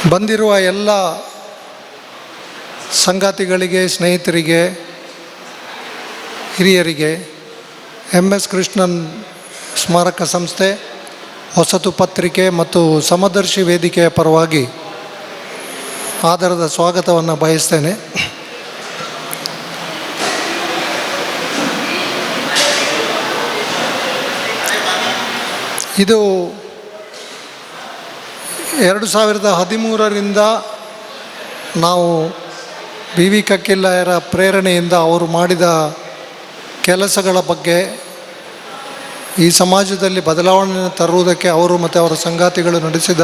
ಬಂದಿರುವ ಎಲ್ಲ ಸಂಗಾತಿಗಳಿಗೆ, ಸ್ನೇಹಿತರಿಗೆ, ಹಿರಿಯರಿಗೆ MS ಕೃಷ್ಣನ್ ಸ್ಮಾರಕ ಸಂಸ್ಥೆ, ಹೊಸತು ಪತ್ರಿಕೆ ಮತ್ತು ಸಮದರ್ಶಿ ವೇದಿಕೆಯ ಪರವಾಗಿ ಆದರದ ಸ್ವಾಗತವನ್ನು ಬಯಸ್ತೇನೆ. ಇದು 2013ರಿಂದ ನಾವು BV ಕಕ್ಕಿಲ್ಲಾಯರ ಪ್ರೇರಣೆಯಿಂದ ಅವರು ಮಾಡಿದ ಕೆಲಸಗಳ ಬಗ್ಗೆ, ಈ ಸಮಾಜದಲ್ಲಿ ಬದಲಾವಣೆಯನ್ನು ತರುವುದಕ್ಕೆ ಅವರು ಮತ್ತು ಅವರ ಸಂಗಾತಿಗಳು ನಡೆಸಿದ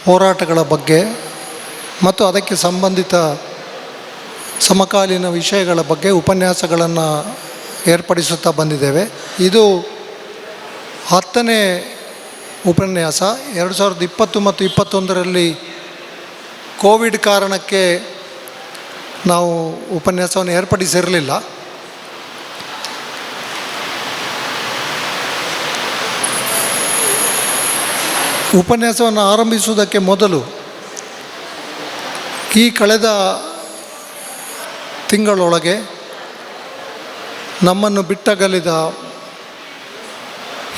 ಹೋರಾಟಗಳ ಬಗ್ಗೆ ಮತ್ತು ಅದಕ್ಕೆ ಸಂಬಂಧಿತ ಸಮಕಾಲೀನ ವಿಷಯಗಳ ಬಗ್ಗೆ ಉಪನ್ಯಾಸಗಳನ್ನು ಏರ್ಪಡಿಸುತ್ತಾ ಬಂದಿದ್ದೇವೆ. ಇದು 10ನೇ ಉಪನ್ಯಾಸ. 2020 ಮತ್ತು 2021ರಲ್ಲಿ ಕೋವಿಡ್ ಕಾರಣಕ್ಕೆ ನಾವು ಉಪನ್ಯಾಸವನ್ನು ಏರ್ಪಡಿಸಿರಲಿಲ್ಲ. ಉಪನ್ಯಾಸವನ್ನು ಆರಂಭಿಸುವುದಕ್ಕೆ ಮೊದಲು ಈ ಕಳೆದ ತಿಂಗಳೊಳಗೆ ನಮ್ಮನ್ನು ಬಿಟ್ಟಗಲಿದ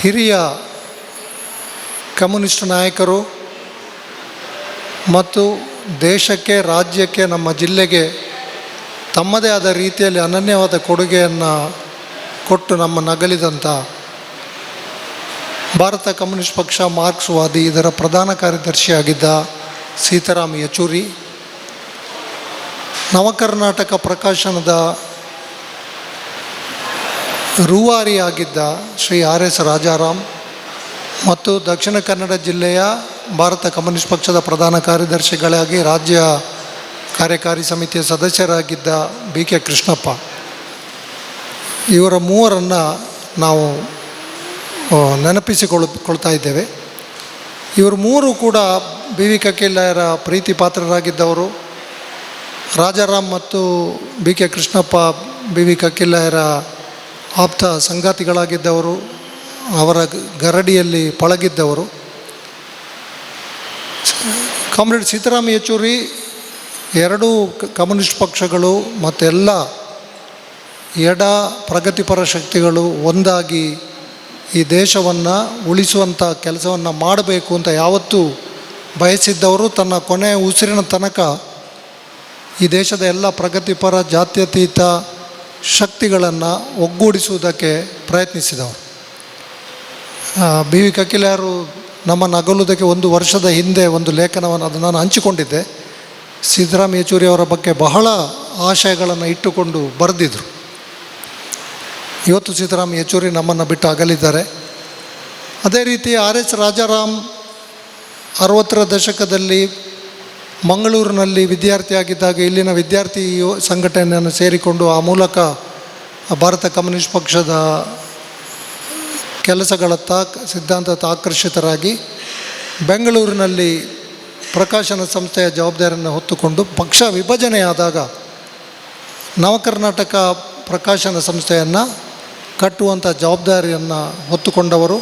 ಹಿರಿಯ ಕಮ್ಯುನಿಸ್ಟ್ ನಾಯಕರು ಮತ್ತು ದೇಶಕ್ಕೆ, ರಾಜ್ಯಕ್ಕೆ, ನಮ್ಮ ಜಿಲ್ಲೆಗೆ ತಮ್ಮದೇ ಆದ ರೀತಿಯಲ್ಲಿ ಅನನ್ಯವಾದ ಕೊಡುಗೆಯನ್ನು ಕೊಟ್ಟು ನಮ್ಮನ್ನಗಲಿದಂಥ ಭಾರತ ಕಮ್ಯುನಿಸ್ಟ್ ಪಕ್ಷ ಮಾರ್ಕ್ಸ್ವಾದಿ ಇದರ ಪ್ರಧಾನ ಕಾರ್ಯದರ್ಶಿಯಾಗಿದ್ದ ಸೀತಾರಾಮ್ ಯೆಚೂರಿ, ನವಕರ್ನಾಟಕ ಪ್ರಕಾಶನದ ರೂವಾರಿಯಾಗಿದ್ದ ಶ್ರೀ RS ರಾಜಾರಾಮ್ ಮತ್ತು ದಕ್ಷಿಣ ಕನ್ನಡ ಜಿಲ್ಲೆಯ ಭಾರತ ಕಮ್ಯುನಿಸ್ಟ್ ಪಕ್ಷದ ಪ್ರಧಾನ ಕಾರ್ಯದರ್ಶಿಗಳಾಗಿ ರಾಜ್ಯ ಕಾರ್ಯಕಾರಿ ಸಮಿತಿಯ ಸದಸ್ಯರಾಗಿದ್ದ BK ಕೃಷ್ಣಪ್ಪ, ಇವರ ಮೂವರನ್ನು ನಾವು ನೆನಪಿಸಿಕೊಳ್ತಾ ಇದ್ದೇವೆ. ಇವರು ಮೂರು ಕೂಡ BV ಕಕ್ಕಿಲ್ಲಾಯರ ಪ್ರೀತಿ ಪಾತ್ರರಾಗಿದ್ದವರು. ರಾಜಾರಾಮ್ ಮತ್ತು BK ಕೃಷ್ಣಪ್ಪ BV ಕಕ್ಕಿಲ್ಲಾಯರ ಆಪ್ತ ಸಂಗಾತಿಗಳಾಗಿದ್ದವರು, ಅವರ ಗರಡಿಯಲ್ಲಿ ಪಳಗಿದ್ದವರು. ಕಾಮ್ರೇಡ್ ಸೀತಾರಾಮ್ ಯೆಚೂರಿ ಎರಡೂ ಕಮ್ಯುನಿಸ್ಟ್ ಪಕ್ಷಗಳು ಮತ್ತೆಲ್ಲ ಎಡ ಪ್ರಗತಿಪರ ಶಕ್ತಿಗಳು ಒಂದಾಗಿ ಈ ದೇಶವನ್ನು ಉಳಿಸುವಂಥ ಕೆಲಸವನ್ನು ಮಾಡಬೇಕು ಅಂತ ಯಾವತ್ತೂ ಬಯಸಿದ್ದವರು. ತನ್ನ ಕೊನೆಯ ಉಸಿರಿನ ತನಕ ಈ ದೇಶದ ಎಲ್ಲ ಪ್ರಗತಿಪರ ಜಾತ್ಯತೀತ ಶಕ್ತಿಗಳನ್ನು ಒಗ್ಗೂಡಿಸುವುದಕ್ಕೆ ಪ್ರಯತ್ನಿಸಿದವರು. BV ಕಕ್ಕಿಲ್ಲಾಯರು ನಮ್ಮನ್ನು ಅಗಲುವುದಕ್ಕೆ 1 ವರ್ಷದ ಹಿಂದೆ ಒಂದು ಲೇಖನವನ್ನು ಅದು ನಾನು ಹಂಚಿಕೊಂಡಿದ್ದೆ. ಸೀತಾರಾಮ್ ಯೆಚೂರಿ ಅವರ ಬಗ್ಗೆ ಬಹಳ ಆಶಯಗಳನ್ನು ಇಟ್ಟುಕೊಂಡು ಬರೆದಿದ್ದರು. ಇವತ್ತು ಸೀತಾರಾಮ್ ಯೆಚೂರಿ ನಮ್ಮನ್ನು ಬಿಟ್ಟು ಅಗಲಿದ್ದಾರೆ. ಅದೇ ರೀತಿ RS ರಾಜಾರಾಮ್ 60ರ ದಶಕದಲ್ಲಿ ಮಂಗಳೂರಿನಲ್ಲಿ ವಿದ್ಯಾರ್ಥಿಯಾಗಿದ್ದಾಗ ಇಲ್ಲಿನ ವಿದ್ಯಾರ್ಥಿ ಸಂಘಟನೆಯನ್ನು ಸೇರಿಕೊಂಡು ಆ ಮೂಲಕ ಭಾರತ ಕಮ್ಯುನಿಸ್ಟ್ ಪಕ್ಷದ ಕೆಲಸಗಳತ್ತ, ಸಿದ್ಧಾಂತದ ಆಕರ್ಷಿತರಾಗಿ ಬೆಂಗಳೂರಿನಲ್ಲಿ ಪ್ರಕಾಶನ ಸಂಸ್ಥೆಯ ಜವಾಬ್ದಾರಿಯನ್ನು ಹೊತ್ತುಕೊಂಡು ಪಕ್ಷ ವಿಭಜನೆಯಾದಾಗ ನವಕರ್ನಾಟಕ ಪ್ರಕಾಶನ ಸಂಸ್ಥೆಯನ್ನು ಕಟ್ಟುವಂಥ ಜವಾಬ್ದಾರಿಯನ್ನು ಹೊತ್ತುಕೊಂಡವರು.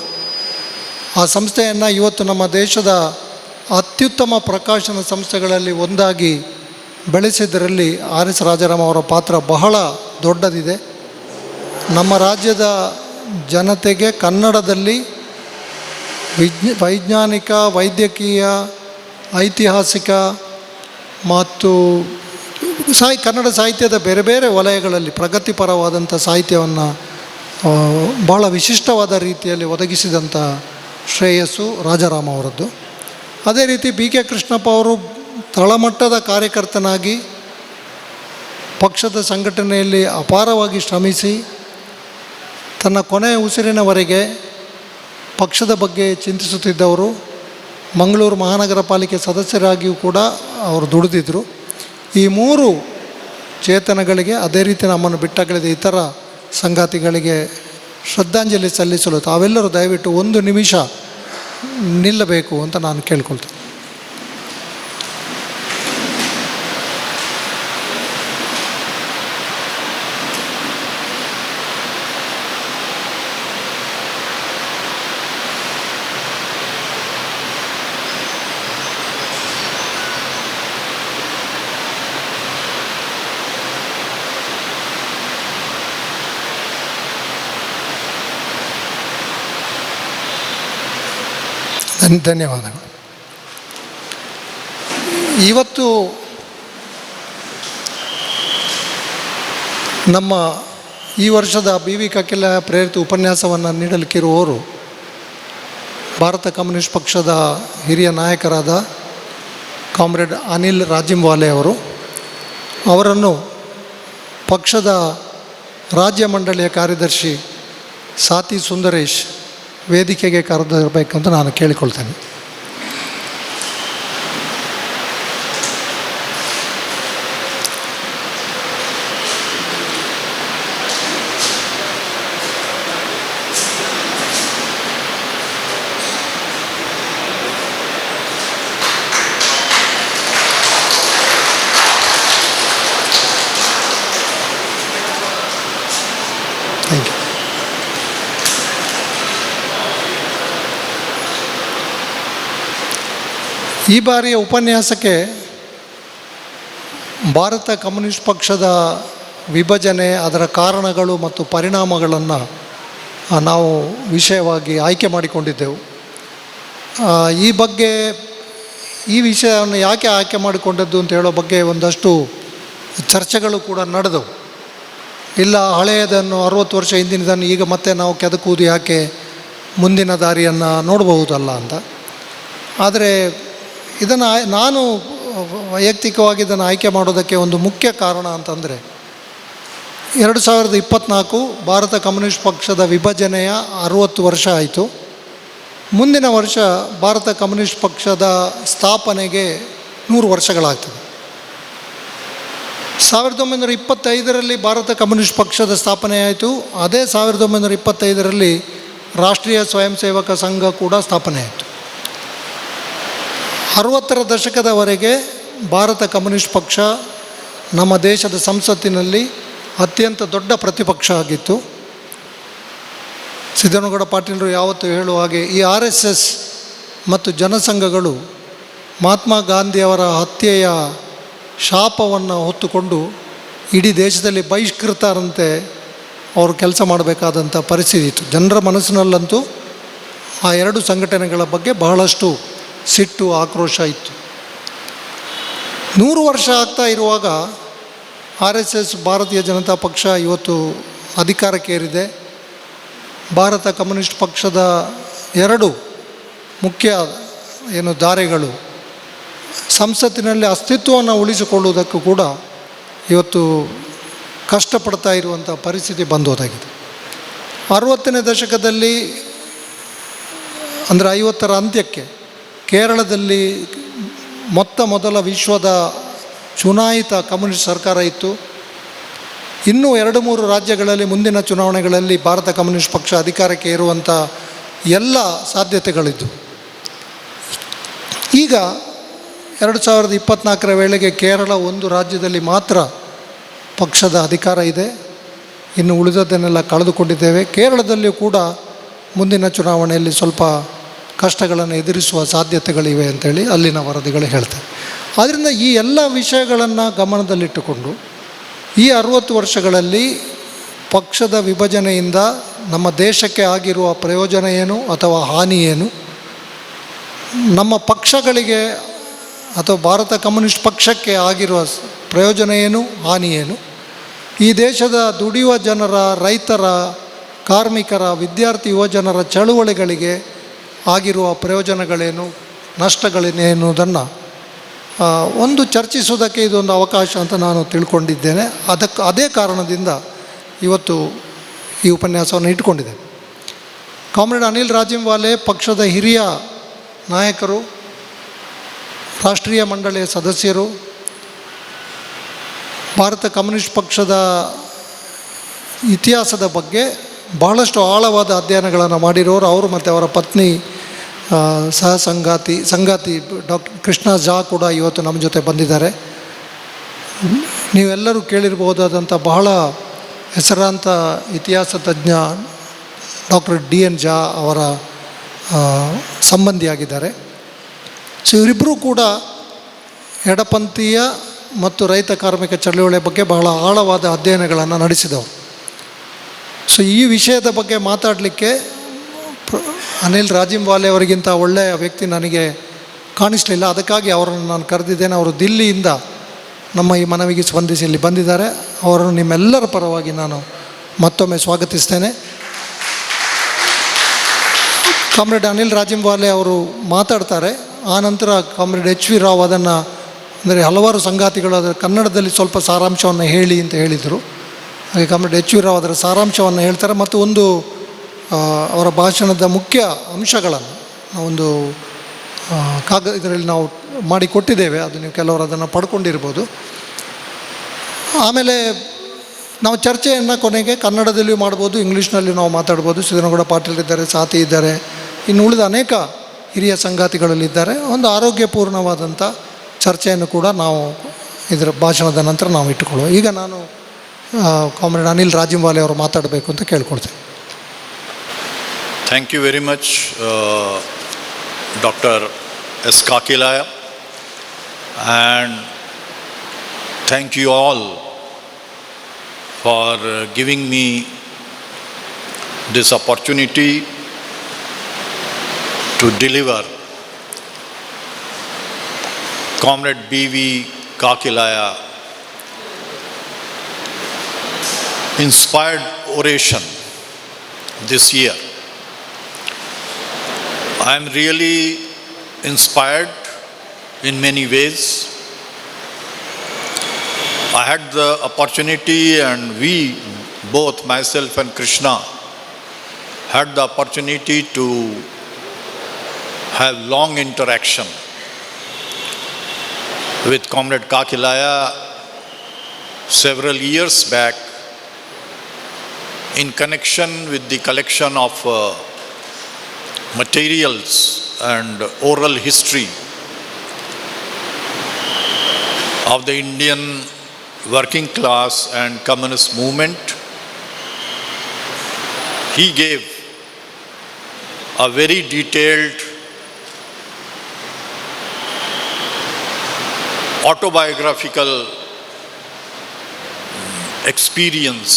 ಆ ಸಂಸ್ಥೆಯನ್ನು ಇವತ್ತು ನಮ್ಮ ದೇಶದ ಅತ್ಯುತ್ತಮ ಪ್ರಕಾಶನ ಸಂಸ್ಥೆಗಳಲ್ಲಿ ಒಂದಾಗಿ ಬೆಳೆಸಿದ್ದರಲ್ಲಿ RS ರಾಜಾರಾಮ್ ಅವರ ಪಾತ್ರ ಬಹಳ ದೊಡ್ಡದಿದೆ. ನಮ್ಮ ರಾಜ್ಯದ ಜನತೆಗೆ ಕನ್ನಡದಲ್ಲಿ ವೈಜ್ಞಾನಿಕ, ವೈದ್ಯಕೀಯ, ಐತಿಹಾಸಿಕ ಮತ್ತು ಕನ್ನಡ ಸಾಹಿತ್ಯದ ಬೇರೆ ಬೇರೆ ವಲಯಗಳಲ್ಲಿ ಪ್ರಗತಿಪರವಾದಂಥ ಸಾಹಿತ್ಯವನ್ನು ಬಹಳ ವಿಶಿಷ್ಟವಾದ ರೀತಿಯಲ್ಲಿ ಒದಗಿಸಿದಂಥ ಶ್ರೇಯಸ್ಸು ರಾಜಾರಾಮ್ ಅವರದ್ದು. ಅದೇ ರೀತಿ BK ಕೃಷ್ಣಪ್ಪ ಅವರು ತಳಮಟ್ಟದ ಕಾರ್ಯಕರ್ತನಾಗಿ ಪಕ್ಷದ ಸಂಘಟನೆಯಲ್ಲಿ ಅಪಾರವಾಗಿ ಶ್ರಮಿಸಿ ತನ್ನ ಕೊನೆಯ ಉಸಿರಿನವರೆಗೆ ಪಕ್ಷದ ಬಗ್ಗೆ ಚಿಂತಿಸುತ್ತಿದ್ದವರು. ಮಂಗಳೂರು ಮಹಾನಗರ ಪಾಲಿಕೆ ಸದಸ್ಯರಾಗಿಯೂ ಕೂಡ ಅವರು ದುಡಿದಿದ್ದರು. ಈ ಮೂರು ಚೇತನಗಳಿಗೆ, ಅದೇ ರೀತಿ ನಮ್ಮನ್ನು ಬಿಟ್ಟಗಲಿದ ಇತರ ಸಂಗಾತಿಗಳಿಗೆ ಶ್ರದ್ಧಾಂಜಲಿ ಸಲ್ಲಿಸಲು ತಾವೆಲ್ಲರೂ ದಯವಿಟ್ಟು 1 ನಿಮಿಷ ನಿಲ್ಲಬೇಕು ಅಂತ ನಾನು ಕೇಳ್ಕೊಳ್ತೇನೆ. ಧನ್ಯವಾದಗಳು. ಇವತ್ತು ನಮ್ಮ ಈ ವರ್ಷದ ಬಿ ವಿ ಕಕ್ಕಿಲಯ ಪ್ರೇರಿತ ಉಪನ್ಯಾಸವನ್ನು ನೀಡಲಿಕ್ಕಿರುವವರು ಭಾರತ ಕಮ್ಯುನಿಸ್ಟ್ ಪಕ್ಷದ ಹಿರಿಯ ನಾಯಕರಾದ ಕಾಮ್ರೇಡ್ ಅನಿಲ್ ರಾಜಿಮ್ವಾಲೆ ಅವರು. ಅವರನ್ನು ಪಕ್ಷದ ರಾಜ್ಯ ಮಂಡಳಿಯ ಕಾರ್ಯದರ್ಶಿ ಸಾತಿ ಸುಂದರೇಶ್ ವೇದಿಕೆಗೆ ಕರೆದಿರಬೇಕಂತ ನಾನು ಕೇಳಿಕೊಳ್ತೇನೆ. Thank you. ಈ ಬಾರಿಯ ಉಪನ್ಯಾಸಕ್ಕೆ ಭಾರತ ಕಮ್ಯುನಿಸ್ಟ್ ಪಕ್ಷದ ವಿಭಜನೆ, ಅದರ ಕಾರಣಗಳು ಮತ್ತು ಪರಿಣಾಮಗಳನ್ನು ನಾವು ವಿಷಯವಾಗಿ ಆಯ್ಕೆ ಮಾಡಿಕೊಂಡಿದ್ದೆವು. ಈ ಬಗ್ಗೆ ಈ ವಿಷಯವನ್ನು ಯಾಕೆ ಆಯ್ಕೆ ಮಾಡಿಕೊಂಡದ್ದು ಅಂತ ಹೇಳೋ ಬಗ್ಗೆ ಒಂದಷ್ಟು ಚರ್ಚೆಗಳು ಕೂಡ ನಡೆದವು. ಇಲ್ಲ, ಹಳೆಯದನ್ನು 60 ವರ್ಷ ಹಿಂದಿನದನ್ನು ಈಗ ಮತ್ತೆ ನಾವು ಕೆದಕುವುದು ಯಾಕೆ, ಮುಂದಿನ ದಾರಿಯನ್ನು ನೋಡಬಹುದಲ್ಲ ಅಂತ. ಆದರೆ ಇದನ್ನು ನಾನು ವೈಯಕ್ತಿಕವಾಗಿ ಇದನ್ನು ಆಯ್ಕೆ ಮಾಡೋದಕ್ಕೆ ಒಂದು ಮುಖ್ಯ ಕಾರಣ ಅಂತಂದರೆ 2024 ಭಾರತ ಕಮ್ಯುನಿಸ್ಟ್ ಪಕ್ಷದ ವಿಭಜನೆಯ 60 ವರ್ಷ ಆಯಿತು. ಮುಂದಿನ ವರ್ಷ ಭಾರತ ಕಮ್ಯುನಿಸ್ಟ್ ಪಕ್ಷದ ಸ್ಥಾಪನೆಗೆ 100 ವರ್ಷಗಳಾಗ್ತದೆ. 1925ರಲ್ಲಿ ಭಾರತ ಕಮ್ಯುನಿಸ್ಟ್ ಪಕ್ಷದ ಸ್ಥಾಪನೆ ಆಯಿತು. ಅದೇ 1925ರಲ್ಲಿ ರಾಷ್ಟ್ರೀಯ ಸ್ವಯಂ ಸೇವಕ ಸಂಘ ಕೂಡ ಸ್ಥಾಪನೆ ಆಯಿತು. 60ರ ದಶಕದವರೆಗೆ ಭಾರತ ಕಮ್ಯುನಿಸ್ಟ್ ಪಕ್ಷ ನಮ್ಮ ದೇಶದ ಸಂಸತ್ತಿನಲ್ಲಿ ಅತ್ಯಂತ ದೊಡ್ಡ ಪ್ರತಿಪಕ್ಷ ಆಗಿತ್ತು. ಸಿದ್ದನಗೌಡ ಪಾಟೀಲರು ಯಾವತ್ತೂ ಹೇಳುವ ಹಾಗೆ ಈ RSS ಮತ್ತು ಜನಸಂಘಗಳು ಮಹಾತ್ಮ ಗಾಂಧಿಯವರ ಹತ್ಯೆಯ ಶಾಪವನ್ನು ಹೊತ್ತುಕೊಂಡು ಇಡೀ ದೇಶದಲ್ಲಿ ಬಹಿಷ್ಕೃತರಂತೆ ಅವರು ಕೆಲಸ ಮಾಡಬೇಕಾದಂಥ ಪರಿಸ್ಥಿತಿ ಇತ್ತು. ಜನರ ಮನಸ್ಸಿನಲ್ಲಂತೂ ಆ ಎರಡು ಸಂಘಟನೆಗಳ ಬಗ್ಗೆ ಬಹಳಷ್ಟು ಸಿಟ್ಟು, ಆಕ್ರೋಶ ಇತ್ತು. 100 ವರ್ಷ ಆಗ್ತಾ ಇರುವಾಗ RSS ಭಾರತೀಯ ಜನತಾ ಪಕ್ಷ ಇವತ್ತು ಅಧಿಕಾರಕ್ಕೇರಿದೆ. ಭಾರತ ಕಮ್ಯುನಿಸ್ಟ್ ಪಕ್ಷದ ಎರಡು ಮುಖ್ಯ ದಾರಿಗಳು ಸಂಸತ್ತಿನಲ್ಲಿ ಅಸ್ತಿತ್ವವನ್ನು ಉಳಿಸಿಕೊಳ್ಳುವುದಕ್ಕೂ ಕೂಡ ಇವತ್ತು ಕಷ್ಟಪಡ್ತಾ ಇರುವಂಥ ಪರಿಸ್ಥಿತಿ ಬಂದೋದಾಗಿದೆ. 60ನೇ ದಶಕದಲ್ಲಿ ಅಂದರೆ 50ರ ಅಂತ್ಯಕ್ಕೆ ಕೇರಳದಲ್ಲಿ ಮೊದಲ ವಿಶ್ವದ ಚುನಾಯಿತ ಕಮ್ಯುನಿಸ್ಟ್ ಸರ್ಕಾರ ಇತ್ತು. ಇನ್ನೂ 2-3 ರಾಜ್ಯಗಳಲ್ಲಿ ಮುಂದಿನ ಚುನಾವಣೆಗಳಲ್ಲಿ ಭಾರತ ಕಮ್ಯುನಿಸ್ಟ್ ಪಕ್ಷ ಅಧಿಕಾರಕ್ಕೆ ಏರುವಂಥ ಎಲ್ಲ ಸಾಧ್ಯತೆಗಳಿದ್ದು. ಈಗ 2024ರ ವೇಳೆಗೆ ಕೇರಳ ಒಂದು ರಾಜ್ಯದಲ್ಲಿ ಮಾತ್ರ ಪಕ್ಷದ ಅಧಿಕಾರ ಇದೆ. ಇನ್ನು ಉಳಿದದ್ದನ್ನೆಲ್ಲ ಕಳೆದುಕೊಂಡಿದ್ದೇವೆ. ಕೇರಳದಲ್ಲಿಯೂ ಕೂಡ ಮುಂದಿನ ಚುನಾವಣೆಯಲ್ಲಿ ಸ್ವಲ್ಪ ಕಷ್ಟಗಳನ್ನು ಎದುರಿಸುವ ಸಾಧ್ಯತೆಗಳಿವೆ ಅಂತೇಳಿ ಅಲ್ಲಿನ ವರದಿಗಳು ಹೇಳ್ತವೆ. ಆದ್ದರಿಂದ ಈ ಎಲ್ಲ ವಿಷಯಗಳನ್ನು ಗಮನದಲ್ಲಿಟ್ಟುಕೊಂಡು ಈ 60 ವರ್ಷಗಳಲ್ಲಿ ಪಕ್ಷದ ವಿಭಜನೆಯಿಂದ ನಮ್ಮ ದೇಶಕ್ಕೆ ಆಗಿರುವ ಪ್ರಯೋಜನ ಏನು ಅಥವಾ ಹಾನಿ ಏನು, ನಮ್ಮ ಪಕ್ಷಗಳಿಗೆ ಅಥವಾ ಭಾರತ ಕಮ್ಯುನಿಸ್ಟ್ ಪಕ್ಷಕ್ಕೆ ಆಗಿರುವ ಪ್ರಯೋಜನ ಏನು, ಹಾನಿ ಏನು, ಈ ದೇಶದ ದುಡಿಯುವ ಜನರ, ರೈತರ, ಕಾರ್ಮಿಕರ, ವಿದ್ಯಾರ್ಥಿ ಯುವಜನರ ಚಳುವಳಿಗಳಿಗೆ ಆಗಿರುವ ಪ್ರಯೋಜನಗಳೇನು, ನಷ್ಟಗಳೇನು ಎನ್ನುವುದನ್ನು ಒಂದು ಚರ್ಚಿಸುವುದಕ್ಕೆ ಇದೊಂದು ಅವಕಾಶ ಅಂತ ನಾನು ತಿಳ್ಕೊಂಡಿದ್ದೇನೆ. ಅದೇ ಕಾರಣದಿಂದ ಇವತ್ತು ಈ ಉಪನ್ಯಾಸವನ್ನು ಇಟ್ಕೊಂಡಿದ್ದೇನೆ. ಕಾಮ್ರೇಡ್ ಅನಿಲ್ ರಾಜಿಮ್ವಾಲೆ ಪಕ್ಷದ ಹಿರಿಯ ನಾಯಕರು, ರಾಷ್ಟ್ರೀಯ ಮಂಡಳಿಯ ಸದಸ್ಯರು, ಭಾರತ ಕಮ್ಯುನಿಸ್ಟ್ ಪಕ್ಷದ ಇತಿಹಾಸದ ಬಗ್ಗೆ ಬಹಳಷ್ಟು ಆಳವಾದ ಅಧ್ಯಯನಗಳನ್ನು ಮಾಡಿರೋರು. ಅವರು ಮತ್ತು ಅವರ ಪತ್ನಿ ಸಂಗಾತಿ ಡಾಕ್ಟರ್ ಕೃಷ್ಣ ಝಾ ಕೂಡ ಇವತ್ತು ನಮ್ಮ ಜೊತೆ ಬಂದಿದ್ದಾರೆ. ನೀವೆಲ್ಲರೂ ಕೇಳಿರ್ಬೋದಾದಂಥ ಬಹಳ ಹೆಸರಾಂತ ಇತಿಹಾಸ ತಜ್ಞ ಡಾಕ್ಟರ್ DN ಝಾ ಅವರ ಸಂಬಂಧಿಯಾಗಿದ್ದಾರೆ. ಸೊ ಇವರಿಬ್ಬರೂ ಕೂಡ ಎಡಪಂಥೀಯ ಮತ್ತು ರೈತ ಕಾರ್ಮಿಕ ಚಳವಳಿಯ ಬಗ್ಗೆ ಬಹಳ ಆಳವಾದ ಅಧ್ಯಯನಗಳನ್ನು ನಡೆಸಿದವರು. ಸೊ ಈ ವಿಷಯದ ಬಗ್ಗೆ ಮಾತಾಡಲಿಕ್ಕೆ ಅನಿಲ್ ರಾಜಿಂವಾಲೆ ಅವರಿಗಿಂತ ಒಳ್ಳೆಯ ವ್ಯಕ್ತಿ ನನಗೆ ಕಾಣಿಸಲಿಲ್ಲ. ಅದಕ್ಕಾಗಿ ಅವರನ್ನು ನಾನು ಕರೆದಿದ್ದೇನೆ. ಅವರು ದಿಲ್ಲಿಯಿಂದ ನಮ್ಮ ಈ ಮನವಿಗೆ ಸ್ಪಂದಿಸಿ ಇಲ್ಲಿ ಬಂದಿದ್ದಾರೆ. ಅವರನ್ನು ನಿಮ್ಮೆಲ್ಲರ ಪರವಾಗಿ ನಾನು ಮತ್ತೊಮ್ಮೆ ಸ್ವಾಗತಿಸ್ತೇನೆ. ಕಾಮ್ರೇಡ್ ಅನಿಲ್ ರಾಜಿಂವಾಲೆ ಅವರು ಮಾತಾಡ್ತಾರೆ. ಆನಂತರ ಕಾಮ್ರೇಡ್ ಎಚ್ ವಿ ರಾವ್ ಅದನ್ನು, ಅಂದರೆ ಹಲವಾರು ಸಂಗಾತಿಗಳು ಅದರ ಕನ್ನಡದಲ್ಲಿ ಸ್ವಲ್ಪ ಸಾರಾಂಶವನ್ನು ಹೇಳಿ ಅಂತ ಹೇಳಿದರು. ಹಾಗೆ ಕಾಮ್ರೇಡ್ ಎಚ್ ವಿ ರಾವ್ ಅದರ ಸಾರಾಂಶವನ್ನು ಹೇಳ್ತಾರೆ ಮತ್ತು ಒಂದು ಅವರ ಭಾಷಣದ ಮುಖ್ಯ ಅಂಶಗಳನ್ನು ಒಂದು ಇದರಲ್ಲಿ ನಾವು ಮಾಡಿಕೊಟ್ಟಿದ್ದೇವೆ. ಅದು ನೀವು ಕೆಲವರು ಅದನ್ನು ಪಡ್ಕೊಂಡಿರ್ಬೋದು. ಆಮೇಲೆ ನಾವು ಚರ್ಚೆಯನ್ನು ಕೊನೆಗೆ ಕನ್ನಡದಲ್ಲಿಯೂ ಮಾಡ್ಬೋದು, ಇಂಗ್ಲೀಷ್ನಲ್ಲಿಯೂ ನಾವು ಮಾತಾಡ್ಬೋದು. ಶ್ರೀಧರಗೌಡ ಪಾಟೀಲ್ ಇದ್ದಾರೆ, ಸಾತಿ ಇದ್ದಾರೆ, ಇನ್ನು ಉಳಿದ ಅನೇಕ ಹಿರಿಯ ಸಂಗಾತಿಗಳಲ್ಲಿದ್ದಾರೆ. ಒಂದು ಆರೋಗ್ಯಪೂರ್ಣವಾದಂಥ ಚರ್ಚೆಯನ್ನು ಕೂಡ ನಾವು ಇದರ ಭಾಷಣದ ನಂತರ ನಾವು ಇಟ್ಟುಕೊಳ್ಳುವ. ಈಗ ನಾನು ಕಾಮ್ರೇಡ್ ಅನಿಲ್ ರಾಜಿಂವಾಲೆ ಅವರು ಮಾತಾಡಬೇಕು ಅಂತ ಕೇಳ್ಕೊಳ್ತೇನೆ. Thank you very much, Dr. S. Kakkilaya, and thank you all for giving me this opportunity to deliver Comrade B.V. Kakkilaya inspired oration this year. I am really inspired in many ways. I had the opportunity, and we both, myself and Krishna, had the opportunity to have long interaction with Comrade Kakkilaya several years back in connection with the collection of materials and oral history of the Indian working class and communist movement. He gave a very detailed autobiographical experience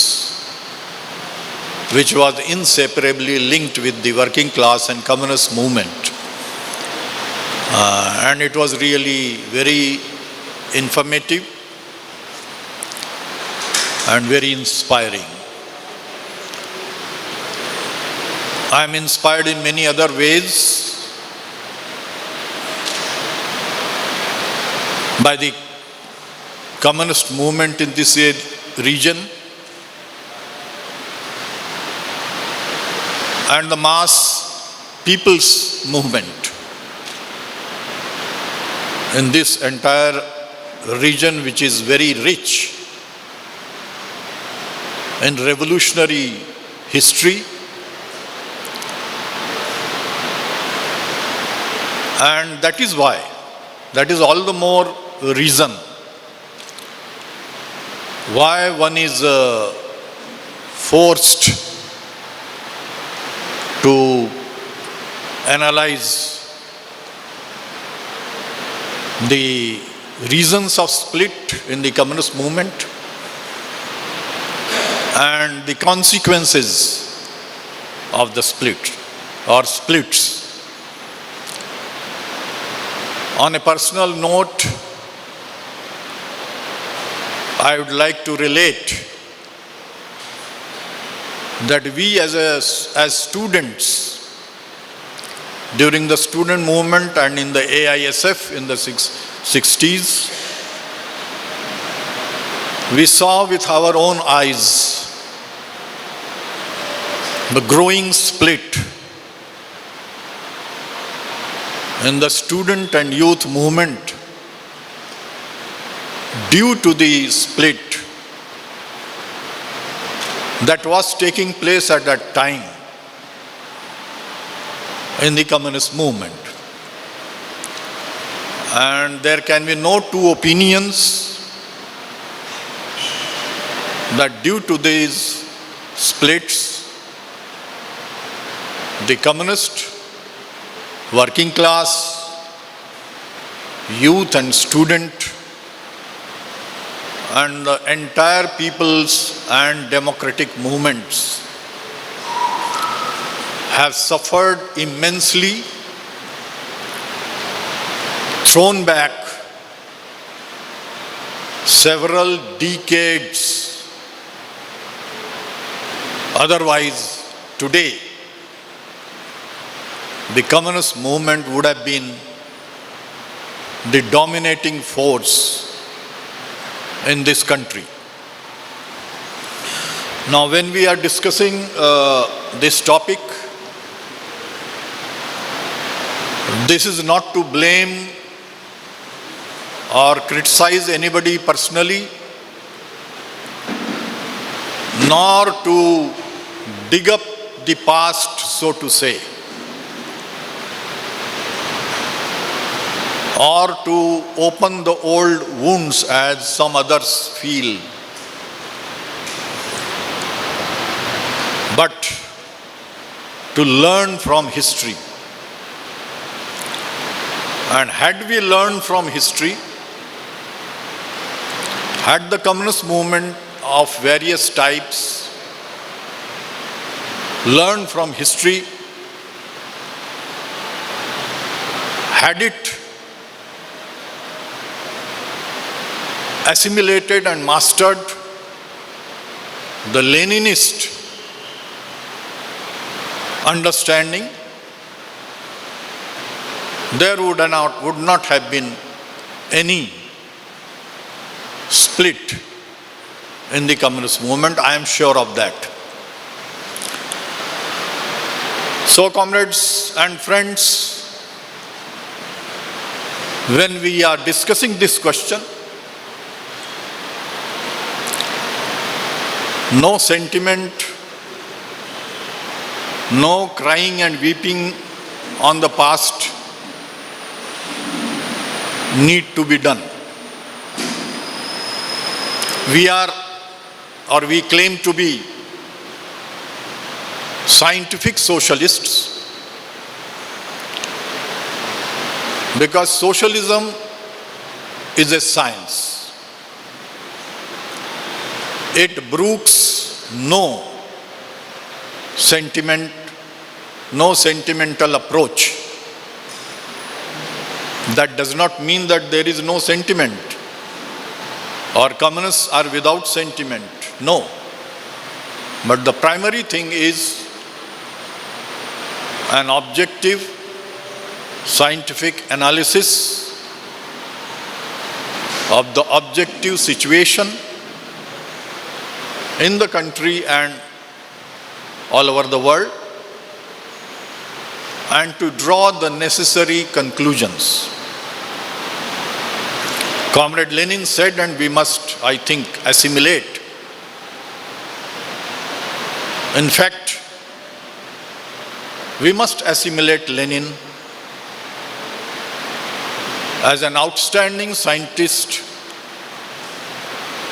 which was inseparably linked with the working class and communist movement. And it was really very informative and very inspiring. I am inspired in many other ways by the communist movement in this region and the mass people's movement in this entire region, which is very rich in revolutionary history, and that is all the more reason why one is forced to analyze the reasons of split in the communist movement and the consequences of the split or splits. On a personal note, I would like to relate that we as students during the student movement and in the AISF in the 60s, we saw with our own eyes the growing split in the student and youth movement due to the split that was taking place at that time in the communist movement. And there can be no two opinions that due to these splits, the communist, working class, youth and student, and the entire people's and democratic movements have suffered immensely, thrown back several decades. Otherwise, today, the communist movement would have been the dominating force in this country. Now, when we are discussing this topic, this is not to blame or criticize anybody personally, nor to dig up the past, so to say, or to open the old wounds as some others feel. But to learn from history. And had we learned from history, had the communist movement of various types learned from history, had it assimilated and mastered the Leninist understanding, there would not have been any split in the communist movement. I am sure of that. So, comrades and friends, when we are discussing this question, no sentiment, no crying and weeping on the past need to be done. We claim to be scientific socialists because socialism is a science. It brooks no sentiment, no sentimental approach. That does not mean that there is no sentiment or communists are without sentiment. No. But the primary thing is an objective scientific analysis of the objective situation in the country and all over the world, and to draw the necessary conclusions. Comrade Lenin said, and we must, I think, assimilate. In fact, we must assimilate Lenin as an outstanding scientist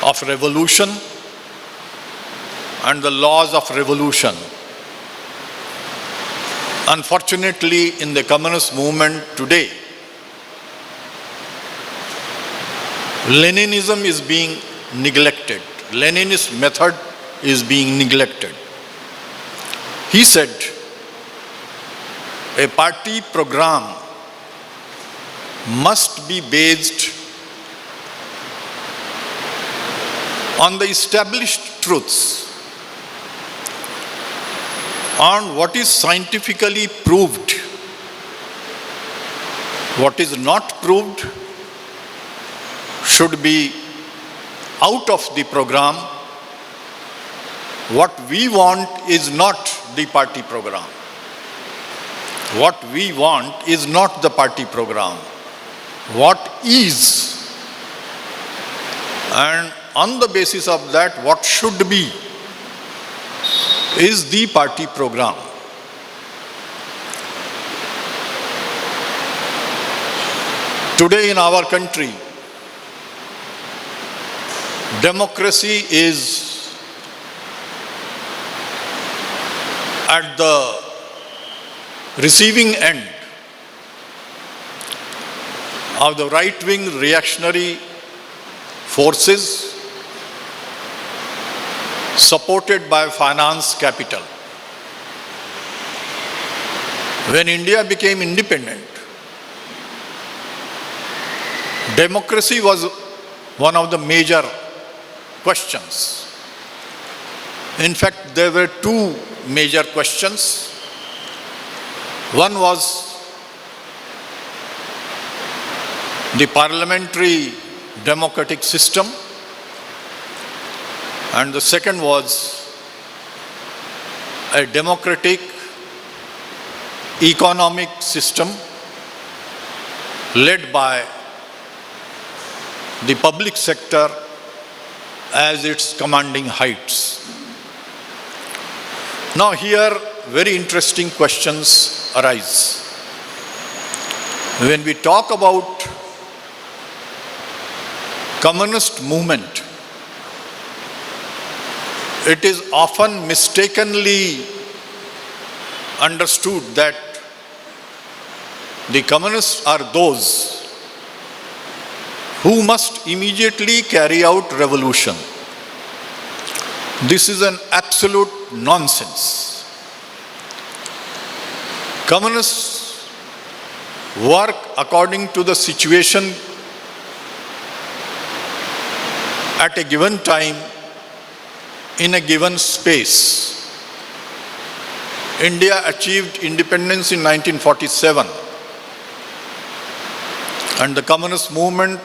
of revolution and the laws of revolution. Unfortunately, in the communist movement today, Leninism is being neglected. Leninist method is being neglected. He said, a party program must be based on the established truths, on what is scientifically proved. What is not proved should be out of the program. What we want is not the party program. What we want is not the party program. What is? And on the basis of that, what should be is the party program. Today in our country, democracy is at the receiving end of the right-wing reactionary forces supported by finance capital. When India became independent, democracy was one of the major questions. In fact, there were two major questions. One was the parliamentary democratic system, and the second was a democratic economic system led by the public sector as its commanding heights. Now here very interesting questions arise. When we talk about communist movement, it is often mistakenly understood that the communists are those who must immediately carry out revolution. This is an absolute nonsense. Communists work according to the situation at a given time in a given space. India achieved independence in 1947, and the communist movement,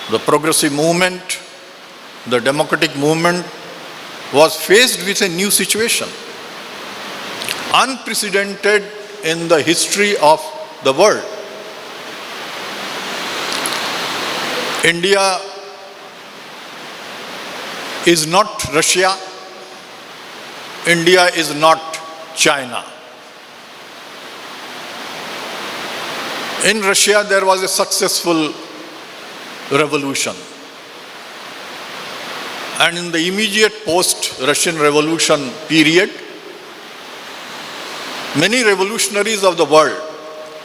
the progressive movement, the democratic movement was faced with a new situation, unprecedented in the history of the world. India is not Russia. India is not China. In Russia, there was a successful revolution. And in the immediate post-Russian Revolution period, many revolutionaries of the world,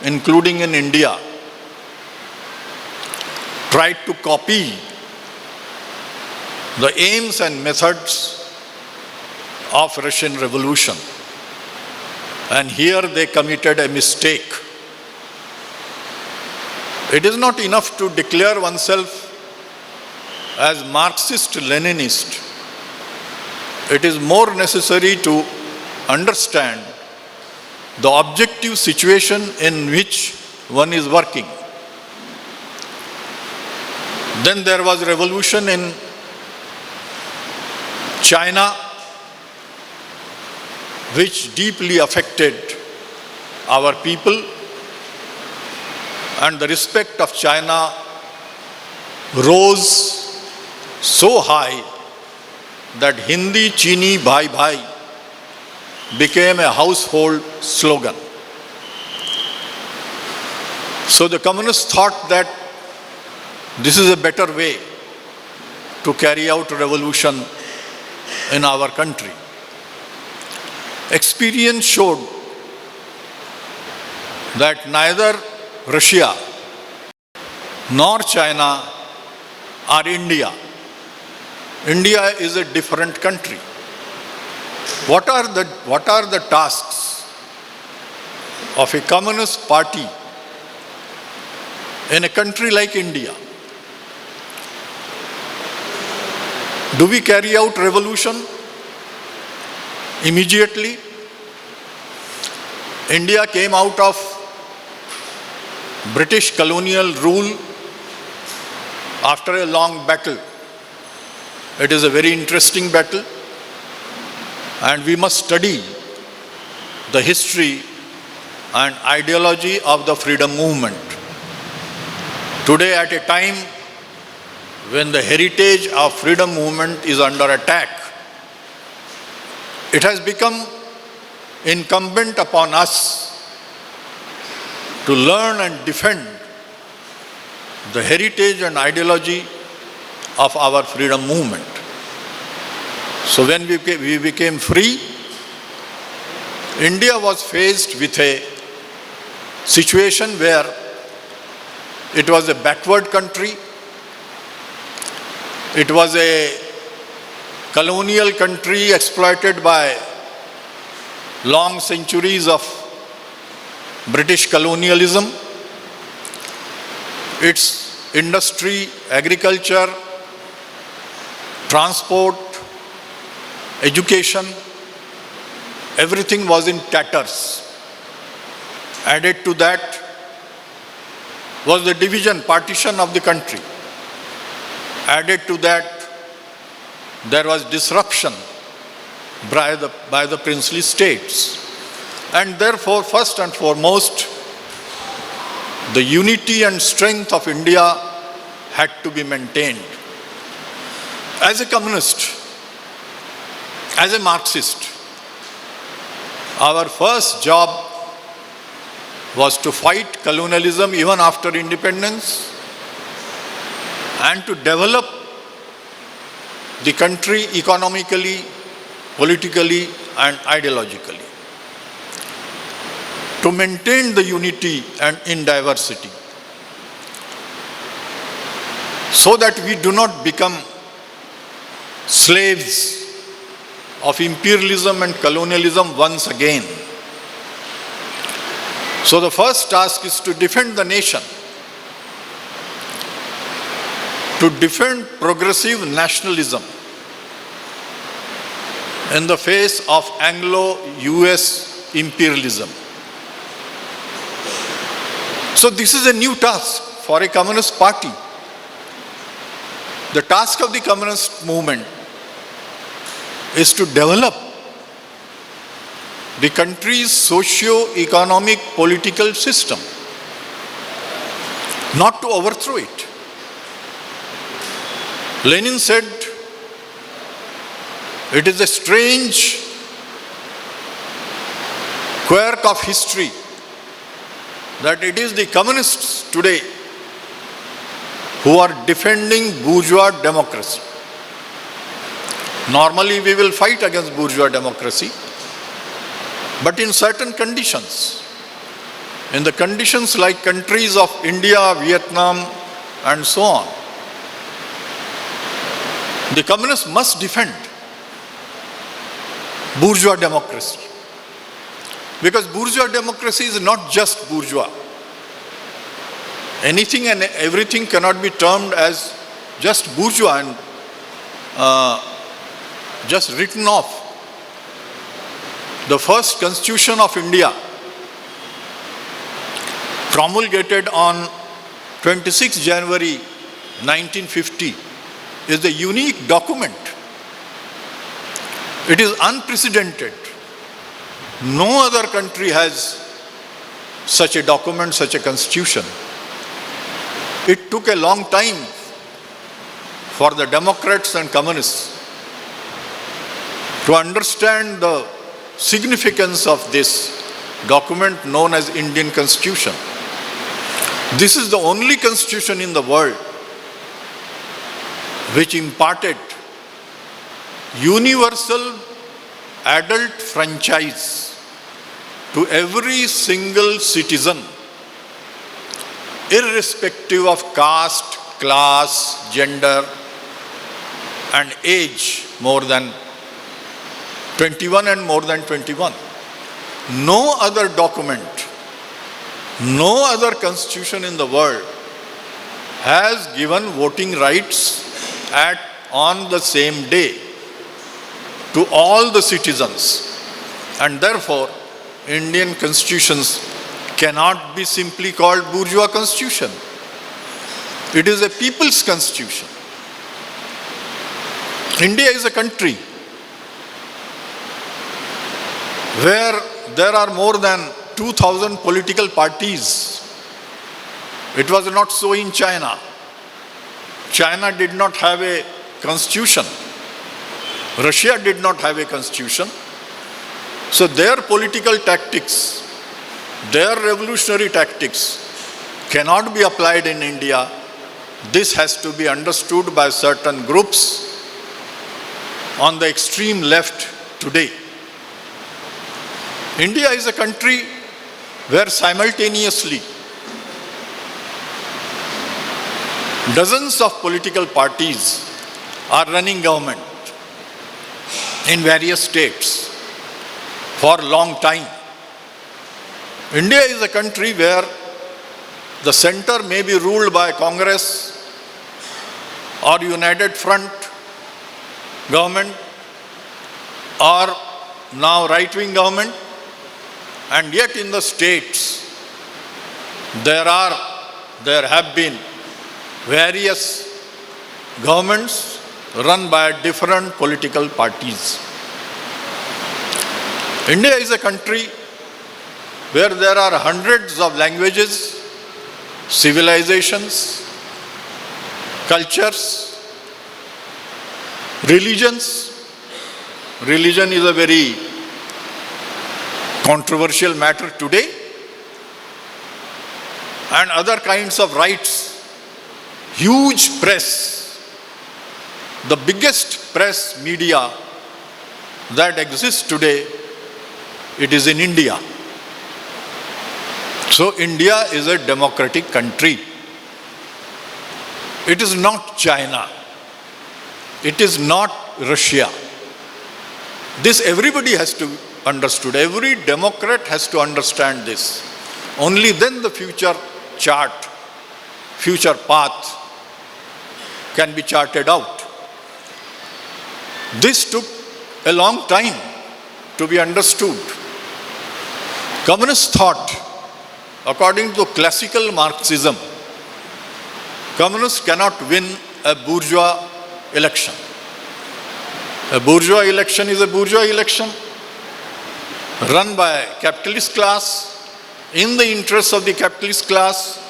including in India, tried to copy the aims and methods of Russian Revolution. And here they committed a mistake. It is not enough to declare oneself as Marxist-Leninist. It is more necessary to understand the objective situation in which one is working. Then there was revolution in China, which deeply affected our people, and the respect of China rose so high that Hindi Chini Bhai Bhai became a household slogan. So the communists thought that this is a better way to carry out a revolution in our country. Experience showed that neither Russia nor China are India. India is a different country. What are the tasks of a communist party in a country like India? Do we carry out revolution immediately? India came out of British colonial rule after a long battle. It is a very interesting battle, and we must study the history and ideology of the freedom movement. Today, at a time when the heritage of freedom movement is under attack, it has become incumbent upon us to learn and defend the heritage and ideology of our freedom movement. So when we became free, India was faced with a situation where it was a backward country. It was a colonial country exploited by long centuries of British colonialism, its industry, agriculture, transport, education, everything was in tatters. Added to that was the division, partition of the country. Added to that, there was disruption by the princely states. And therefore, first and foremost, the unity and strength of India had to be maintained. As a communist, as a Marxist, our first job was to fight colonialism even after independence and to develop the country economically, politically, and ideologically, to maintain the unity and in diversity, so that we do not become slaves of imperialism and colonialism once again. So the first task is to defend the nation, to defend progressive nationalism in the face of Anglo-US imperialism. So this is a new task for a communist party. The task of the communist movement is to develop the country's socio-economic political system, not to overthrow it. Lenin said, it is a strange quirk of history that it is the communists today who are defending bourgeois democracy. Normally we will fight against bourgeois democracy, but in certain conditions, in the conditions like countries of India, Vietnam, and so on, the communists must defend bourgeois democracy. Because bourgeois democracy is not just bourgeois. Anything and everything cannot be termed as just bourgeois and just written off. The first constitution of India, promulgated on 26 January 1950, is a unique document. It is unprecedented. No other country has such a document, such a constitution. It took a long time for the Democrats and communists to understand the significance of this document known as Indian Constitution. This is the only constitution in the world which imparted universal adult franchise to every single citizen, irrespective of caste, class, gender, and age more than 21 and more than 21. No other document, no other constitution in the world has given voting rights on the same day to all the citizens. And therefore, Indian constitutions cannot be simply called bourgeois constitution. It is a people's constitution. India is a country where there are more than 2,000 political parties. It was not so in China. China did not have a constitution. Russia did not have a constitution. So their political tactics, their revolutionary tactics cannot be applied in India. This has to be understood by certain groups on the extreme left today. India is a country where simultaneously dozens of political parties are running government in various states for a long time. India is a country where the center may be ruled by Congress or United Front government or now right-wing government, and yet in the states there have been various governments run by different political parties. India is a country where there are hundreds of languages, civilizations, cultures, religions. Religion is a very controversial matter today, and other kinds of rights. Huge press, the biggest press media that exists today, it is in India. So India is a democratic country. It is not China. It is not Russia. This everybody has to understand. Every democrat has to understand this. Only then the future chart, future path can be charted out. This took a long time to be understood. Communists thought, according to classical Marxism, communists cannot win a bourgeois election. A bourgeois election is a bourgeois election run by capitalist class in the interests of the capitalist class,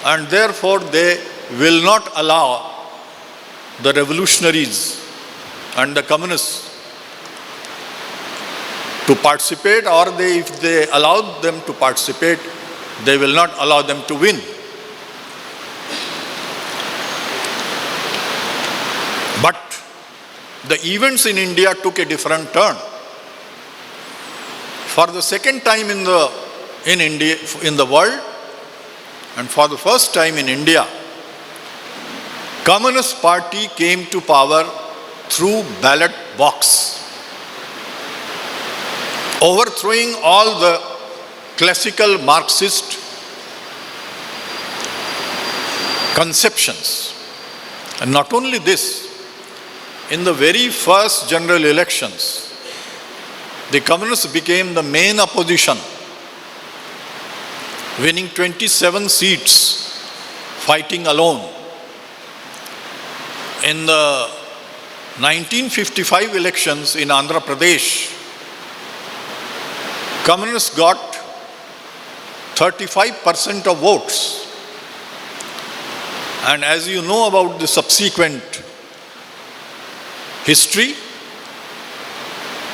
and therefore they will not allow the revolutionaries and the communists to participate, or if they allow them to participate, they will not allow them to win. But the events in India took a different turn. For the second time in the world, and for the first time in India, Communist Party came to power through ballot box, overthrowing all the classical Marxist conceptions. And not only this, in the very first general elections, the communists became the main opposition, winning 27 seats, fighting alone. In the 1955 elections in Andhra Pradesh, communists got 35% of votes. And as you know about the subsequent history,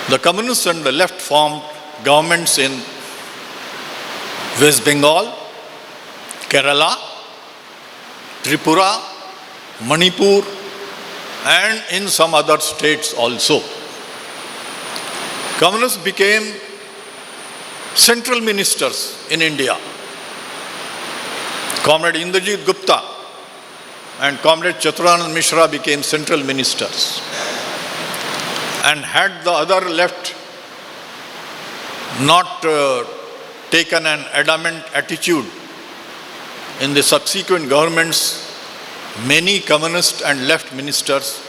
the communists and the left formed governments in West Bengal, Kerala, Tripura, Manipur, and in some other states also. Communists became central ministers in India. Comrade Indrajit Gupta and Comrade Chaturanga Mishra became central ministers. And had the other left not taken an adamant attitude in the subsequent governments, many communist and left ministers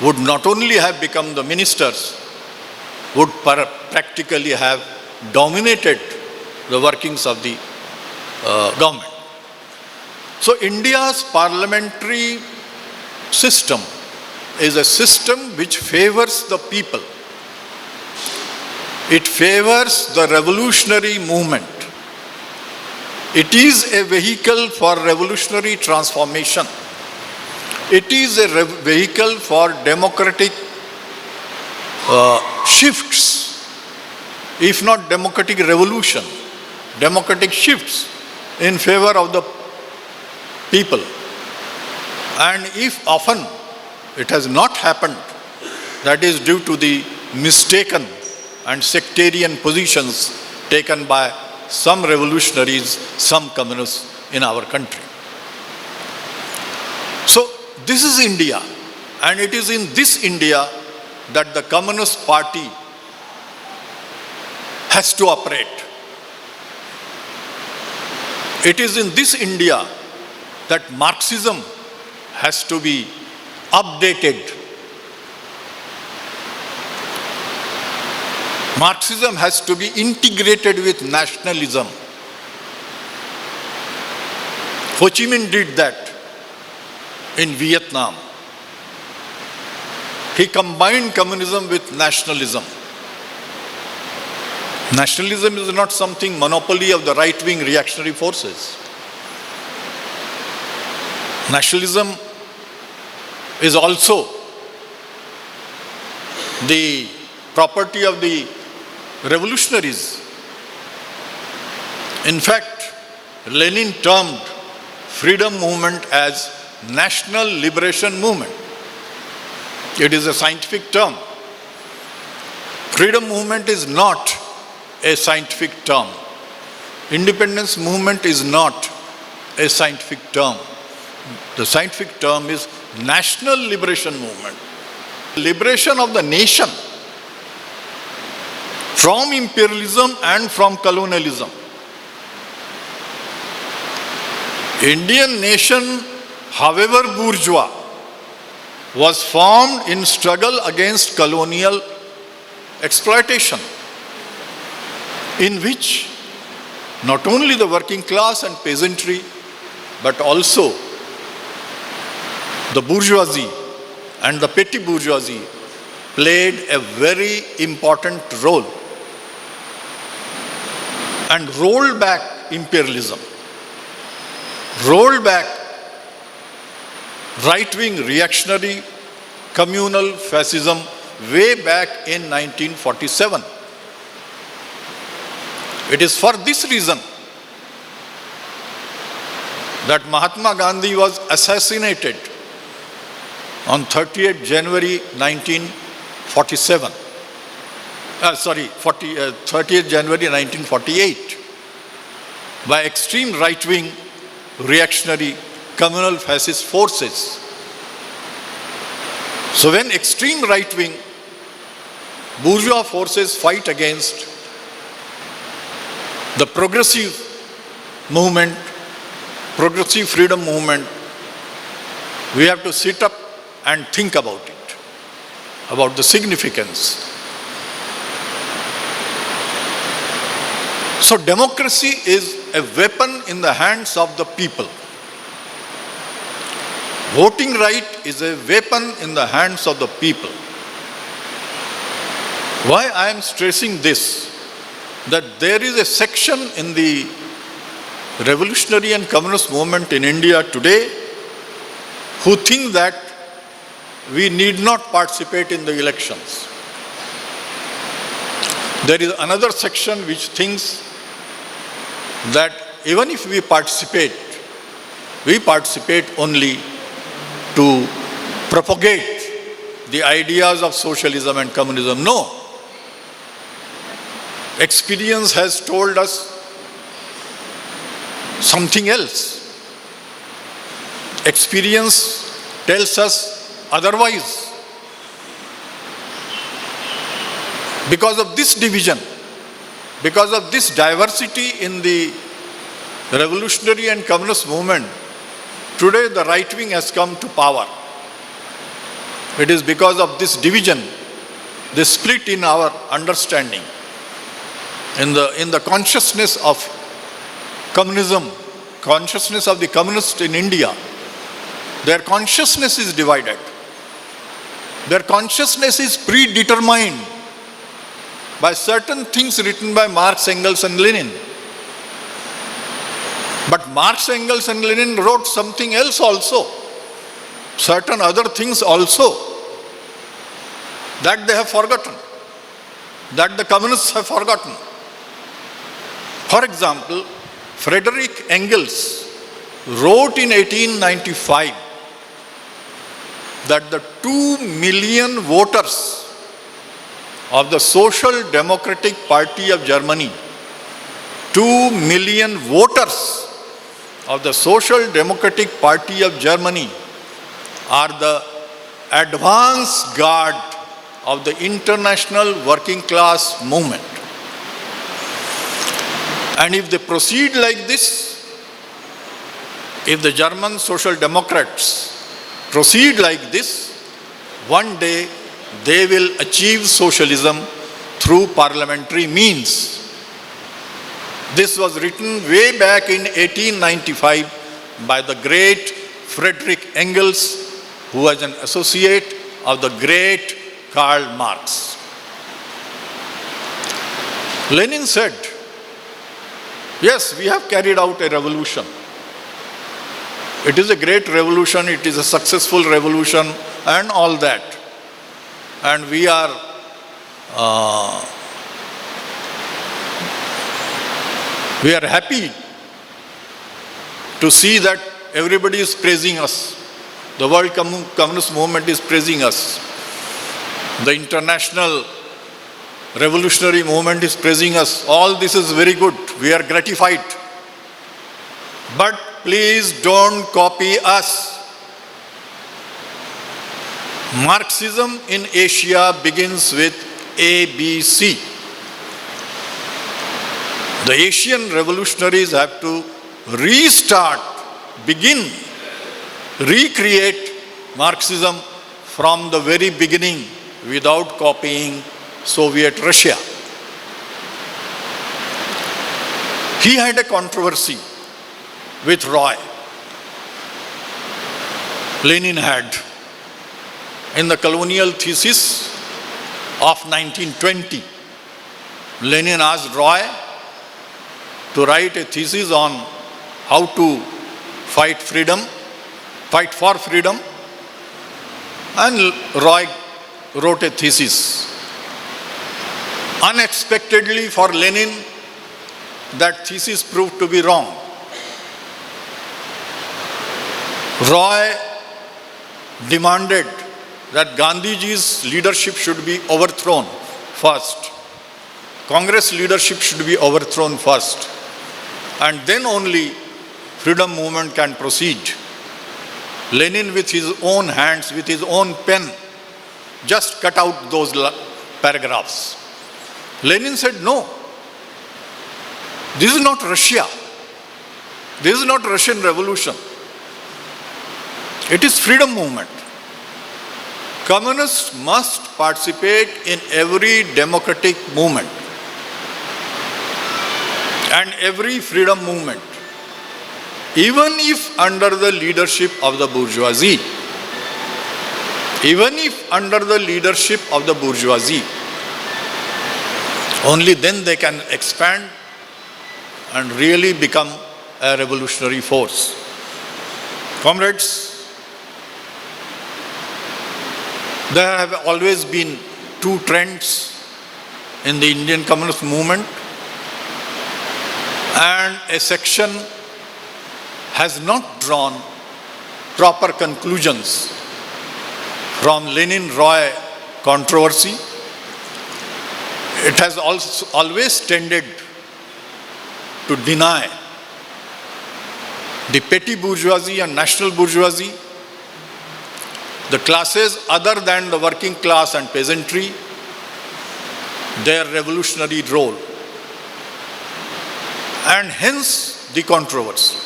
would not only have become the ministers, would practically have dominated the workings of the government. So India's parliamentary system is a system which favors the people. It favors the revolutionary movement. It is a vehicle for revolutionary transformation. It is a vehicle for democratic shifts, if not democratic revolution, democratic shifts in favor of the people. And if often it has not happened, that is due to the mistaken and sectarian positions taken by some revolutionaries, some communists in our country. So this is India, and it is in this India that the Communist Party has to operate. It is in this India that Marxism has to be updated. Marxism has to be integrated with nationalism. Ho Chi Minh did that in Vietnam. He combined communism with nationalism. Nationalism is not something monopoly of the right-wing reactionary forces. Nationalism is also the property of the revolutionaries. In fact, Lenin termed freedom movement as national liberation movement. It is a scientific term. Freedom movement is not a scientific term. Independence movement is not a scientific term. The scientific term is national liberation movement. Liberation of the nation from imperialism and from colonialism. Indian nation, however bourgeois, was formed in struggle against colonial exploitation, in which not only the working class and peasantry, but also the bourgeoisie and the petty bourgeoisie played a very important role and rolled back imperialism, rolled back right-wing reactionary communal fascism way back in 1947. It is for this reason that Mahatma Gandhi was assassinated on 30th January 1947. 30th January 1948 by extreme right-wing reactionary communal fascist forces. So when extreme right-wing bourgeois forces fight against the progressive movement, progressive freedom movement, we have to sit up and think about it, about the significance. So democracy is a weapon in the hands of the people. Voting right is a weapon in the hands of the people. Why I am stressing this? That there is a section in the revolutionary and communist movement in India today who think that we need not participate in the elections. There is another section which thinks that even if we participate only to propagate the ideas of socialism and communism. No. Experience has told us something else. Experience tells us otherwise. Because of this division, because of this diversity in the revolutionary and communist movement, today the right wing has come to power. It is because of this division, this split in our understanding, in the consciousness of communism, consciousness of the communists in India. Their consciousness is divided. Their consciousness is predetermined by certain things written by Marx, Engels and Lenin. But Marx, Engels and Lenin wrote something else also, certain other things also, that they have forgotten, that the communists have forgotten. For example, Frederick Engels wrote in 1895 that the 2 million voters of the Social Democratic Party of Germany, 2 million voters of the Social Democratic Party of Germany are the advance guard of the international working class movement. And if they proceed like this, if the German Social Democrats proceed like this, one day they will achieve socialism through parliamentary means. This was written way back in 1895 by the great Friedrich Engels, who was an associate of the great Karl Marx. Lenin said, yes, we have carried out a revolution. It is a great revolution, it is a successful revolution and all that. And we are happy to see that everybody is praising us. The World Communist Movement is praising us. The international revolutionary movement is praising us. All this is very good. We are gratified. But please don't copy us. Marxism in Asia begins with ABC. The Asian revolutionaries have to restart, begin, recreate Marxism from the very beginning without copying Soviet Russia. He had a controversy with Roy. Lenin had. In the colonial thesis of 1920, Lenin asked Roy to write a thesis on how to fight for freedom, and Roy wrote a thesis. Unexpectedly for Lenin, that thesis proved to be wrong. Roy demanded that Gandhiji's leadership should be overthrown first. Congress leadership should be overthrown first. And then only freedom movement can proceed. Lenin, with his own hands, with his own pen, just cut out those paragraphs. Lenin said, no, this is not Russia. This is not Russian Revolution. It is freedom movement. Communists must participate in every democratic movement and every freedom movement, even if under the leadership of the bourgeoisie. Even if under the leadership of the bourgeoisie. Only then they can expand and really become a revolutionary force. Comrades, there have always been two trends in the Indian Communist movement, and a section has not drawn proper conclusions from Lenin-Roy controversy. It has also always tended to deny the petty bourgeoisie and national bourgeoisie, the classes other than the working class and peasantry, their revolutionary role, and hence the controversy.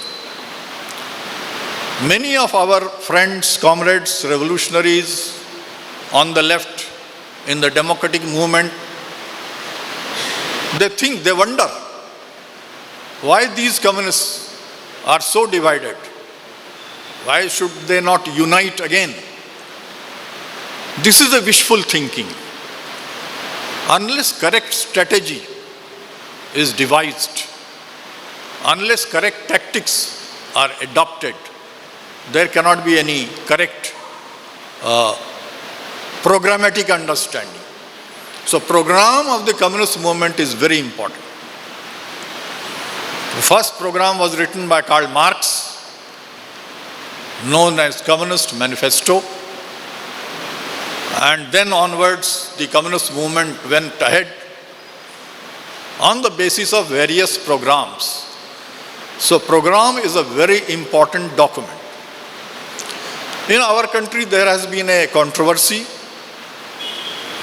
Many of our friends, comrades, revolutionaries on the left in the democratic movement, they wonder why these communists are so divided. Why should they not unite again? This is a wishful thinking. Unless correct strategy is devised, unless correct tactics are adopted, there cannot be any correct programmatic understanding. So program of the communist movement is very important. The first program was written by Karl Marx, known as Communist Manifesto. And then onwards, the communist movement went ahead on the basis of various programs. So program is a very important document. In our country, there has been a controversy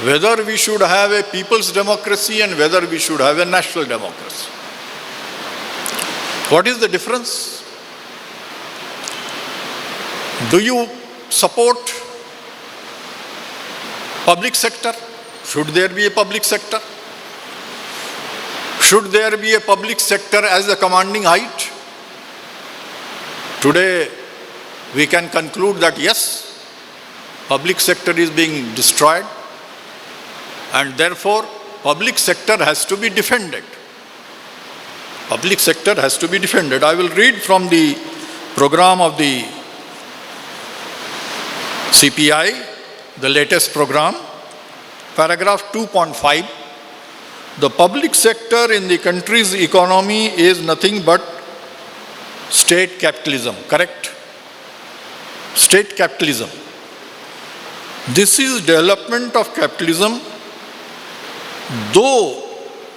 whether we should have a people's democracy and whether we should have a national democracy. What is the difference? Do you support public sector? Should there be a public sector? Should there be a public sector as a commanding height? Today, we can conclude that yes, public sector is being destroyed, and therefore public sector has to be defended. Public sector has to be defended. I will read from the program of the CPI, the latest program, paragraph 2.5. The public sector in the country's economy is nothing but state capitalism, correct? State capitalism. This is development of capitalism, though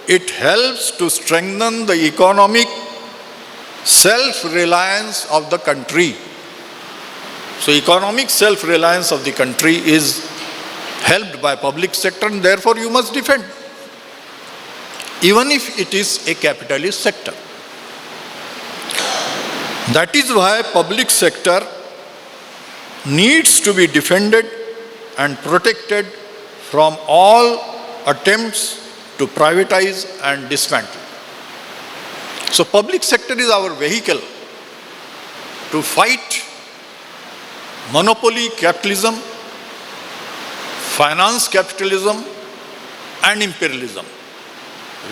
it helps to strengthen the economic self-reliance of the country. So economic self-reliance of the country is helped by public sector, and therefore you must defend, even if it is a capitalist sector. That is why public sector needs to be defended and protected from all attempts to privatize and dismantle. So public sector is our vehicle to fight monopoly capitalism, finance capitalism, and imperialism.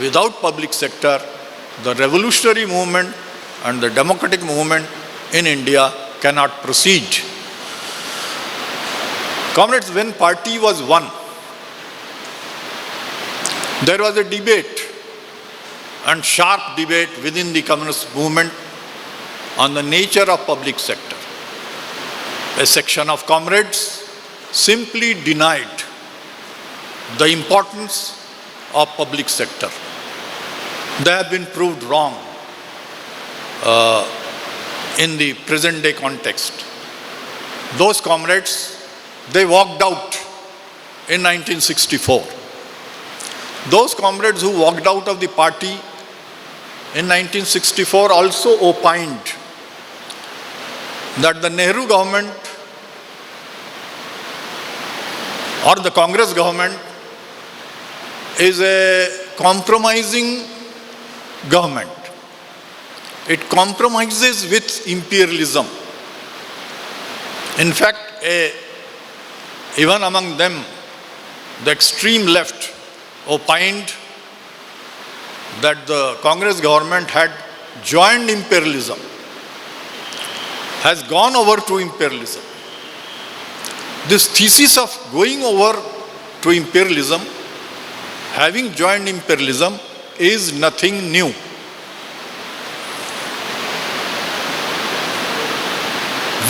Without public sector, the revolutionary movement and the democratic movement in India cannot proceed. Comrades, when party was won, there was a debate and sharp debate within the communist movement on the nature of public sector. A section of comrades simply denied the importance of public sector. They have been proved wrong in the present day context. Those comrades, they walked out in 1964. Those comrades who walked out of the party in 1964 also opined that the Nehru government or the Congress government is a compromising government. It compromises with imperialism. In fact, even among them, the extreme left opined that the Congress government had joined imperialism, has gone over to imperialism. This thesis of going over to imperialism, having joined imperialism, is nothing new.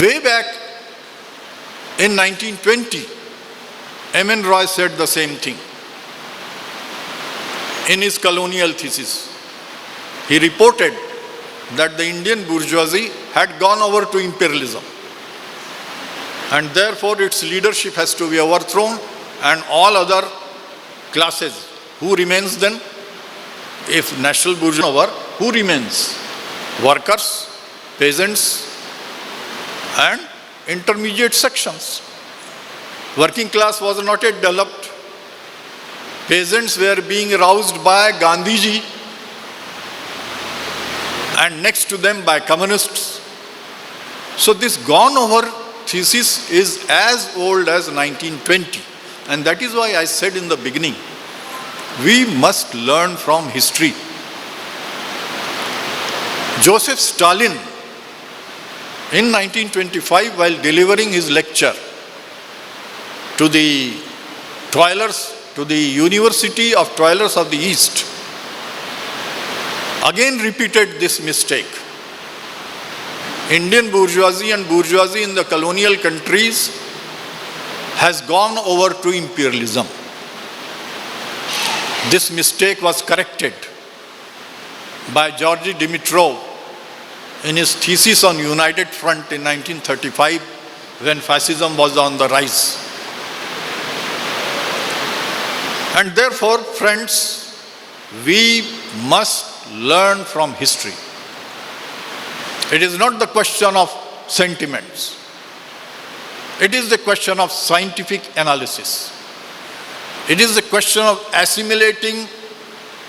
Way back in 1920, M.N. Roy said the same thing. In his colonial thesis, he reported that the Indian bourgeoisie had gone over to imperialism, and therefore its leadership has to be overthrown, and all other classes, who remains then? If national bourgeoisie over, who remains? Workers, peasants, and intermediate sections. Working class was not yet developed. Peasants were being aroused by Gandhiji, and next to them by communists. So this gone over thesis is as old as 1920. And that is why I said in the beginning, we must learn from history. Joseph Stalin, in 1925, while delivering his lecture to the toilers, to the University of Toilers of the East, again repeated this mistake. Indian bourgeoisie and bourgeoisie in the colonial countries has gone over to imperialism. This mistake was corrected by Georgy Dimitrov in his thesis on United Front in 1935, when fascism was on the rise. And therefore, friends, we must learn from history. It is not the question of sentiments. It is the question of scientific analysis. It is the question of assimilating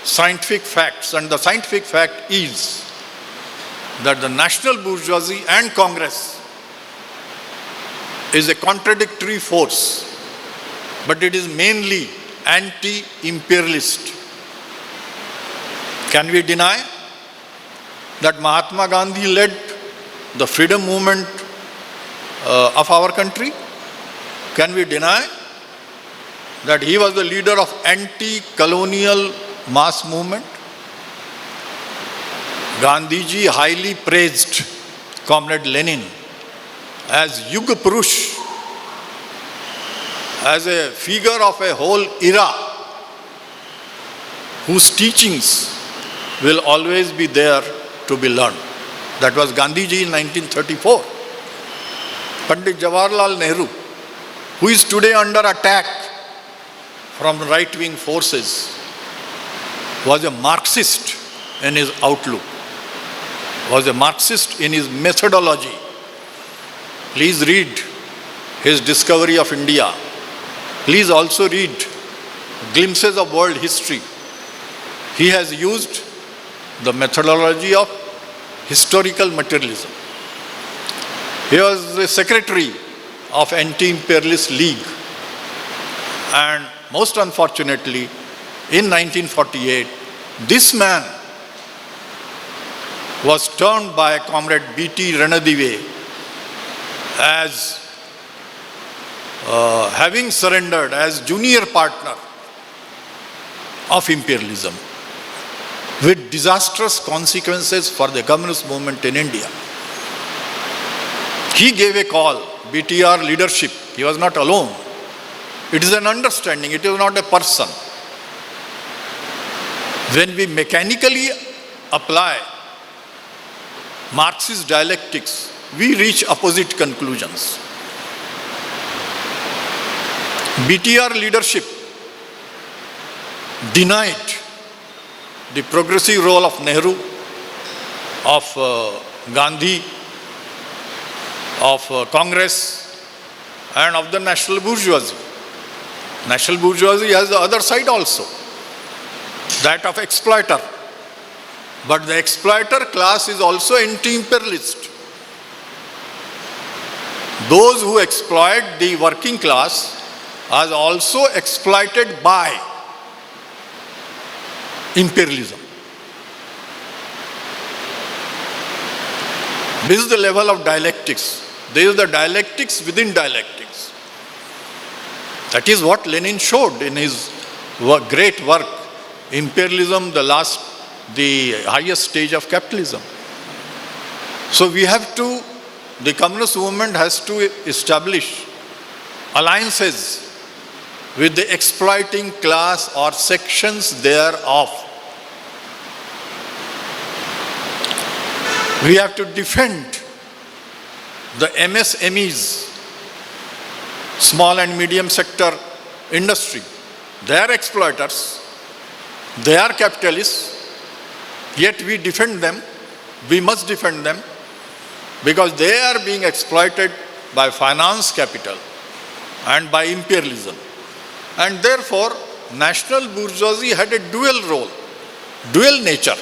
scientific facts, and the scientific fact is that the national bourgeoisie and Congress is a contradictory force, but it is mainly anti-imperialist. Can we deny that Mahatma Gandhi led the freedom movement of our country? Can we deny that he was the leader of anti-colonial mass movement? Gandhiji highly praised Comrade Lenin as Yug Purush, as a figure of a whole era whose teachings will always be there to be learned. That was Gandhiji in 1934. Pandit Jawaharlal Nehru, who is today under attack from right-wing forces, was a Marxist in his outlook, was a Marxist in his methodology. Please read his Discovery of India. Please also read Glimpses of World History. He has used the methodology of historical materialism. He was the secretary of Anti-Imperialist League, and most unfortunately, in 1948, this man was termed by Comrade B.T. Ranadive as having surrendered as junior partner of imperialism, with disastrous consequences for the communist movement in India. He gave a call, BTR leadership. He was not alone. It is an understanding, it is not a person. When we mechanically apply Marxist dialectics, we reach opposite conclusions. BTR leadership denied the progressive role of Nehru, of Gandhi, of Congress, and of the national bourgeoisie. National bourgeoisie has the other side also, that of exploiter. But the exploiter class is also anti-imperialist. Those who exploit the working class are also exploited by imperialism. This is the level of dialectics. There is the dialectics within dialectics. That is what Lenin showed in his great work, Imperialism, the highest stage of capitalism. So the communist movement has to establish alliances with the exploiting class or sections thereof. We have to defend the MSMEs, small and medium sector industry. They are exploiters, they are capitalists, yet we defend them. We must defend them because they are being exploited by finance capital and by imperialism. And therefore, national bourgeoisie had a dual role, dual nature.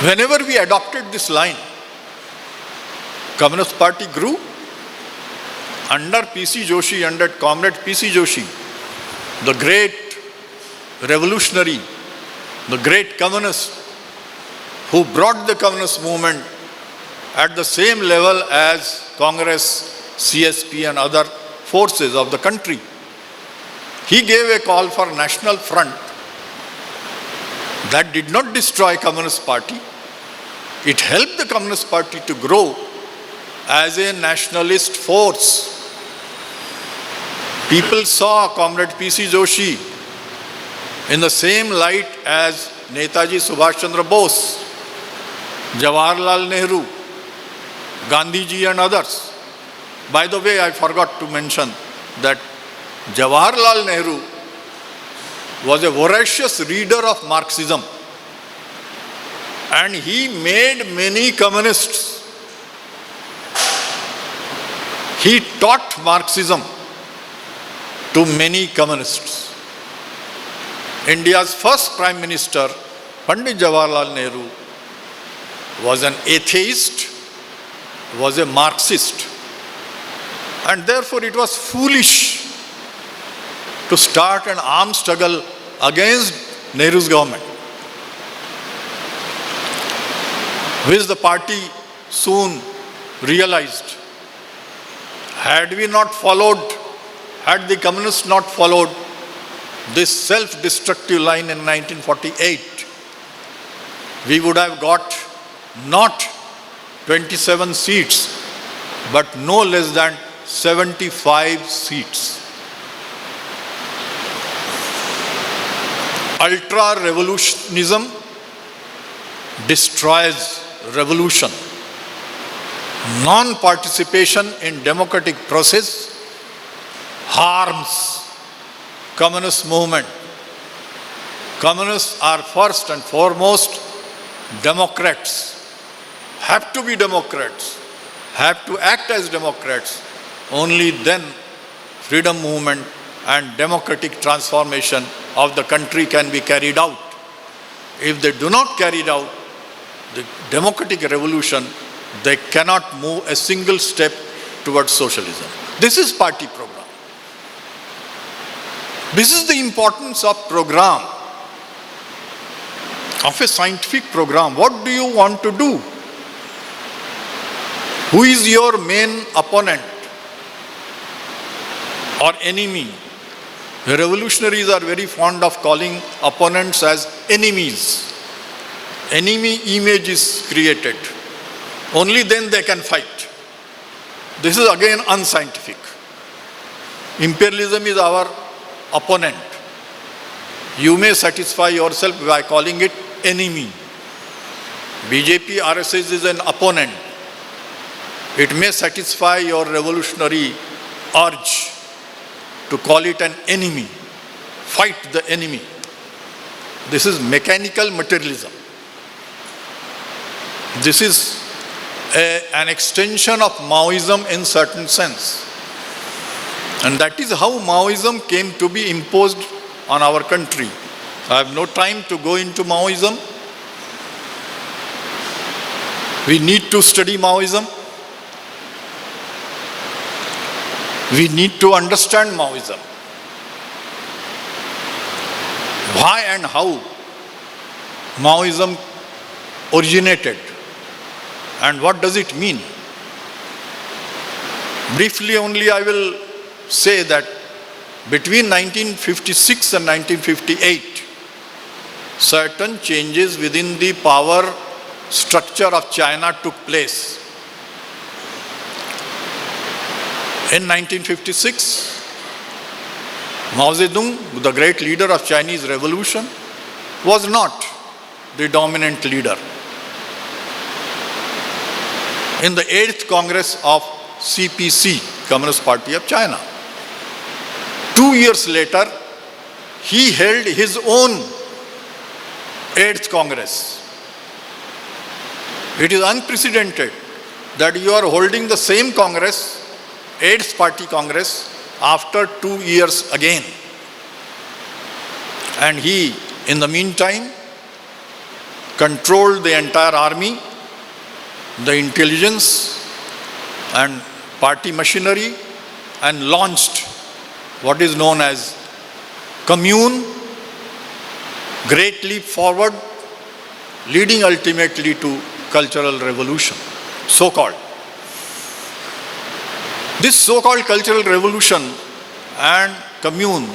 Whenever we adopted this line, Communist Party grew under P.C. Joshi, under Comrade P.C. Joshi, the great revolutionary, the great communist who brought the communist movement at the same level as Congress, CSP and other forces of the country. He gave a call for national front that did not destroy Communist Party. It helped the Communist Party to grow as a nationalist force. People saw Comrade P.C. Joshi in the same light as Netaji Subhash Chandra Bose, Jawaharlal Nehru, Gandhiji and others. By the way, I forgot to mention that Jawaharlal Nehru was a voracious reader of Marxism, and he made many communists He taught Marxism to many communists. India's first Prime Minister, Pandit Jawaharlal Nehru, was an atheist, was a Marxist. And therefore it was foolish to start an armed struggle against Nehru's government, which the party soon realized. Had the communists not followed this self-destructive line in 1948, we would have got not 27 seats, but no less than 75 seats. Ultra-revolutionism destroys revolution. Non-participation in democratic process harms communist movement. Communists are first and foremost Democrats, have to be Democrats, have to act as Democrats. Only then freedom movement and democratic transformation of the country can be carried out. If they do not carry it out, the democratic revolution, they cannot move a single step towards socialism. This is party program. This is the importance of program, of a scientific program. What do you want to do? Who is your main opponent or enemy? The revolutionaries are very fond of calling opponents as enemies. Enemy image is created. Only then they can fight. This is again unscientific. Imperialism is our opponent. You may satisfy yourself by calling it enemy. BJP, RSS is an opponent. It may satisfy your revolutionary urge to call it an enemy. Fight the enemy. This is mechanical materialism. This is an extension of Maoism in certain sense. And that is how Maoism came to be imposed on our country. I have no time to go into Maoism. We need to study Maoism. We need to understand Maoism. Why and how Maoism originated and what does it mean? Briefly only I will say that between 1956 and 1958, certain changes within the power structure of China took place. In 1956, Mao Zedong, the great leader of Chinese Revolution, was not the dominant leader. In the 8th Congress of CPC, Communist Party of China, 2 years later, he held his own 8th Congress. It is unprecedented that you are holding the same Congress, 8th Party Congress, after 2 years again. And he, in the meantime, controlled the entire army, the intelligence and party machinery, and launched what is known as Commune, Great Leap Forward, leading ultimately to cultural revolution, so-called. This so-called cultural revolution and Commune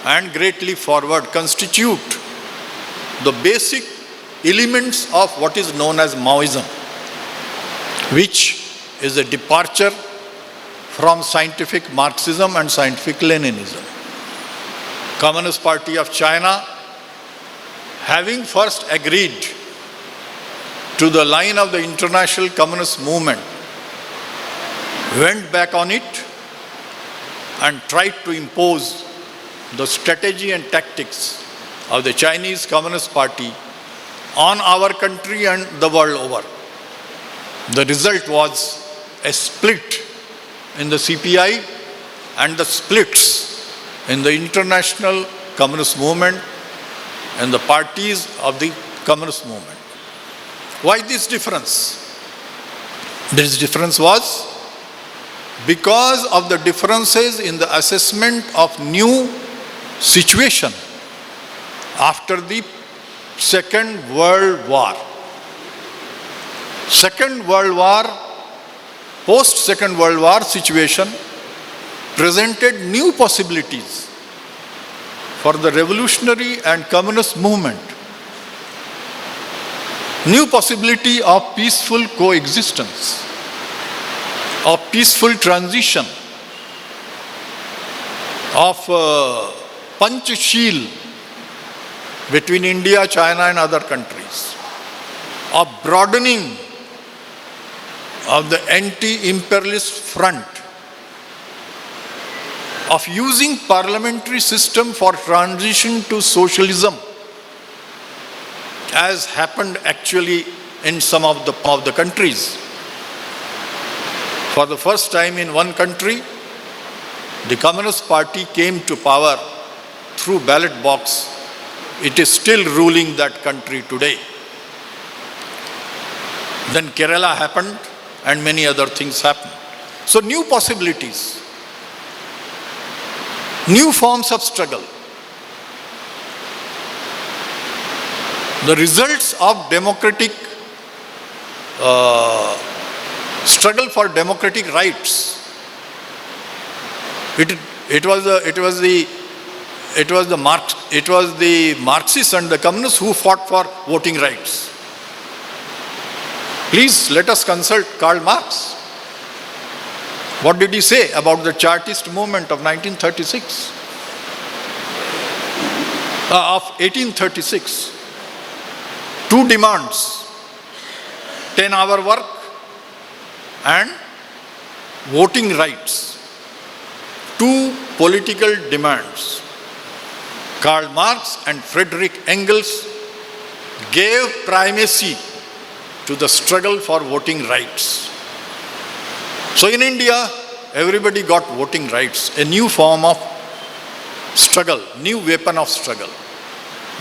and Great Leap Forward constitute the basic elements of what is known as Maoism, which is a departure from scientific Marxism and scientific Leninism. Communist Party of China, having first agreed to the line of the international communist movement, went back on it and tried to impose the strategy and tactics of the Chinese Communist Party on our country and the world over. The result was a split in the CPI and the splits in the international communist movement and the parties of the communist movement. Why this difference? This difference was because of the differences in the assessment of new situation after the Second World War. Second World War, post-Second World War situation presented new possibilities for the revolutionary and communist movement. New possibility of peaceful coexistence, of peaceful transition, of Panchashil between India, China and other countries, of broadening of the anti-imperialist front, of using parliamentary system for transition to socialism, as happened actually in some of the countries. For the first time in one country, the Communist Party came to power through ballot box. It is still ruling that country today. Then Kerala happened and many other things happened. So new possibilities, new forms of struggle. The results of democratic struggle for democratic rights. It was the Marxists and the communists who fought for voting rights. Please let us consult Karl Marx. What did he say about the Chartist movement of 1936? Of 1836. Two demands: 10-hour work and voting rights. Two political demands. Karl Marx and Friedrich Engels gave primacy to the struggle for voting rights. So in India, everybody got voting rights, a new form of struggle, new weapon of struggle.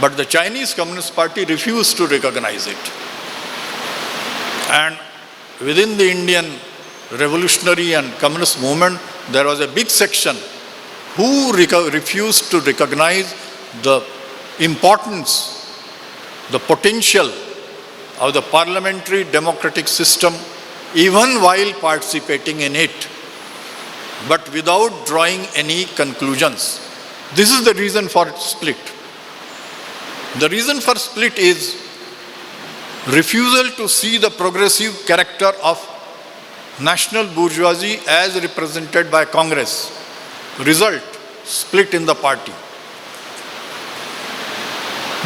But the Chinese Communist Party refused to recognize it. And within the Indian revolutionary and communist movement, there was a big section who refused to recognize the importance, the potential of the parliamentary democratic system, even while participating in it, but without drawing any conclusions. This is the reason for split. The reason for split is refusal to see the progressive character of national bourgeoisie as represented by Congress. Result, split in the party.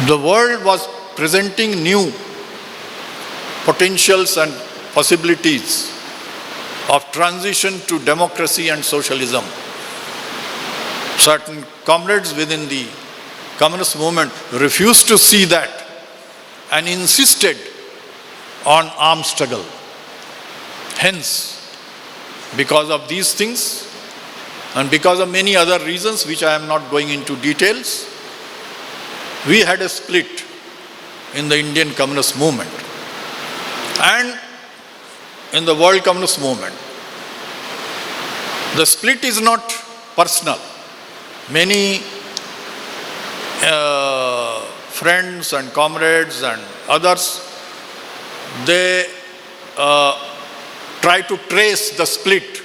The world was presenting new potentials and possibilities of transition to democracy and socialism. Certain comrades within the communist movement refused to see that and insisted on armed struggle. Hence, because of these things and because of many other reasons which I am not going into details, we had a split in the Indian communist movement and in the world communist movement. The split is not personal. Many friends and comrades and others, they try to trace the split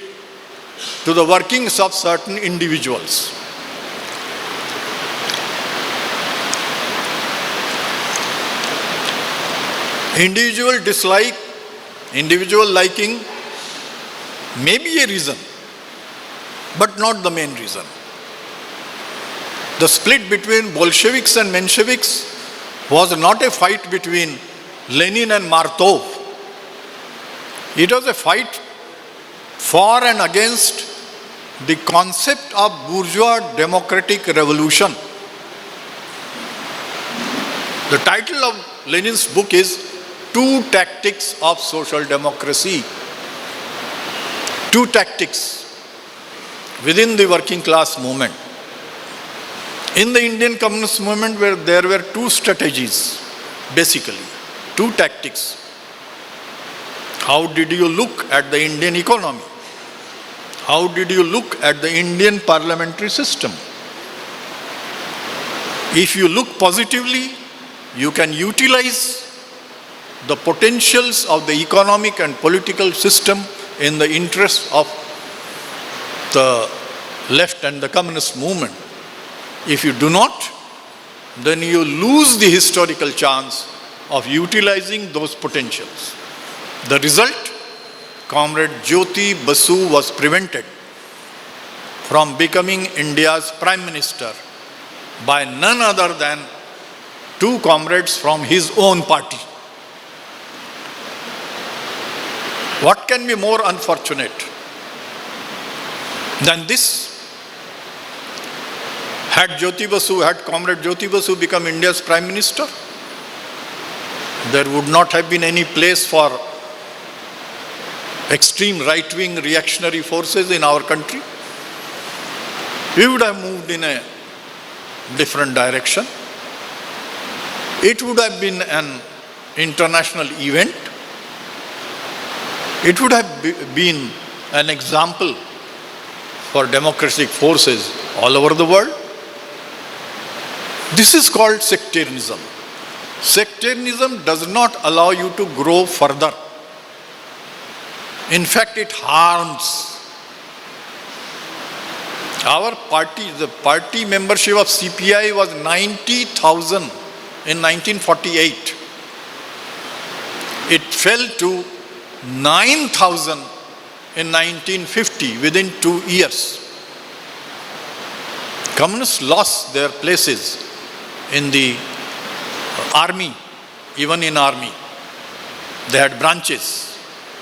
to the workings of certain individuals. Individual dislike, individual liking may be a reason, but not the main reason. The split between Bolsheviks and Mensheviks was not a fight between Lenin and Martov. It was a fight for and against the concept of bourgeois democratic revolution. The title of Lenin's book is Two Tactics of Social Democracy. Two tactics. within the working class movement. In the Indian Communist movement, where there were two strategies, basically, two tactics. How did you look at the Indian economy? How did you look at the Indian parliamentary system? If you look positively, you can utilize the potentials of the economic and political system in the interest of the left and the communist movement. If you do not, then you lose the historical chance of utilizing those potentials. The result, Comrade Jyoti Basu was prevented from becoming India's Prime Minister by none other than two comrades from his own party. What can be more unfortunate than this? Had Comrade Jyoti Basu become India's Prime Minister, there would not have been any place for extreme right-wing reactionary forces in our country. We would have moved in a different direction. It would have been an international event. It would have been an example for democratic forces all over the world. This is called sectarianism. Sectarianism does not allow you to grow further. In fact, it harms. Our party, the party membership of CPI was 90,000 in 1948. It fell to 9,000 in 1950, within 2 years. Communists lost their places in the army, even in army. They had branches,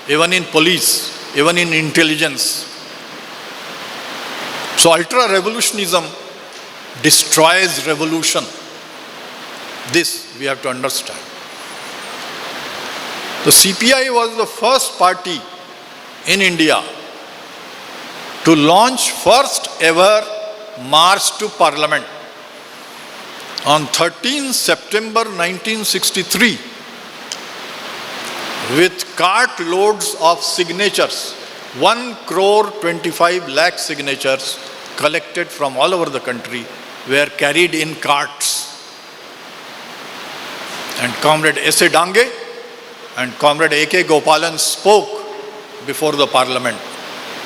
even in police, even in intelligence. So ultra-revolutionism destroys revolution. This we have to understand. The CPI was the first party in India to launch first ever march to Parliament on 13 September 1963 with cart loads of signatures. 1,25 lakh signatures collected from all over the country were carried in carts. And Comrade S.A. Dange and Comrade A.K. Gopalan spoke before the Parliament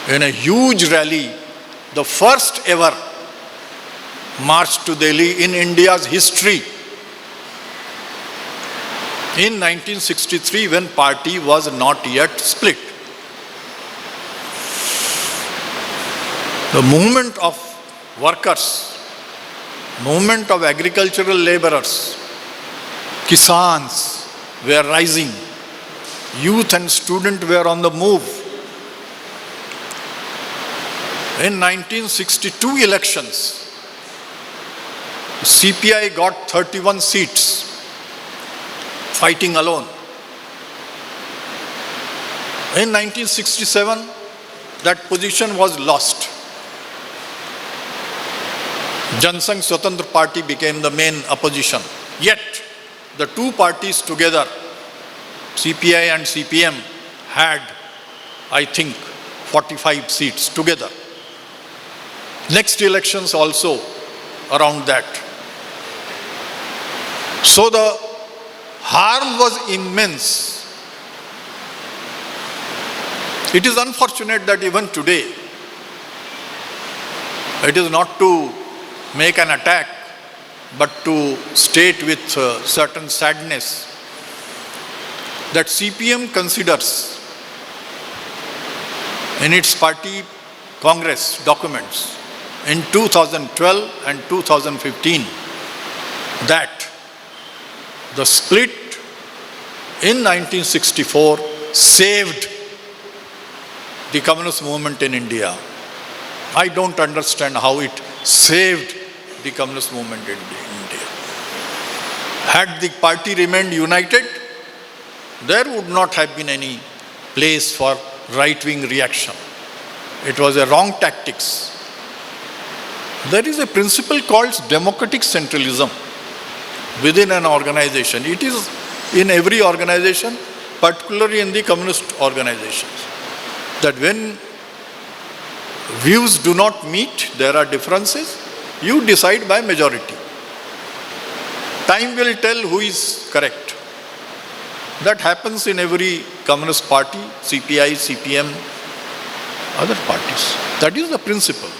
in a huge rally, the first ever march to Delhi in India's history. In 1963, when party was not yet split. The movement of workers, movement of agricultural laborers, Kisans were rising. Youth and students were on the move. In 1962 elections, CPI got 31 seats, fighting alone. In 1967, that position was lost. Jansangh Swatantra Party became the main opposition. Yet, the two parties together, CPI and CPM, had, I think, 45 seats together. Next elections also around that. So the harm was immense. It is unfortunate that even today, it is not to make an attack, but to state with certain sadness that CPM considers in its party Congress documents in 2012 and 2015 that the split in 1964 saved the communist movement in India. I don't understand how it saved the communist movement in India. Had the party remained united, there would not have been any place for right-wing reaction. It was a wrong tactics. There is a principle called democratic centralism within an organization. It is in every organization, particularly in the communist organizations, that when views do not meet, there are differences, you decide by majority. Time will tell who is correct. That happens in every communist party, CPI, CPM, other parties. That is the principle.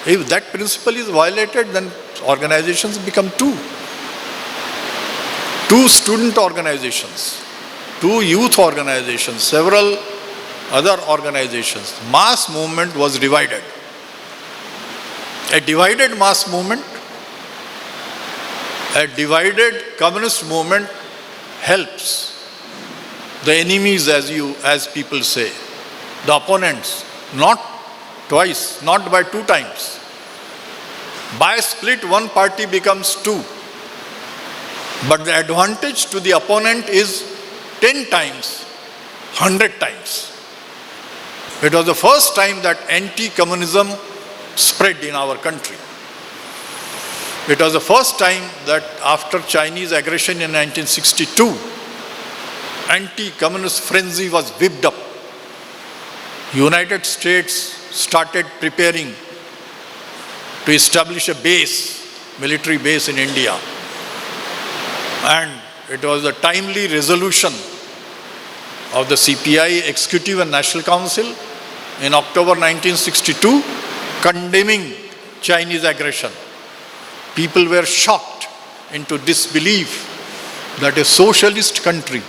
If that principle is violated, then organizations become two. Two student organizations, two youth organizations, several other organizations. Mass movement was divided. A divided mass movement, a divided communist movement helps the enemies, as people say, the opponents, not twice, not by two times. By split, one party becomes two. But the advantage to the opponent is 10 times, 100 times. It was the first time that anti-communism spread in our country. It was the first time that after Chinese aggression in 1962, anti-communist frenzy was whipped up. United States started preparing to establish a base, military base in India. And it was a timely resolution of the CPI Executive and National Council in October 1962 condemning Chinese aggression. People were shocked into disbelief that a socialist country,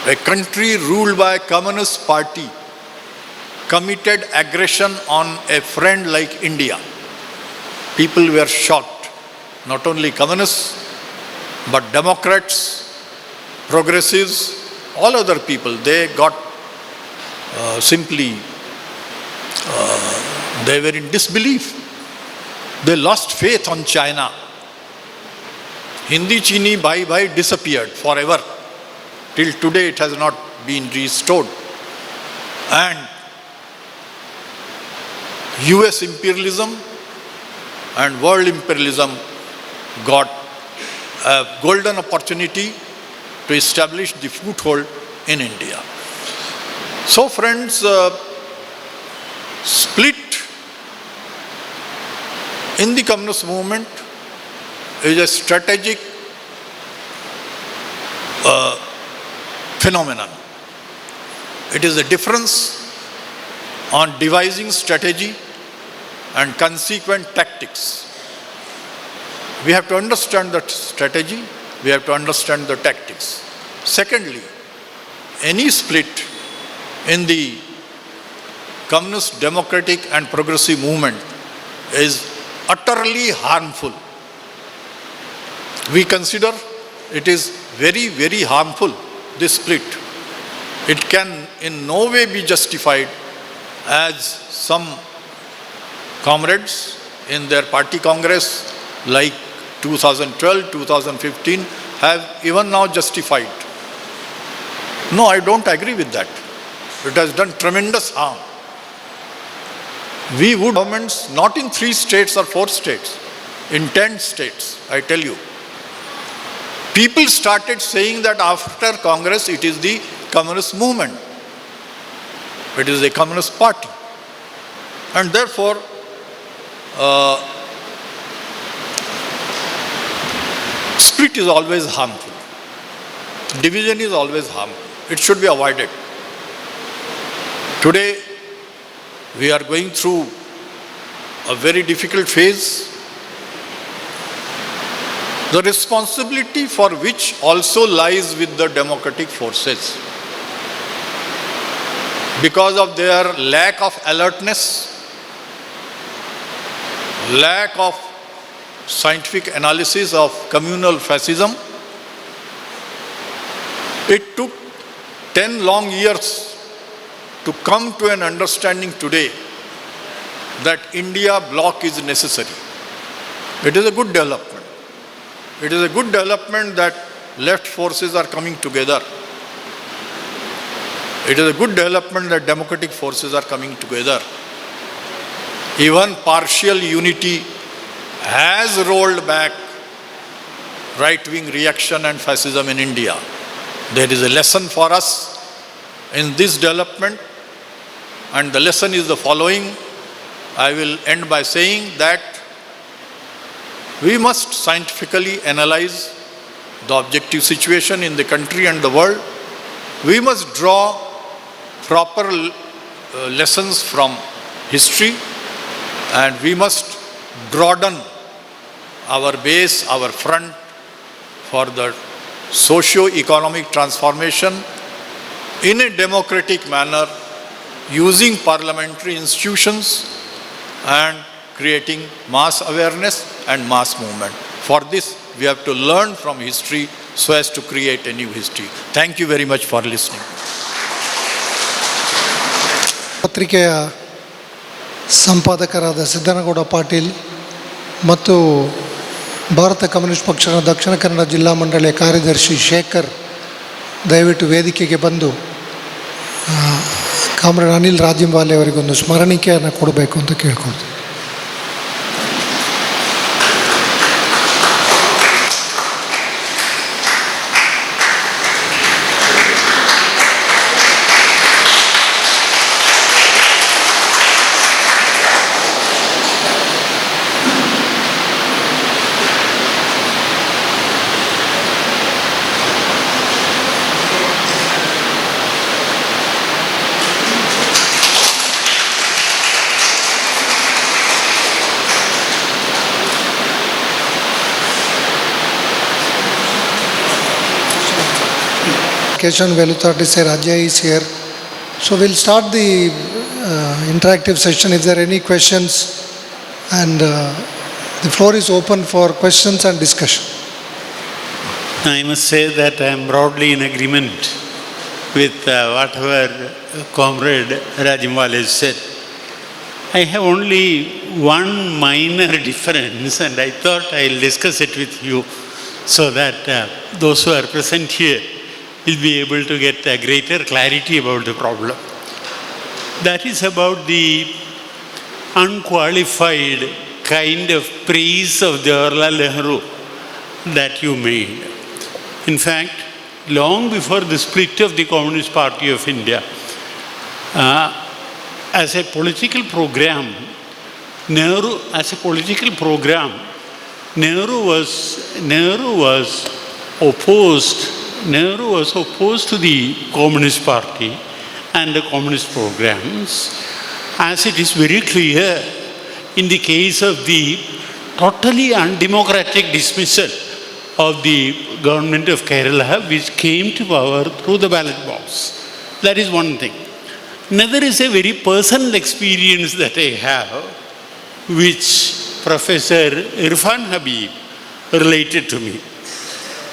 a country ruled by a communist party, committed aggression on a friend like India. People were shocked. Not only communists, but Democrats, progressives, all other people, they got they were in disbelief. They lost faith on China. Hindi Chini Bhai Bhai disappeared forever. Till today it has not been restored. And US imperialism and world imperialism got a golden opportunity to establish the foothold in India. So friends, split in the communist movement is a strategic phenomenon. It is a difference on devising strategy and consequent tactics. We have to understand the strategy, we have to understand the tactics. Secondly, any split in the communist, democratic and progressive movement is utterly harmful. We consider it is very, very harmful, this split. It can in no way be justified, as some comrades in their party congress like 2012, 2015 have even now justified. No, I don't agree with that. It has done tremendous harm. We would governments not in 3 states or 4 states, in 10 states, I tell you. People started saying that after Congress it is the communist movement. It is a communist party. And therefore, split is always harmful. Division is always harmful. It should be avoided. Today, we are going through a very difficult phase, the responsibility for which also lies with the democratic forces. Because of their lack of alertness, lack of scientific analysis of communal fascism, it took 10 long years to come to an understanding today that India bloc is necessary. It is a good development. It is a good development that left forces are coming together. It is a good development that democratic forces are coming together. even partial unity has rolled back right-wing reaction and fascism in India. There is a lesson for us in this development, and the lesson is the following. I will end by saying that we must scientifically analyze the objective situation in the country and the world. We must draw proper lessons from history, and we must broaden our base, our front for the socio-economic transformation in a democratic manner, using parliamentary institutions and creating mass awareness and mass movement. For this, we have to learn from history so as to create a new history. Thank you very much for listening. ಪತ್ರಿಕೆಯ ಸಂಪಾದಕರಾದ ಸಿದ್ದನಗೌಡ ಪಾಟೀಲ್ ಮತ್ತು Bharat communist ಪಕ್ಷದ ದಕ್ಷಿಣ ಕನ್ನಡ ಜಿಲ್ಲಾ ಮಂಡಳಿಯ ಕಾರ್ಯದರ್ಶಿ ಶೇಖರ್ ದಯವಿಟ್ಟು ವೇದಿಕೆಗೆ ಬಂದು comrade Anil ರಾಜಿಂವಾಲೆ ಅವರಿಗೊಂದು ಸ್ಮರಣಿಕೆಯನ್ನು ಕೊಡಬೇಕು ಅಂತ ಕೇಳ್ಕೊಳ್ತೀನಿ. Keshan Velutati Sir Ajay is here. So we'll start the interactive session if there are any questions, and the floor is open for questions and discussion. I must say that I am broadly in agreement with whatever Comrade Rajimwale said. I have only one minor difference, and I thought I'll discuss it with you so that those who are present here will be able to get a greater clarity about the problem. That is about the unqualified kind of praise of Jawaharlal Nehru that you made. In fact, long before the split of the Communist Party of India, as a political program, Nehru was opposed to the Communist Party and the communist programs, as it is very clear in the case of the totally undemocratic dismissal of the government of Kerala, which came to power through the ballot box. That is one thing. Another is a very personal experience that I have, which Professor Irfan Habib related to me.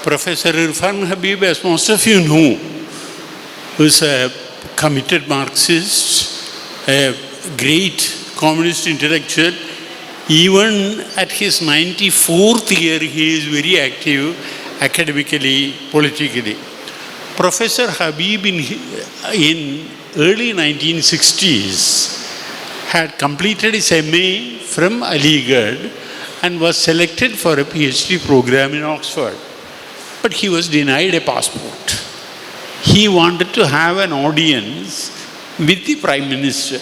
Professor Irfan Habib, as most of you know, was a committed Marxist, a great communist intellectual. Even at his 94th year, he is very active academically, politically. Professor Habib in early 1960s had completed his MA from Aligarh and was selected for a PhD program in Oxford. But he was denied a passport. He wanted to have an audience with the Prime Minister.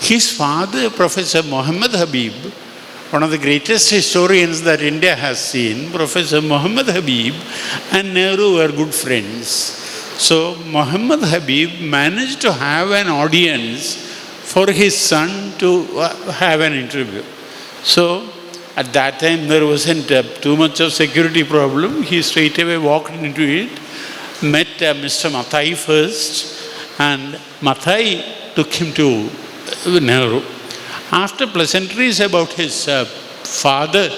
His father, Professor Muhammad Habib, one of the greatest historians that India has seen, Professor Muhammad Habib and Nehru were good friends. So Muhammad Habib managed to have an audience for his son to have an interview. So at that time, there wasn't too much of security problem. He straight away walked into it, met Mr. Mathai first, and Mathai took him to Nehru. After pleasantries about his father,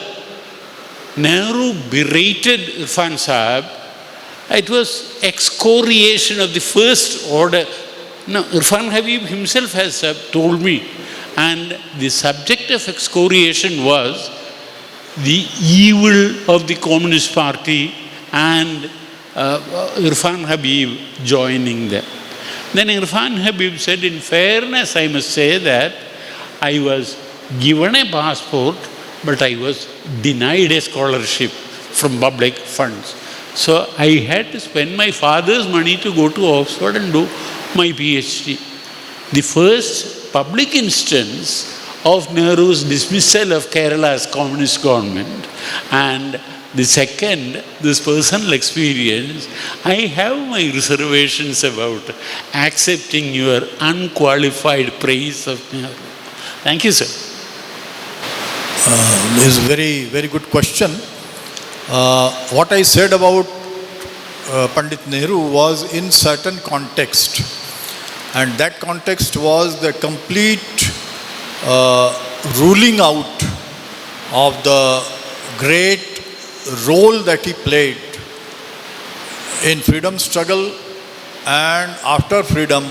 Nehru berated Irfan Sahib. It was excoriation of the first order. No, Irfan Habib himself has told me, and the subject of excoriation was the evil of the Communist Party and Irfan Habib joining them. Then Irfan Habib said, in fairness, I must say that I was given a passport, but I was denied a scholarship from public funds. So I had to spend my father's money to go to Oxford and do my PhD. The first public instance of Nehru's dismissal of Kerala's communist government, and the second, this personal experience, I have my reservations about accepting your unqualified praise of Nehru. Thank you, sir. This is a very, very good question. What I said about Pandit Nehru was in certain context, and that context was the complete ruling out of the great role that he played in freedom struggle and after freedom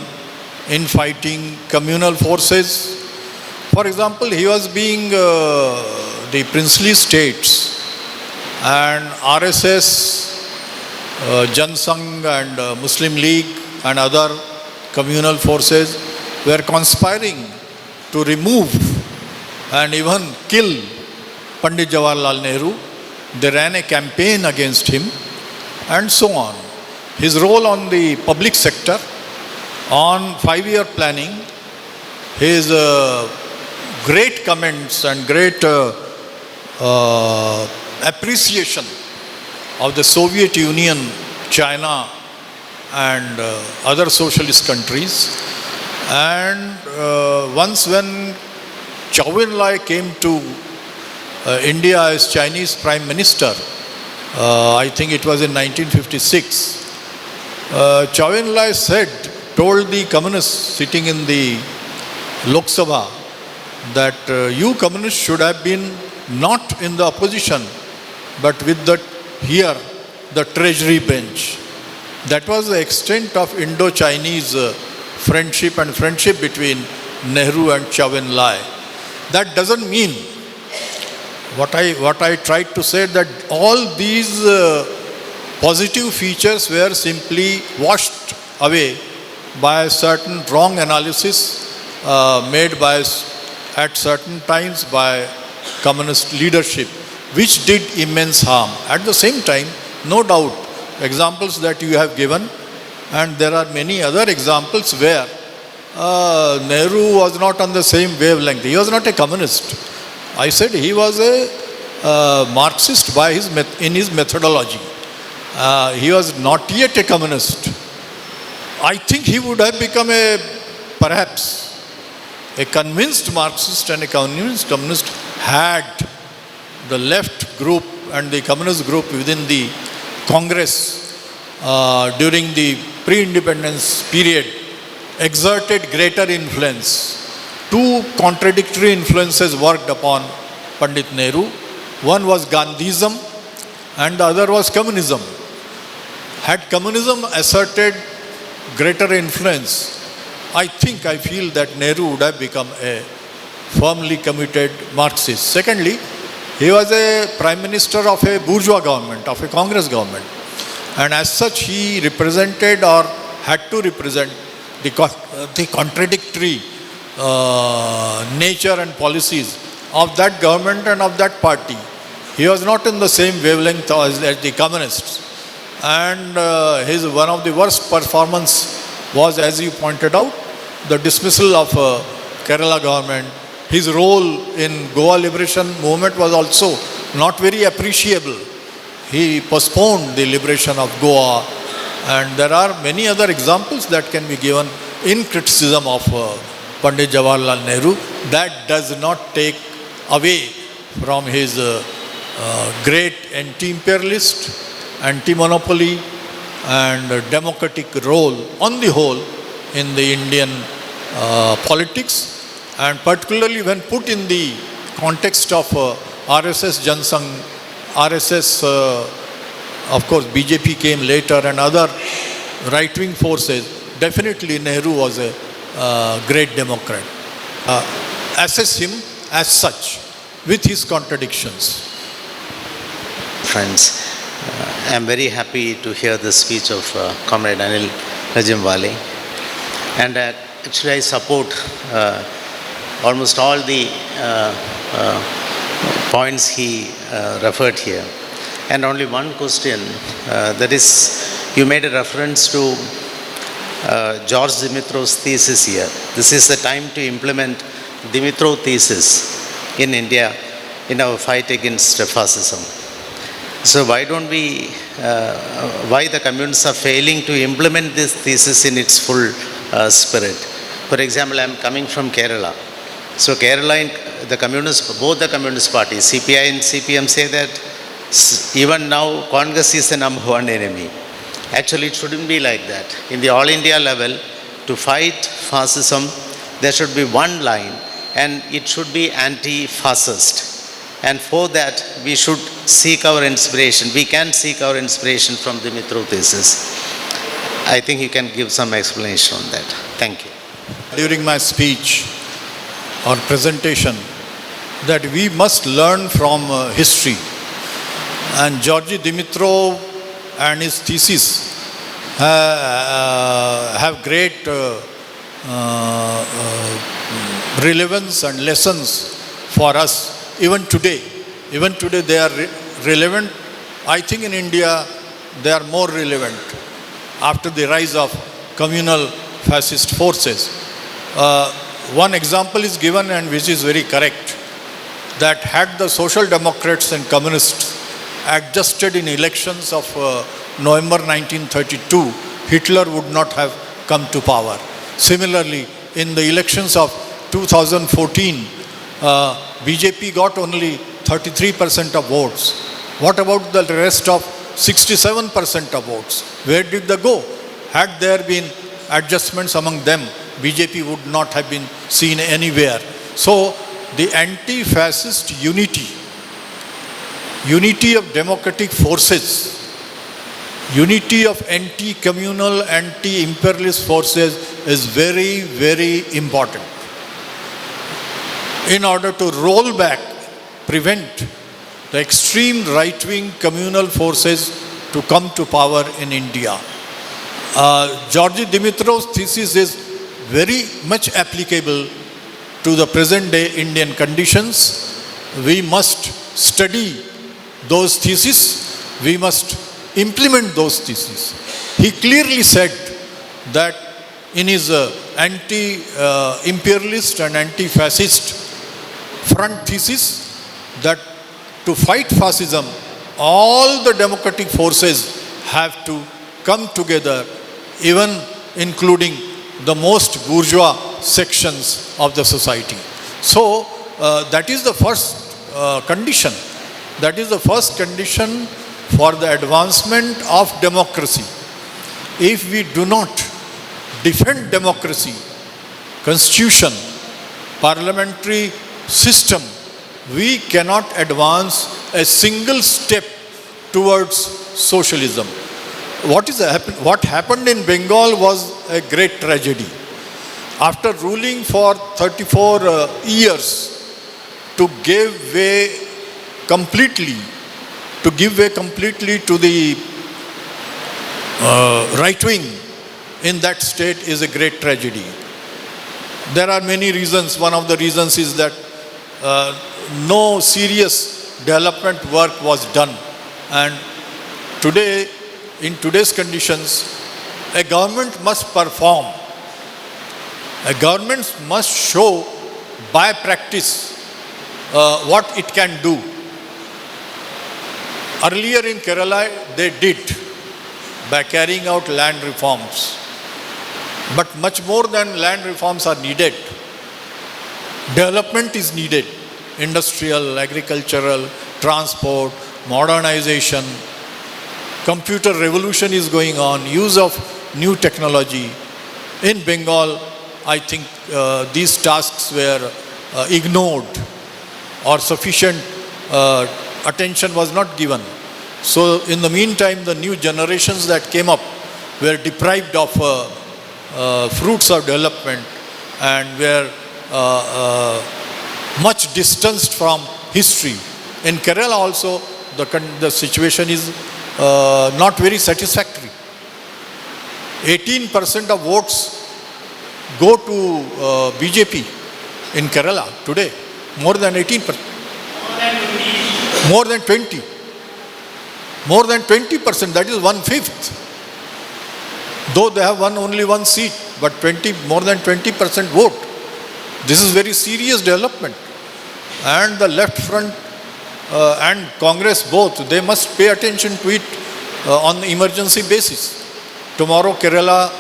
in fighting communal forces. For example, he was being the princely states and RSS, Jansangh and Muslim League and other communal forces were conspiring to remove and even kill Pandit Jawaharlal Nehru. They ran a campaign against him and so on. His role on the public sector, on 5-year planning, his great comments and great appreciation of the Soviet Union, China and other socialist countries. And once when Chou En-lai came to India as Chinese Prime Minister, I think it was in 1956, Chou En-lai told the communists sitting in the Lok Sabha that you communists should have been not in the opposition, but with the treasury bench. That was the extent of Indo-Chinese friendship and friendship between Nehru and Chou En-lai. That doesn't mean, what I tried to say, that all these positive features were simply washed away by certain wrong analysis made at certain times by communist leadership, which did immense harm. At the same time, no doubt, examples that you have given, and there are many other examples where Nehru was not on the same wavelength. He was not a communist. I said he was a Marxist in his methodology. He was not yet a communist. I think he would have become perhaps a convinced Marxist and a convinced communist had the left group and the communist group within the Congress during the pre-independence period exerted greater influence. Two contradictory influences worked upon Pandit Nehru. One was Gandhism and the other was communism. Had communism asserted greater influence, I feel that Nehru would have become a firmly committed Marxist. Secondly, he was a prime minister of a bourgeois government, of a Congress government. And as such, he represented or had to represent the contradictory nature and policies of that government and of that party. He was not in the same wavelength as the communists. And one of the worst performance was, as you pointed out, the dismissal of Kerala government. His role in Goa liberation movement was also not very appreciable. He postponed the liberation of Goa, and there are many other examples that can be given in criticism of Pandit Jawaharlal Nehru. That does not take away from his great anti-imperialist, anti-monopoly and democratic role on the whole in the Indian politics, and particularly when put in the context of RSS Jansangh, RSS, of course BJP came later, and other right-wing forces. Definitely Nehru was a great Democrat. Assess him as such with his contradictions. Friends, I am very happy to hear the speech of Comrade Anil Rajimwale, and actually I support almost all the points he referred here. And only one question, that is, you made a reference to George Dimitrov's thesis here. This is the time to implement Dimitrov thesis in India in our fight against fascism. So why don't we, why the communists are failing to implement this thesis in its full spirit? For example, I am coming from Kerala. So Kerala, the communists, both the communist parties, CPI and CPM, say that even now Congress is the number one enemy. Actually, it shouldn't be like that. In the all India level, to fight fascism, there should be one line, and it should be anti-fascist. And for that, we should seek our inspiration. We can seek our inspiration from the Dimitrov thesis. I think you can give some explanation on that. Thank you. During my speech or presentation, that we must learn from history. And Georgy Dimitrov and his thesis have great relevance and lessons for us. Even today they are relevant. I think in India they are more relevant after the rise of communal fascist forces. One example is given, and which is very correct, that had the Social Democrats and Communists adjusted in elections of November 1932, Hitler would not have come to power. Similarly, in the elections of 2014, BJP got only 33% of votes. What about the rest of 67% of votes? Where did they go? Had there been adjustments among them, BJP would not have been seen anywhere. So the anti-fascist unity of democratic forces, unity of anti-communal, anti-imperialist forces is very, very important in order to roll back, prevent the extreme right-wing communal forces to come to power in India. Georgy Dimitrov's thesis is very much applicable to the present-day Indian conditions. We must study those theses. We must implement those theses. He clearly said that in his anti-imperialist and anti-fascist front thesis, that to fight fascism, all the democratic forces have to come together, even including the most bourgeois sections of the society. So that is the first condition. That is the first condition for the advancement of democracy. If we do not defend democracy, constitution, parliamentary system, we cannot advance a single step towards socialism. What happened in Bengal was a great tragedy. After ruling for 34 years, to give way completely to the right wing in that state is a great tragedy. There are many reasons. One of the reasons is that no serious development work was done. And today, in today's conditions, a government must perform. A government must show by practice what it can do. Earlier in Kerala, they did by carrying out land reforms. But much more than land reforms are needed. Development is needed. Industrial, agricultural, transport, modernization. Computer revolution is going on. Use of new technology. In Bengal, I think these tasks were ignored, or sufficient attention was not given. So in the meantime, the new generations that came up were deprived of fruits of development and were much distanced from history. In Kerala also, the situation is not very satisfactory. 18% of votes go to BJP in Kerala today. More than 18%. More than 20. More than 20%, that is 1/5. Though they have won only one seat, but more than 20% vote. This is very serious development. And the left front and Congress both, they must pay attention to it on the emergency basis. Tomorrow Kerala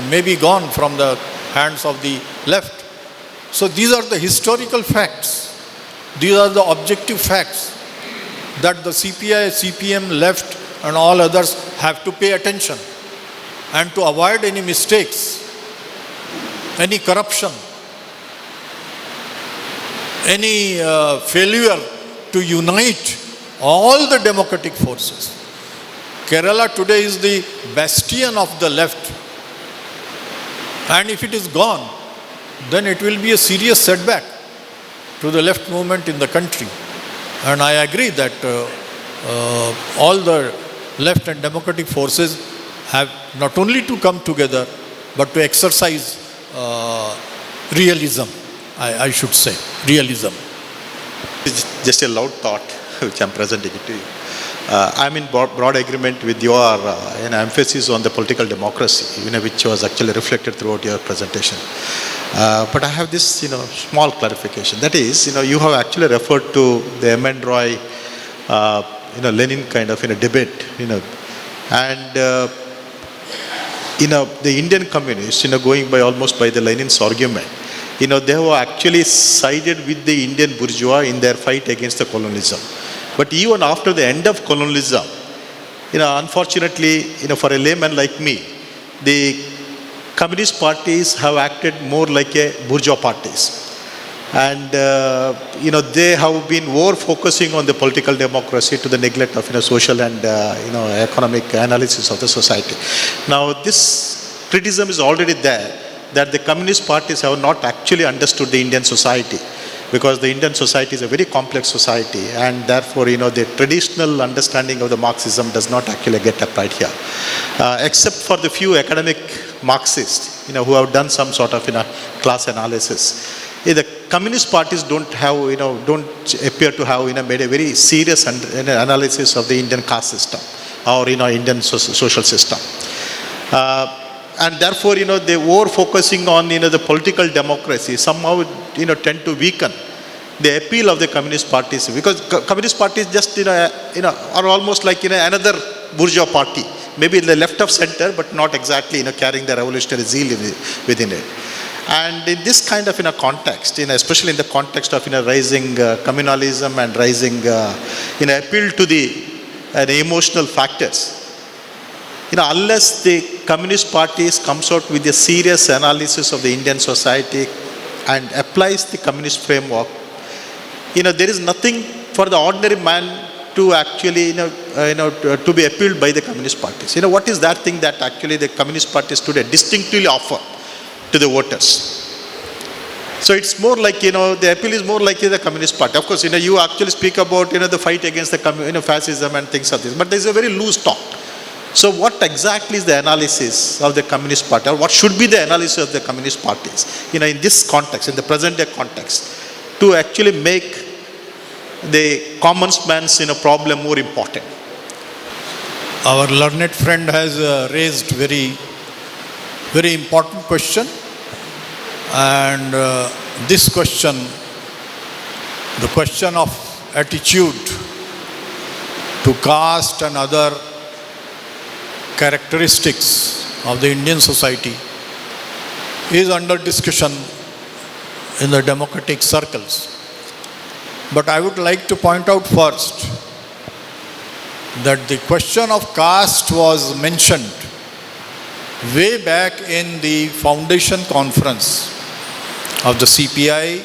may be gone from the hands of the left. So these are the historical facts. These are the objective facts that the CPI, CPM, left and all others have to pay attention. And to avoid any mistakes, any corruption, any failure to unite all the democratic forces. Kerala today is the bastion of the left. And if it is gone, then it will be a serious setback to the left movement in the country. And I agree that all the left and democratic forces have not only to come together, but to exercise realism, I should say, realism. It's just a loud thought which I'm presenting it to you. I'm in broad agreement with your emphasis on the political democracy, which was actually reflected throughout your presentation. But I have this, small clarification. That is, you have actually referred to the M. N. Roy, Lenin kind of debate, and the Indian communists, going by almost by the Lenin's argument, they have actually sided with the Indian bourgeois in their fight against the colonialism. But even after the end of colonialism, unfortunately, for a layman like me, the communist parties have acted more like a bourgeois parties. And, they have been more focusing on the political democracy to the neglect of, social and, economic analysis of the society. Now, this criticism is already there, that the communist parties have not actually understood the Indian society, because the Indian society is a very complex society, and therefore, the traditional understanding of the Marxism does not actually get applied here. Except for the few academic Marxists, who have done some sort of, class analysis. The communist parties don't appear to have, made a very serious analysis of the Indian caste system or, Indian social system. And therefore, they were focusing on, the political democracy, somehow, tend to weaken the appeal of the communist parties, because communist parties just, are almost like, another bourgeois party, maybe in the left of center, but not exactly, carrying the revolutionary zeal within it. And in this kind of, context, especially in the context of, rising communalism and rising, appeal to the emotional factors, unless the communist parties comes out with a serious analysis of the Indian society and applies the communist framework, there is nothing for the ordinary man to actually, to be appealed by the communist parties. What is that thing that actually the communist parties today distinctly offer to the voters? So it's more like, the appeal is more like the communist party. Of course, you actually speak about, the fight against the fascism and things like this, but there's a very loose talk. So what exactly is the analysis of the Communist Party, or what should be the analysis of the Communist parties, in this context, in the present day context, to actually make the common man's problem more important? Our learned friend has raised very, very important question, and this question, the question of attitude to caste and other characteristics of the Indian society, is under discussion in the democratic circles. But I would like to point out first that the question of caste was mentioned way back in the foundation conference of the CPI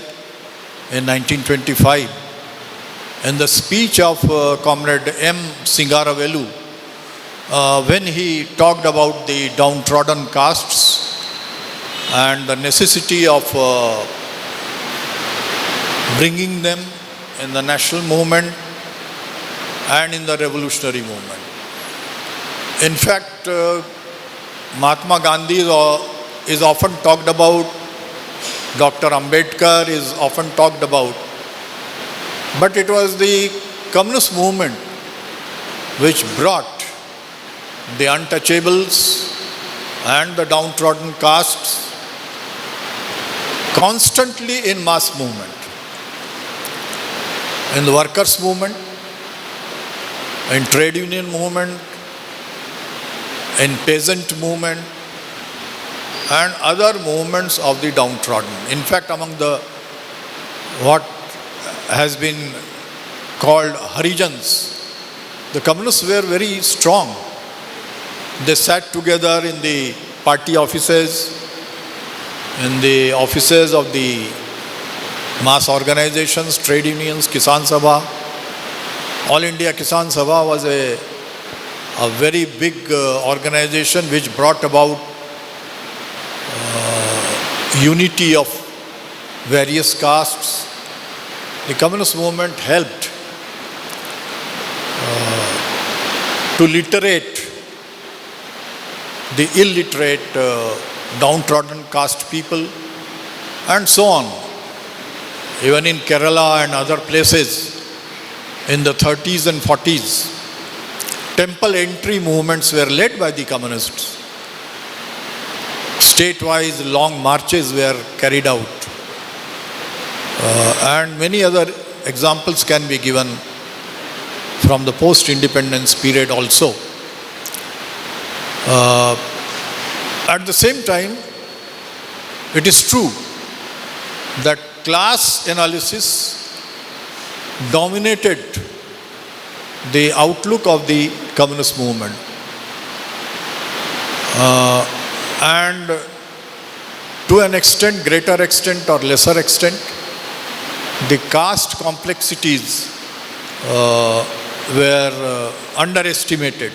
in 1925. In the speech of Comrade M. Singaravelu, when he talked about the downtrodden castes and the necessity of bringing them in the national movement and in the revolutionary movement. In fact, Mahatma Gandhi is often talked about Dr. Ambedkar is often talked about, but it was the communist movement which brought the untouchables and the downtrodden castes constantly in mass movement. In the workers' movement, in trade union movement, in peasant movement, and other movements of the downtrodden. In fact, among the what has been called Harijans, the communists were very strong. They sat together in the party offices, in the offices of the mass organizations, trade unions, Kisan Sabha. All India Kisan Sabha was a very big organization which brought about unity of various castes. The communist movement helped to literate the illiterate, downtrodden caste people, and so on. Even in Kerala and other places in the 30s and 40s, temple entry movements were led by the communists. State-wise long marches were carried out. And many other examples can be given from the post-independence period also. At the same time, it is true that class analysis dominated the outlook of the communist movement. And to an extent, greater extent or lesser extent, the caste complexities were underestimated.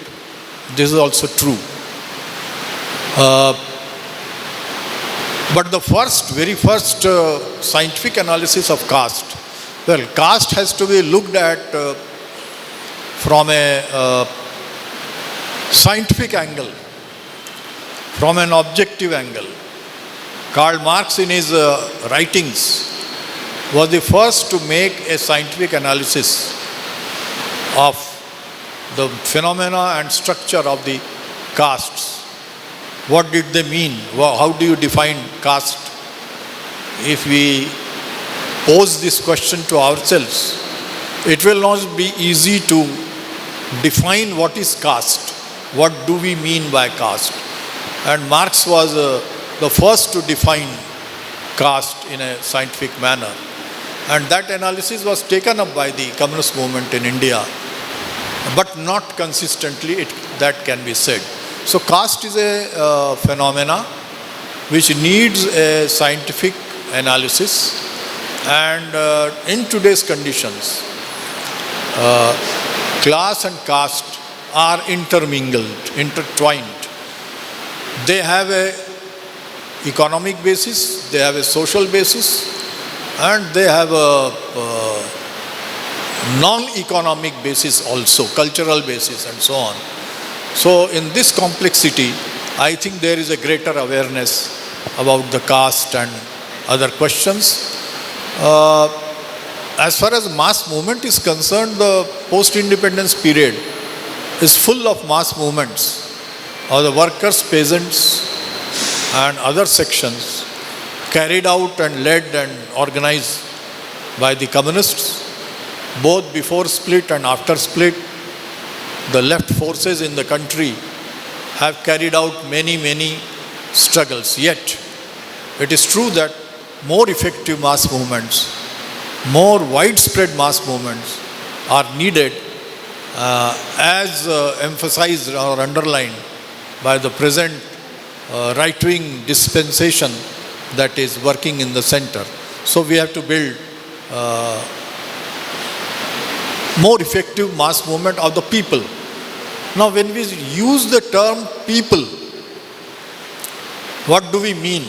This is also true. But the very first scientific analysis of caste, well, caste has to be looked at from a scientific angle, from an objective angle. Karl Marx in his writings was the first to make a scientific analysis of the phenomena and structure of the castes. What did they mean? How do you define caste? If we pose this question to ourselves, it will not be easy to define what is caste. What do we mean by caste? And Marx was the first to define caste in a scientific manner. And that analysis was taken up by the communist movement in India, but not consistently, that can be said. So caste is a phenomena which needs a scientific analysis, and in today's conditions, class and caste are intermingled, intertwined. They have a economic basis, they have a social basis, and they have a non-economic basis also, cultural basis and so on. So in this complexity, I think there is a greater awareness about the caste and other questions. As far as mass movement is concerned, the post-independence period is full of mass movements of the workers, peasants and other sections carried out and led and organized by the communists, both before split and after split. The left forces in the country have carried out many struggles. Yet, it is true that more effective mass movements, more widespread mass movements are needed, as emphasized or underlined by the present right-wing dispensation that is working in the center. So we have to build more effective mass movement of the people. Now, when we use the term people, what do we mean?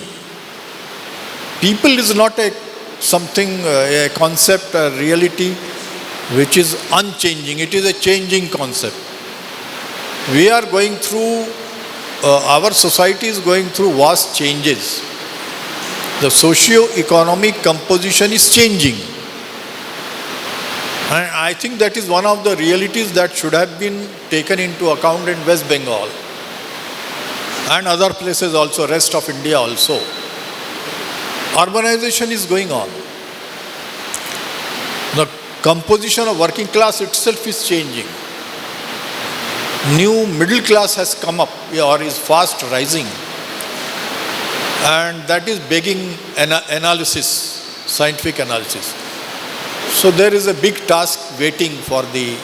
People is not a concept, a reality which is unchanging. It is a changing concept. We are going through, our society is going through vast changes. The socio-economic composition is changing. And I think that is one of the realities that should have been taken into account in West Bengal and other places also, rest of India also. Urbanization is going on. The composition of working class itself is changing. New middle class has come up or is fast rising, and that is begging analysis, scientific analysis. So there is a big task waiting for the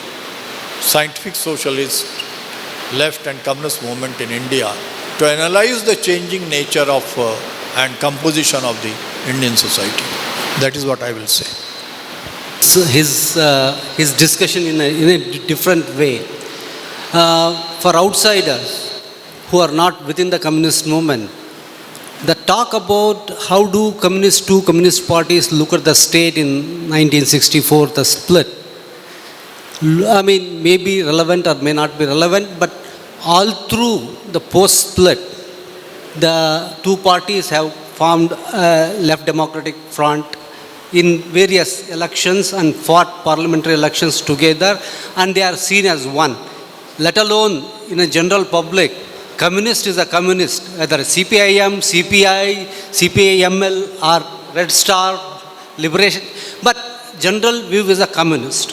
scientific socialist, left and communist movement in India to analyze the changing nature of and composition of the Indian society. That is what I will say. So his discussion in a different way. For outsiders who are not within the communist movement, the talk about how do two communist parties look at the state in 1964, the split, I mean, may be relevant or may not be relevant, but all through the post-split, the two parties have formed a left democratic front in various elections and fought parliamentary elections together, and they are seen as one. Let alone in a general public, communist is a communist, whether CPIM, CPI, CPIML or Red Star, Liberation, but general view is a communist.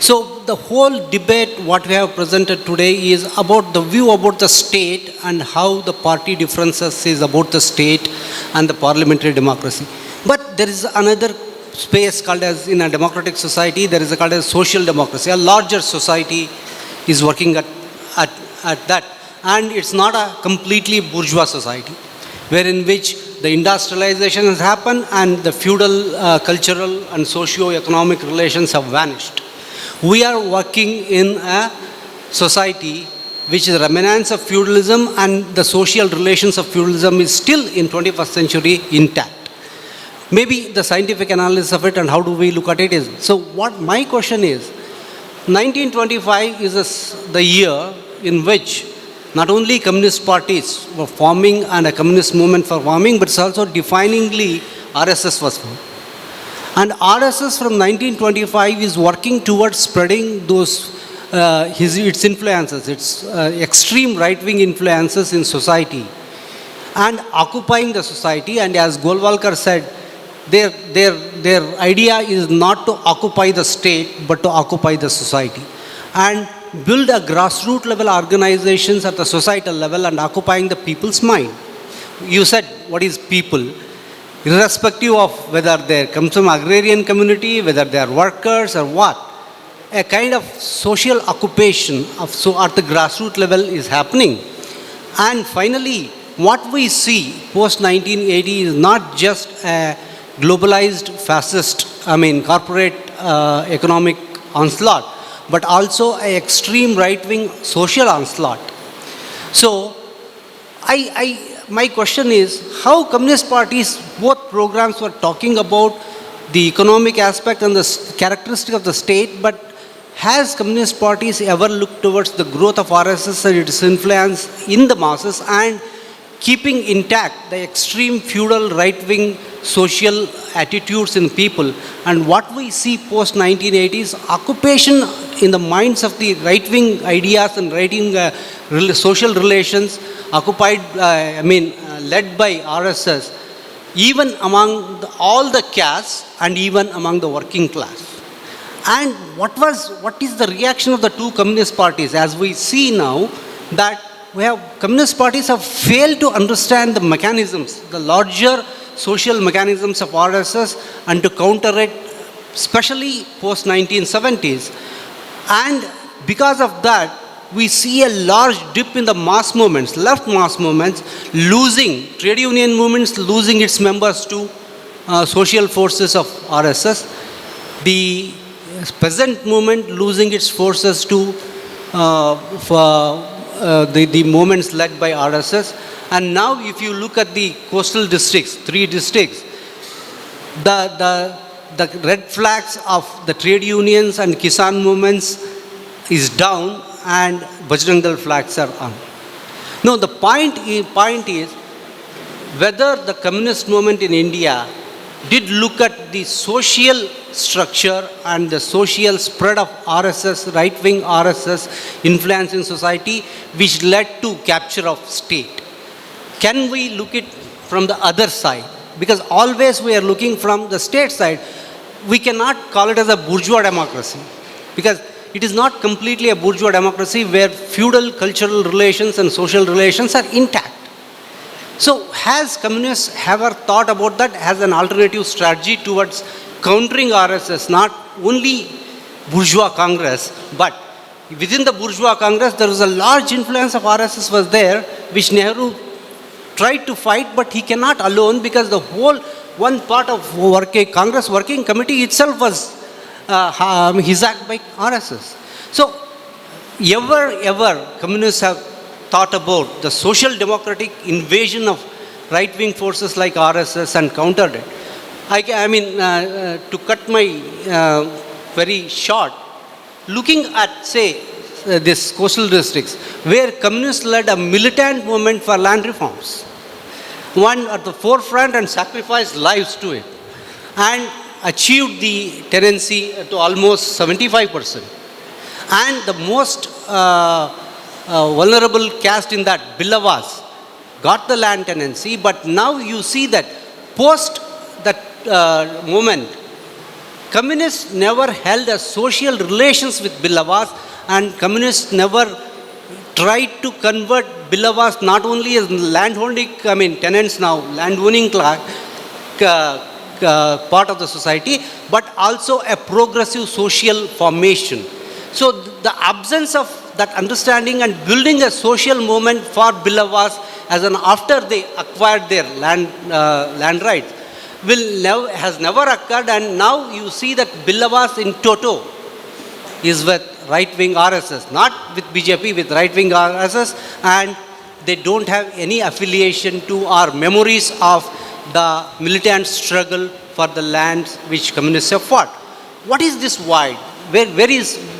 So the whole debate what we have presented today is about the view about the state and how the party differences is about the state and the parliamentary democracy. But there is another space called as, in a democratic society, there is a called as social democracy. A larger society is working at that. And it's not a completely bourgeois society, wherein which the industrialization has happened and the feudal, cultural and socio-economic relations have vanished. We are working in a society which is remnants of feudalism, and the social relations of feudalism is still in 21st century intact. Maybe the scientific analysis of it and how do we look at it is, so what my question is, 1925 is the year in which not only communist parties were forming and a communist movement for forming, but it's also definingly RSS was formed. And RSS from 1925 is working towards spreading those its influences, its extreme right-wing influences in society and occupying the society. And as Golwalkar said, their idea is not to occupy the state, but to occupy the society and build a grassroots level organizations at the societal level and occupying the people's mind. You said, what is people? Irrespective of whether they come from agrarian community, whether they are workers or what, a kind of social occupation of at the grassroots level is happening. And finally, what we see post 1980 is not just a globalized fascist, corporate economic onslaught, but also an extreme right-wing social onslaught. So, my question is, how communist parties, both programs were talking about the economic aspect and the characteristic of the state, but has communist parties ever looked towards the growth of RSS and its influence in the masses and keeping intact the extreme feudal right-wing social attitudes in people? And what we see post 1980s, occupation in the minds of the right-wing ideas and right-wing social relations occupied, led by RSS, even among all the castes and even among the working class. And what is the reaction of the two communist parties? As we see now that communist parties have failed to understand the mechanisms, the larger social mechanisms of RSS, and to counter it, especially post 1970s. And because of that, we see a large dip in the mass movements, left mass movements, trade union movements losing its members to social forces of RSS, the peasant movement losing its forces to the movements led by RSS. And now if you look at the coastal districts, 3 districts, the red flags of the trade unions and Kisan movements is down and Bajrang Dal flags are on. No, the point is whether the communist movement in India did look at the social structure and the social spread of RSS, right-wing RSS influence in society, which led to capture of state. Can we look it from the other side? Because always we are looking from the state side. We cannot call it as a bourgeois democracy, because it is not completely a bourgeois democracy where feudal cultural relations and social relations are intact. So has communists ever thought about that as an alternative strategy towards countering RSS, not only bourgeois Congress, but within the bourgeois Congress there was a large influence of RSS was there, which Nehru tried to fight, but he cannot alone, because the whole one part of Congress working committee itself was hijacked by RSS. So ever communists have thought about the social democratic invasion of right-wing forces like RSS and countered it. To cut my very short, looking at, say, these coastal districts, where communists led a militant movement for land reforms, one at the forefront and sacrificed lives to it, and achieved the tenancy to almost 75%. And the most vulnerable caste in that, Billavas, got the land tenancy, but now you see that post that movement, communists never held a social relations with Billavas, and communists never tried to convert Billavas not only as landholding, tenants now, landowning part of the society, but also a progressive social formation. So the absence of that understanding and building a social movement for Billavas after they acquired their land rights has never occurred, and now you see that Billavas in toto is with right-wing RSS, not with BJP, with right-wing RSS, and they don't have any affiliation to our memories of the militant struggle for the lands which communists have fought. What is this void?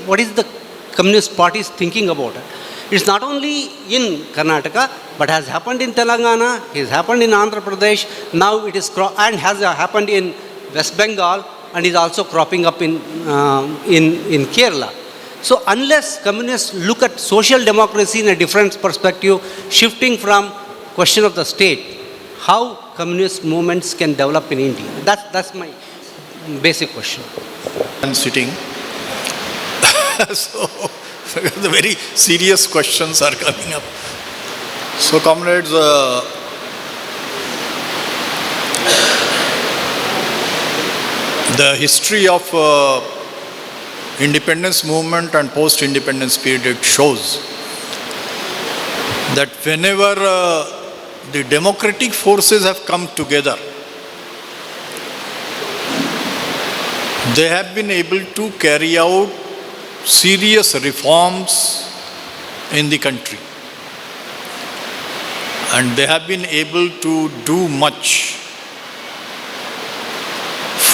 What is the Communist Party thinking about it? It's not only in Karnataka, but has happened in Telangana, has happened in Andhra Pradesh, now it is and has happened in West Bengal, and is also cropping up in Kerala. So unless communists look at social democracy in a different perspective, shifting from question of the state, how communist movements can develop in India? That's my basic question. And sitting. So the very serious questions are coming up. So comrades, the history of independence movement and post-independence period shows that whenever the democratic forces have come together, they have been able to carry out serious reforms in the country, and they have been able to do much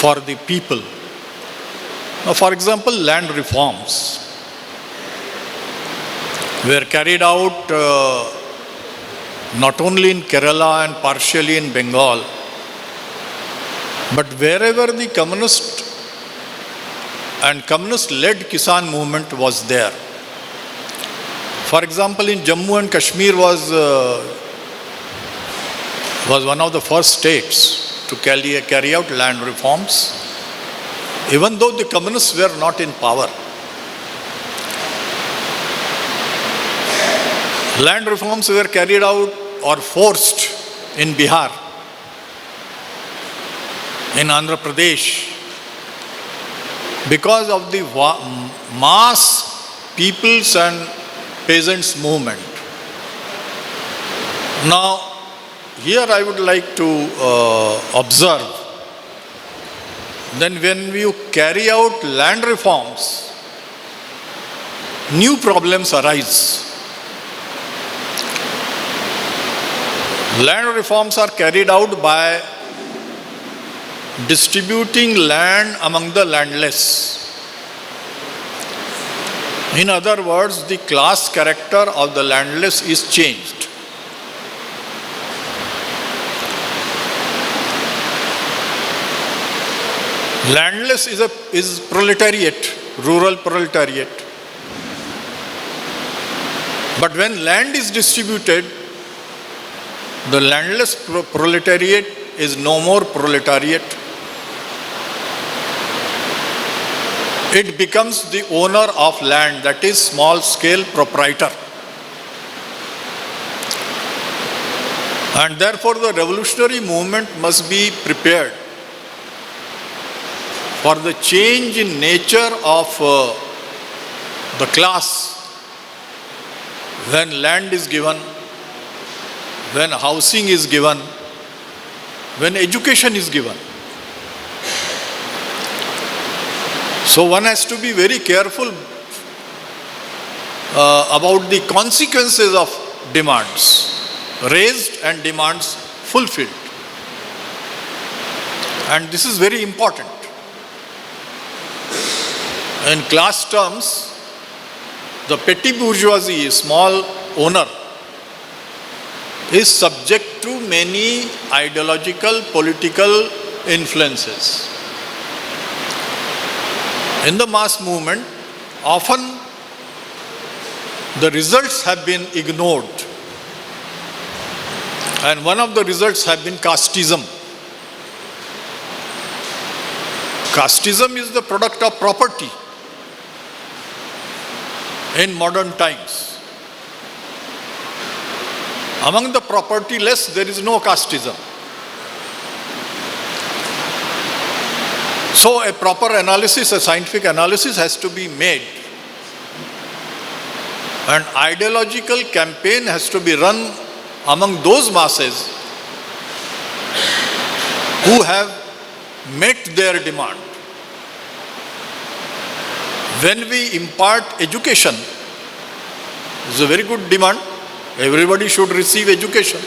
for the people. Now, for example, land reforms were carried out not only in Kerala and partially in Bengal, but wherever the communist and communist-led Kisan movement was there. For example, in Jammu and Kashmir was one of the first states to carry out land reforms, even though the communists were not in power. Land reforms were carried out or forced in Bihar, in Andhra Pradesh, because of the mass people's and peasants movement. Now, here I would like to observe, then when you carry out land reforms, new problems arise. Land reforms are carried out by distributing land among the landless. In other words, the class character of the landless is changed. Landless is proletariat, rural proletariat. But when land is distributed, the landless proletariat is no more proletariat. It becomes the owner of land, that is small scale proprietor. And therefore the revolutionary movement must be prepared for the change in nature of the class when land is given, when housing is given, when education is given. So one has to be very careful about the consequences of demands raised and demands fulfilled. And this is very important. In class terms, the petty bourgeoisie, small owner, is subject to many ideological, political influences. In the mass movement, often the results have been ignored. And one of the results have been casteism. Casteism is the product of property in modern times. Among the propertyless, there is no casteism. So a proper analysis, a scientific analysis has to be made. An ideological campaign has to be run among those masses who have met their demand. When we impart education, it's a very good demand. Everybody should receive education.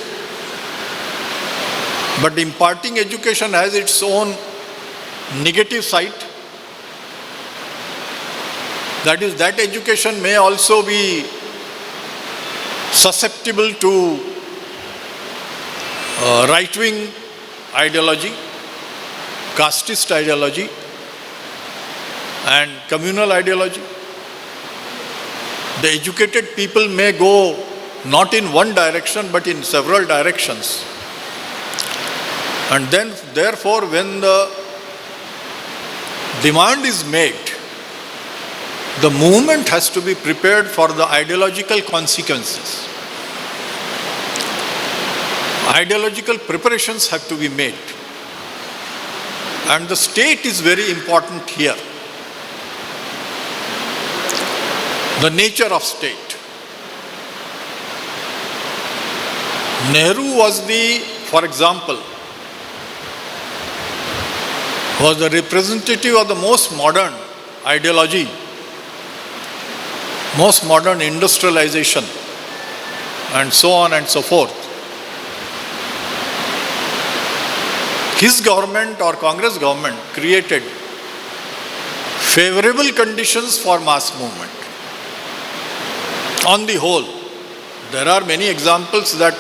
But imparting education has its own negative side. That is, that education may also be susceptible to right-wing ideology, casteist ideology, and communal ideology. The educated people may go not in one direction but in several directions. And then, therefore, when the demand is made, the movement has to be prepared for the ideological consequences. Ideological preparations have to be made. And the state is very important here. The nature of state. Nehru was for example, was the representative of the most modern ideology, most modern industrialization, and so on and so forth. His government or Congress government created favorable conditions for mass movement. On the whole, there are many examples that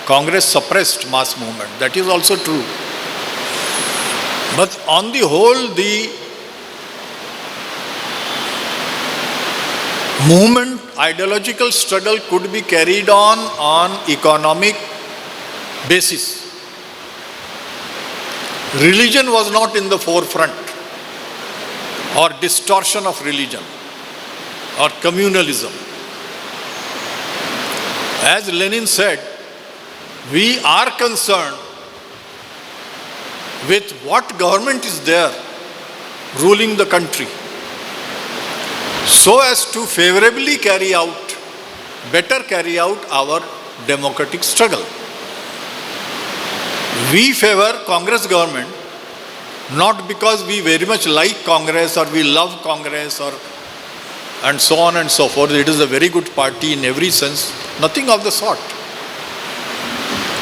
Congress suppressed mass movement. That is also true. But on the whole, the movement, ideological struggle could be carried on economic basis. Religion was not in the forefront, or distortion of religion, or communalism. As Lenin said, we are concerned with what government is there ruling the country, so as to favorably better carry out our democratic struggle. We favor Congress government not because we very much like Congress or we love Congress and so on and so forth. It is a very good party in every sense. Nothing of the sort.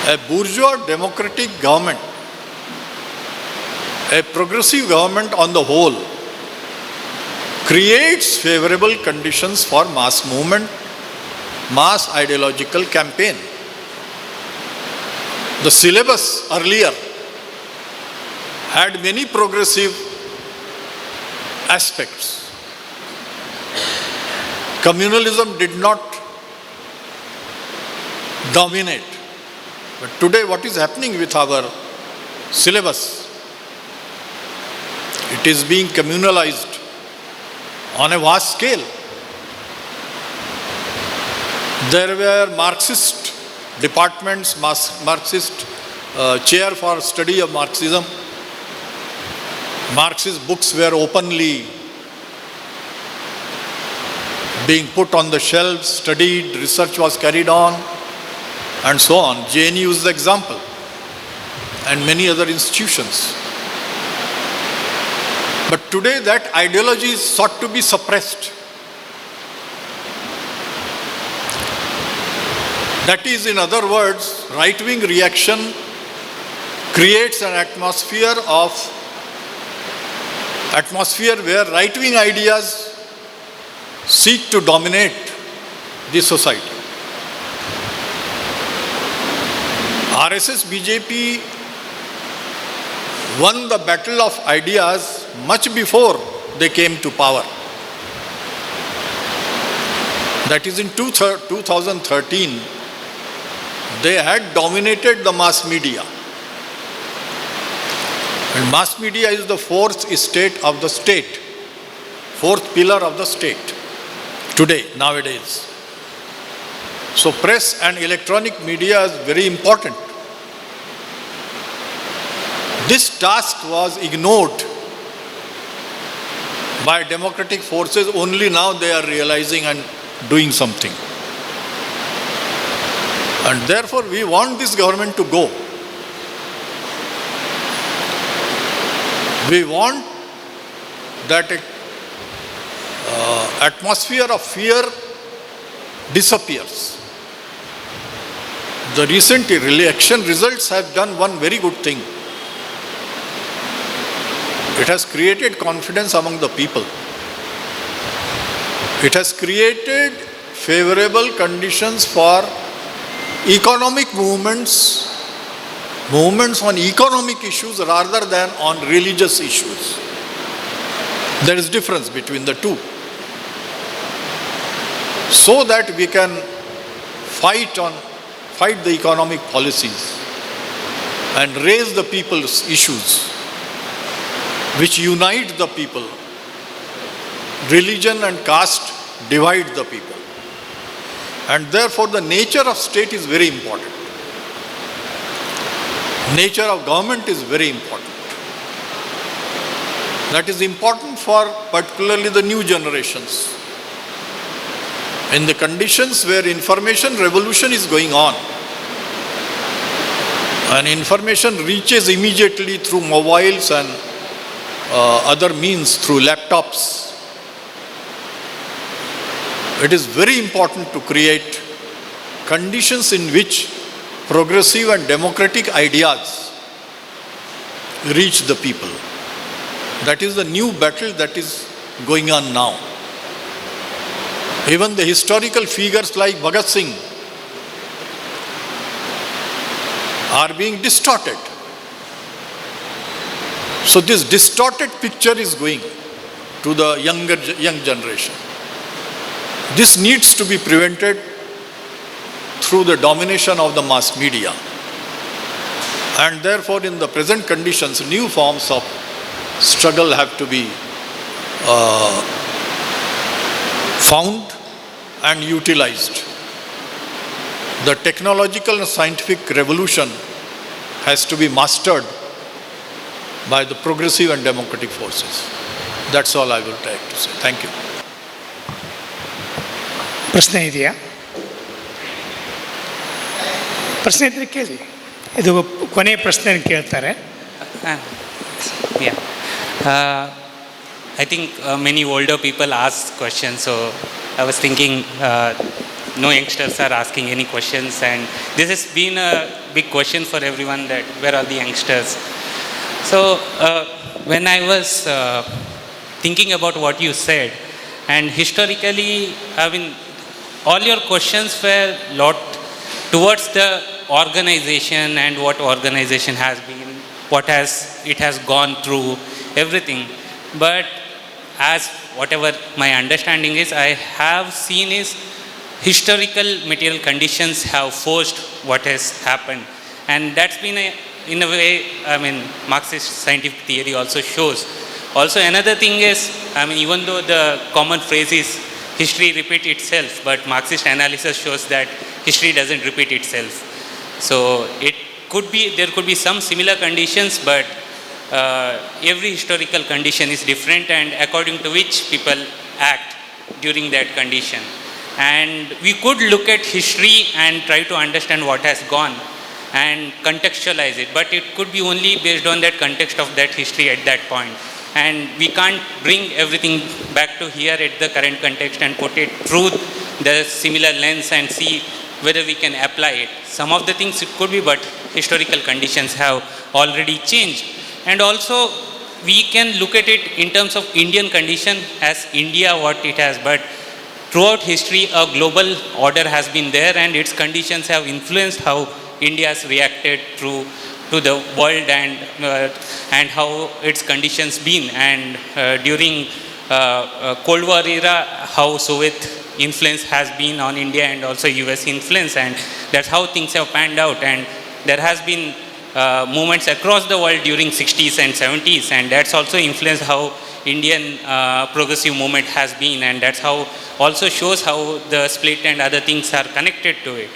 A bourgeois democratic government, a progressive government on the whole, creates favorable conditions for mass movement, mass ideological campaign. The syllabus earlier had many progressive aspects. Communalism did not dominate. But today what is happening with our syllabus? It is being communalized on a vast scale. There were Marxist departments, Marxist chair for study of Marxism. Marxist books were openly being put on the shelves, studied, research was carried on, and so on. JNU is the example, and many other institutions. But today that ideology is sought to be suppressed. That is, in other words, right-wing reaction creates an atmosphere where right-wing ideas seek to dominate the society. RSS, BJP won the battle of ideas much before they came to power. That is, in 2013, they had dominated the mass media. And mass media is the fourth estate of the state, fourth pillar of the state today, nowadays. So press and electronic media is very important. This task was ignored by democratic forces. Only now they are realizing and doing something. And therefore we want this government to go. We want that atmosphere of fear disappears. The recent election results have done one very good thing. It has created confidence among the people. It has created favorable conditions for economic movements on economic issues rather than on religious issues. There is difference between the two. So that we can fight the economic policies and raise the people's issues which unite the people. Religion and caste divide the people. And therefore the nature of state is very important. Nature of government is very important. That is important for particularly the new generations. In the conditions where information revolution is going on, and information reaches immediately through mobiles and other means, through laptops, it is very important to create conditions in which progressive and democratic ideas reach the people. That is the new battle that is going on now. Even the historical figures like Bhagat Singh are being distorted. So this distorted picture is going to the young generation. This needs to be prevented through the domination of the mass media. And therefore, in the present conditions, new forms of struggle have to be found and utilized. The technological and scientific revolution has to be mastered by the progressive and democratic forces. That's all I will try to say. Thank you. ಪ್ರಶ್ನೆ ಇದೆಯಾ? ಪ್ರಶ್ನೆ ಇದ್ದರೆ ಕೇಳಿ. ಇದು ಕೊನೆಯ ಪ್ರಶ್ನೆಯನ್ನು ಕೇಳ್ತಾರೆ. I think many older people ask questions, so I was thinking no youngsters are asking any questions, and this has been a big question for everyone, that where are the youngsters? So when I was thinking about what you said, and historically, I mean, all your questions were a lot towards the organization and what organization has been, it has gone through, everything. But as whatever my understanding is, I have seen is historical material conditions have forced what has happened. And that's been in a way, I mean, Marxist scientific theory also shows. Also another thing is, I mean, even though the common phrase is history repeat itself, but Marxist analysis shows that history doesn't repeat itself. So there could be some similar conditions, but every historical condition is different, and according to which people act during that condition. And we could look at history and try to understand what has gone and contextualize it, but it could be only based on that context of that history at that point. And we can't bring everything back to here at the current context and put it through the similar lens and see whether we can apply it. Some of the things it could be, but historical conditions have already changed. And also we can look at it in terms of Indian condition as India what it has, but throughout history a global order has been there, and its conditions have influenced how India has reacted to the world, and how its conditions been. And during Cold War era, how Soviet influence has been on India and also US influence, and that's how things have panned out. And there has been movements across the world during 60s and 70s, and that's also influenced how Indian progressive movement has been, and that's how also shows how the split and other things are connected to it.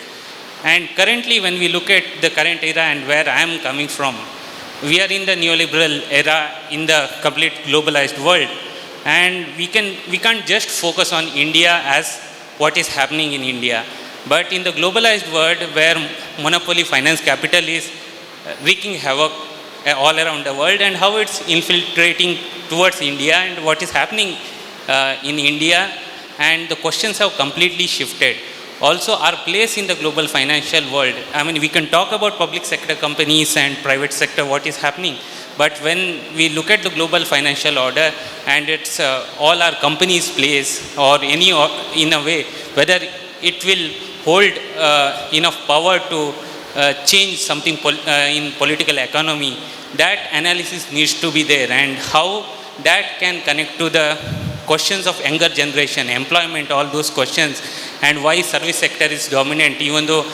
And currently when we look at the current era and where I am coming from, we are in the neoliberal era in the complete globalized world, and we can't just focus on India as what is happening in India, but in the globalized world where monopoly finance capital is wreaking havoc all around the world, and how it's infiltrating towards India and what is happening in India, and the questions have completely shifted. Also our place in the global financial world, I mean, we can talk about public sector companies and private sector, what is happening, but when we look at the global financial order and it's all our companies' place, or in a way, whether it will hold enough power to change something in political economy, that analysis needs to be there, and how that can connect to the questions of younger generation, employment, all those questions, and why service sector is dominant, even though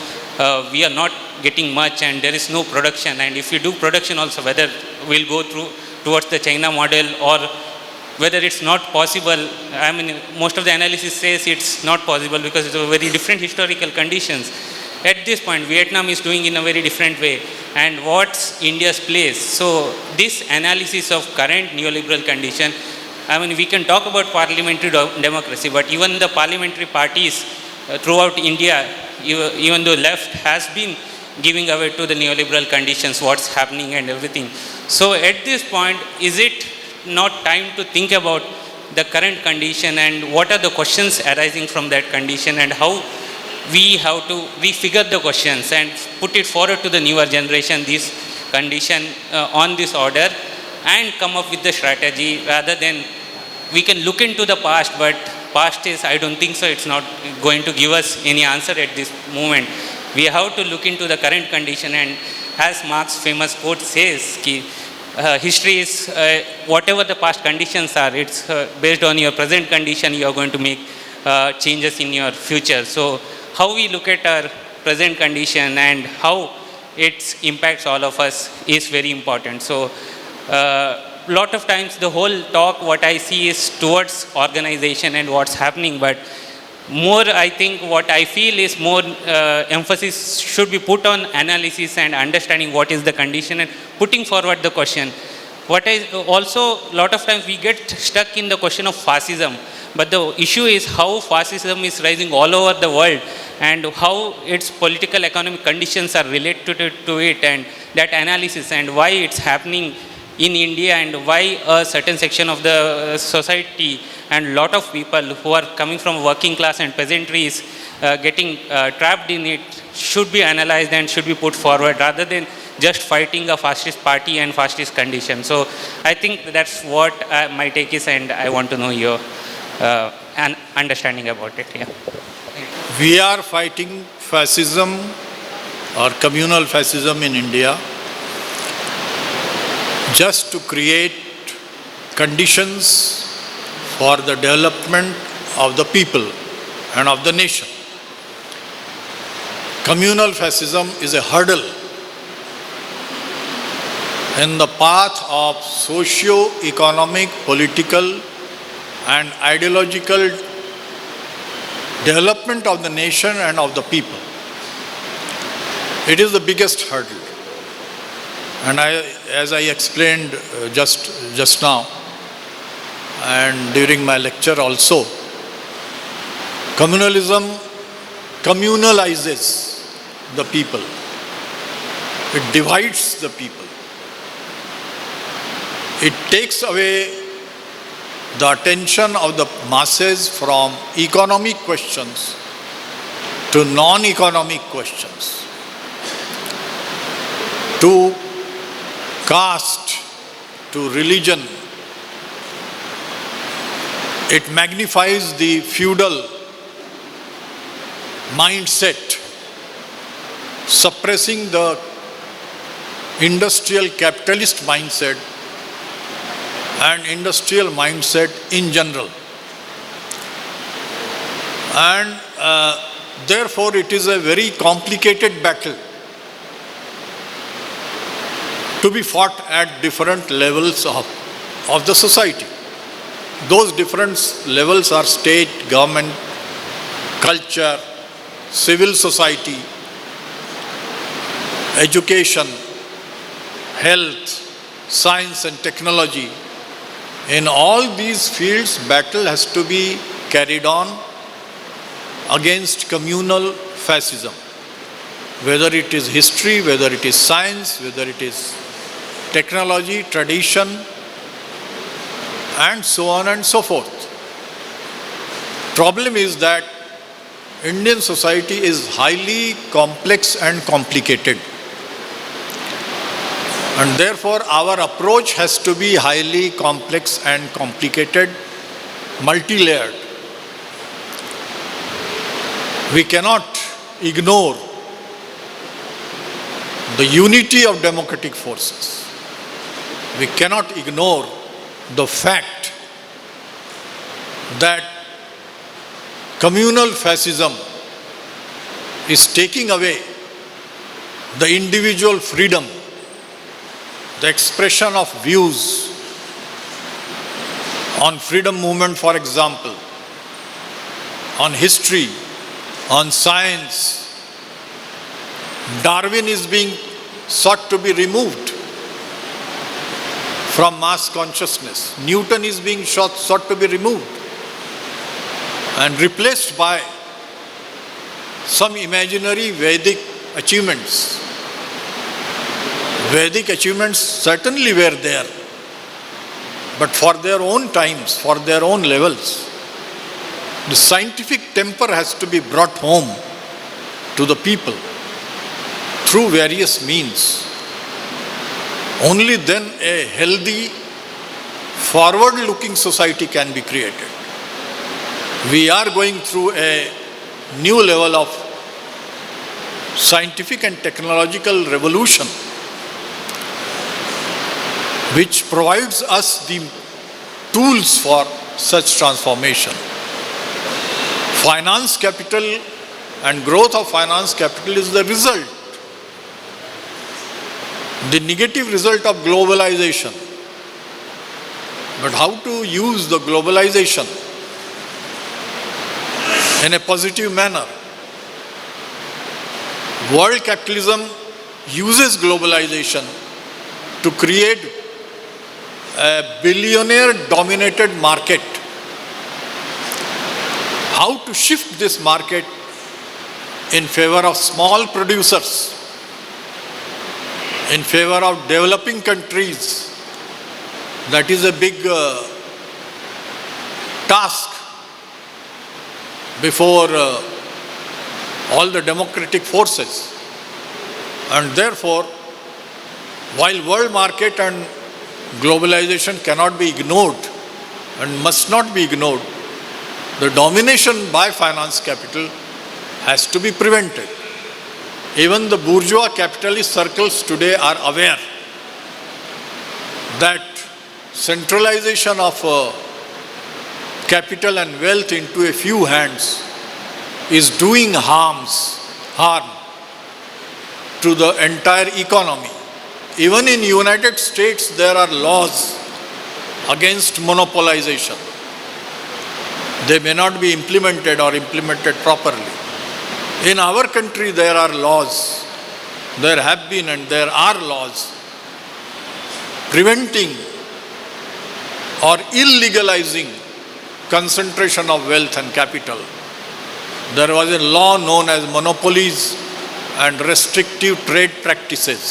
we are not getting much and there is no production. And if we do production also, whether we'll go towards the China model or whether it's not possible. I mean, most of the analysis says it's not possible because it's a very different historical conditions. At this point, Vietnam is doing in a very different way. And what's India's place? So this analysis of current neoliberal condition, I mean, we can talk about parliamentary democracy, but even the parliamentary parties throughout India, even though left has been giving away to the neoliberal conditions, what's happening and everything. So at this point, is it not time to think about the current condition and what are the questions arising from that condition, and how we have to refigure the questions and put it forward to the newer generation, this condition on this order, and come up with the strategy, rather than we can look into the past, but past is, I don't think so, it's not going to give us any answer at this moment. We have to look into the current condition, and as Marx's famous quote says, history is whatever the past conditions are, it's based on your present condition, you are going to make changes in your future. So how we look at our present condition and how it impacts all of us is very important. So lot of times the whole talk, what I see is towards organization and what's happening, but more, I think what I feel is more emphasis should be put on analysis and understanding what is the condition and putting forward the question. What I also, lot of times we get stuck in the question of fascism, but the issue is how fascism is rising all over the world and how its political economic conditions are related to it, and that analysis and why it's happening in India, and why a certain section of the society and a lot of people who are coming from working class and peasantry is getting trapped in it, should be analyzed and should be put forward, rather than just fighting a fascist party and fascist condition. So I think that's what my take is, and I want to know your understanding about it. Yeah. We are fighting fascism or communal fascism in India just to create conditions for the development of the people and of the nation. Communal fascism is a hurdle in the path of socio-economic, political and ideological development of the nation and of the people. It is the biggest hurdle. And as I explained just now and during my lecture also, communalism communalizes the people. It divides the people. It takes away the attention of the masses from economic questions to non-economic questions, to caste, to religion. It magnifies the feudal mindset, suppressing the industrial capitalist mindset and industrial mindset in general. And therefore it is a very complicated battle to be fought at different levels of the society. Those different levels are state, government, culture, civil society, education, health, science and technology. In all these fields, battle has to be carried on against communal fascism. Whether it is history, whether it is science, whether it is technology, tradition, and so on and so forth. Problem is that Indian society is highly complex and complicated. And therefore our approach has to be highly complex and complicated, multi-layered. We cannot ignore the unity of democratic forces. We cannot ignore the fact that communal fascism is taking away the individual freedom, the expression of views on freedom movement, for example, on history, on science. Darwin is being sought to be removed from mass consciousness. Newton is being sought to be removed and replaced by some imaginary Vedic achievements. Vedic achievements certainly were there, but for their own times, for their own levels. The scientific temper has to be brought home to the people through various means. Only then a healthy, forward-looking society can be created. We are going through a new level of scientific and technological revolution, which provides us the tools for such transformation. Finance capital and growth of finance capital is the result, the negative result of globalization. But how to use the globalization in a positive manner? World capitalism uses globalization to create a billionaire-dominated market. How to shift this market in favor of small producers, in favor of developing countries? That is a big task before all the democratic forces. And therefore, while world market and globalization cannot be ignored and must not be ignored, the domination by finance capital has to be prevented. Even the bourgeois capitalist circles today are aware that centralization of capital and wealth into a few hands is doing harm to the entire economy. Even in United States, there are laws against monopolization. They may not be implemented or implemented properly. In our country, there are laws. There have been and there are laws preventing or illegalizing concentration of wealth and capital. There was a law known as monopolies and restrictive trade practices.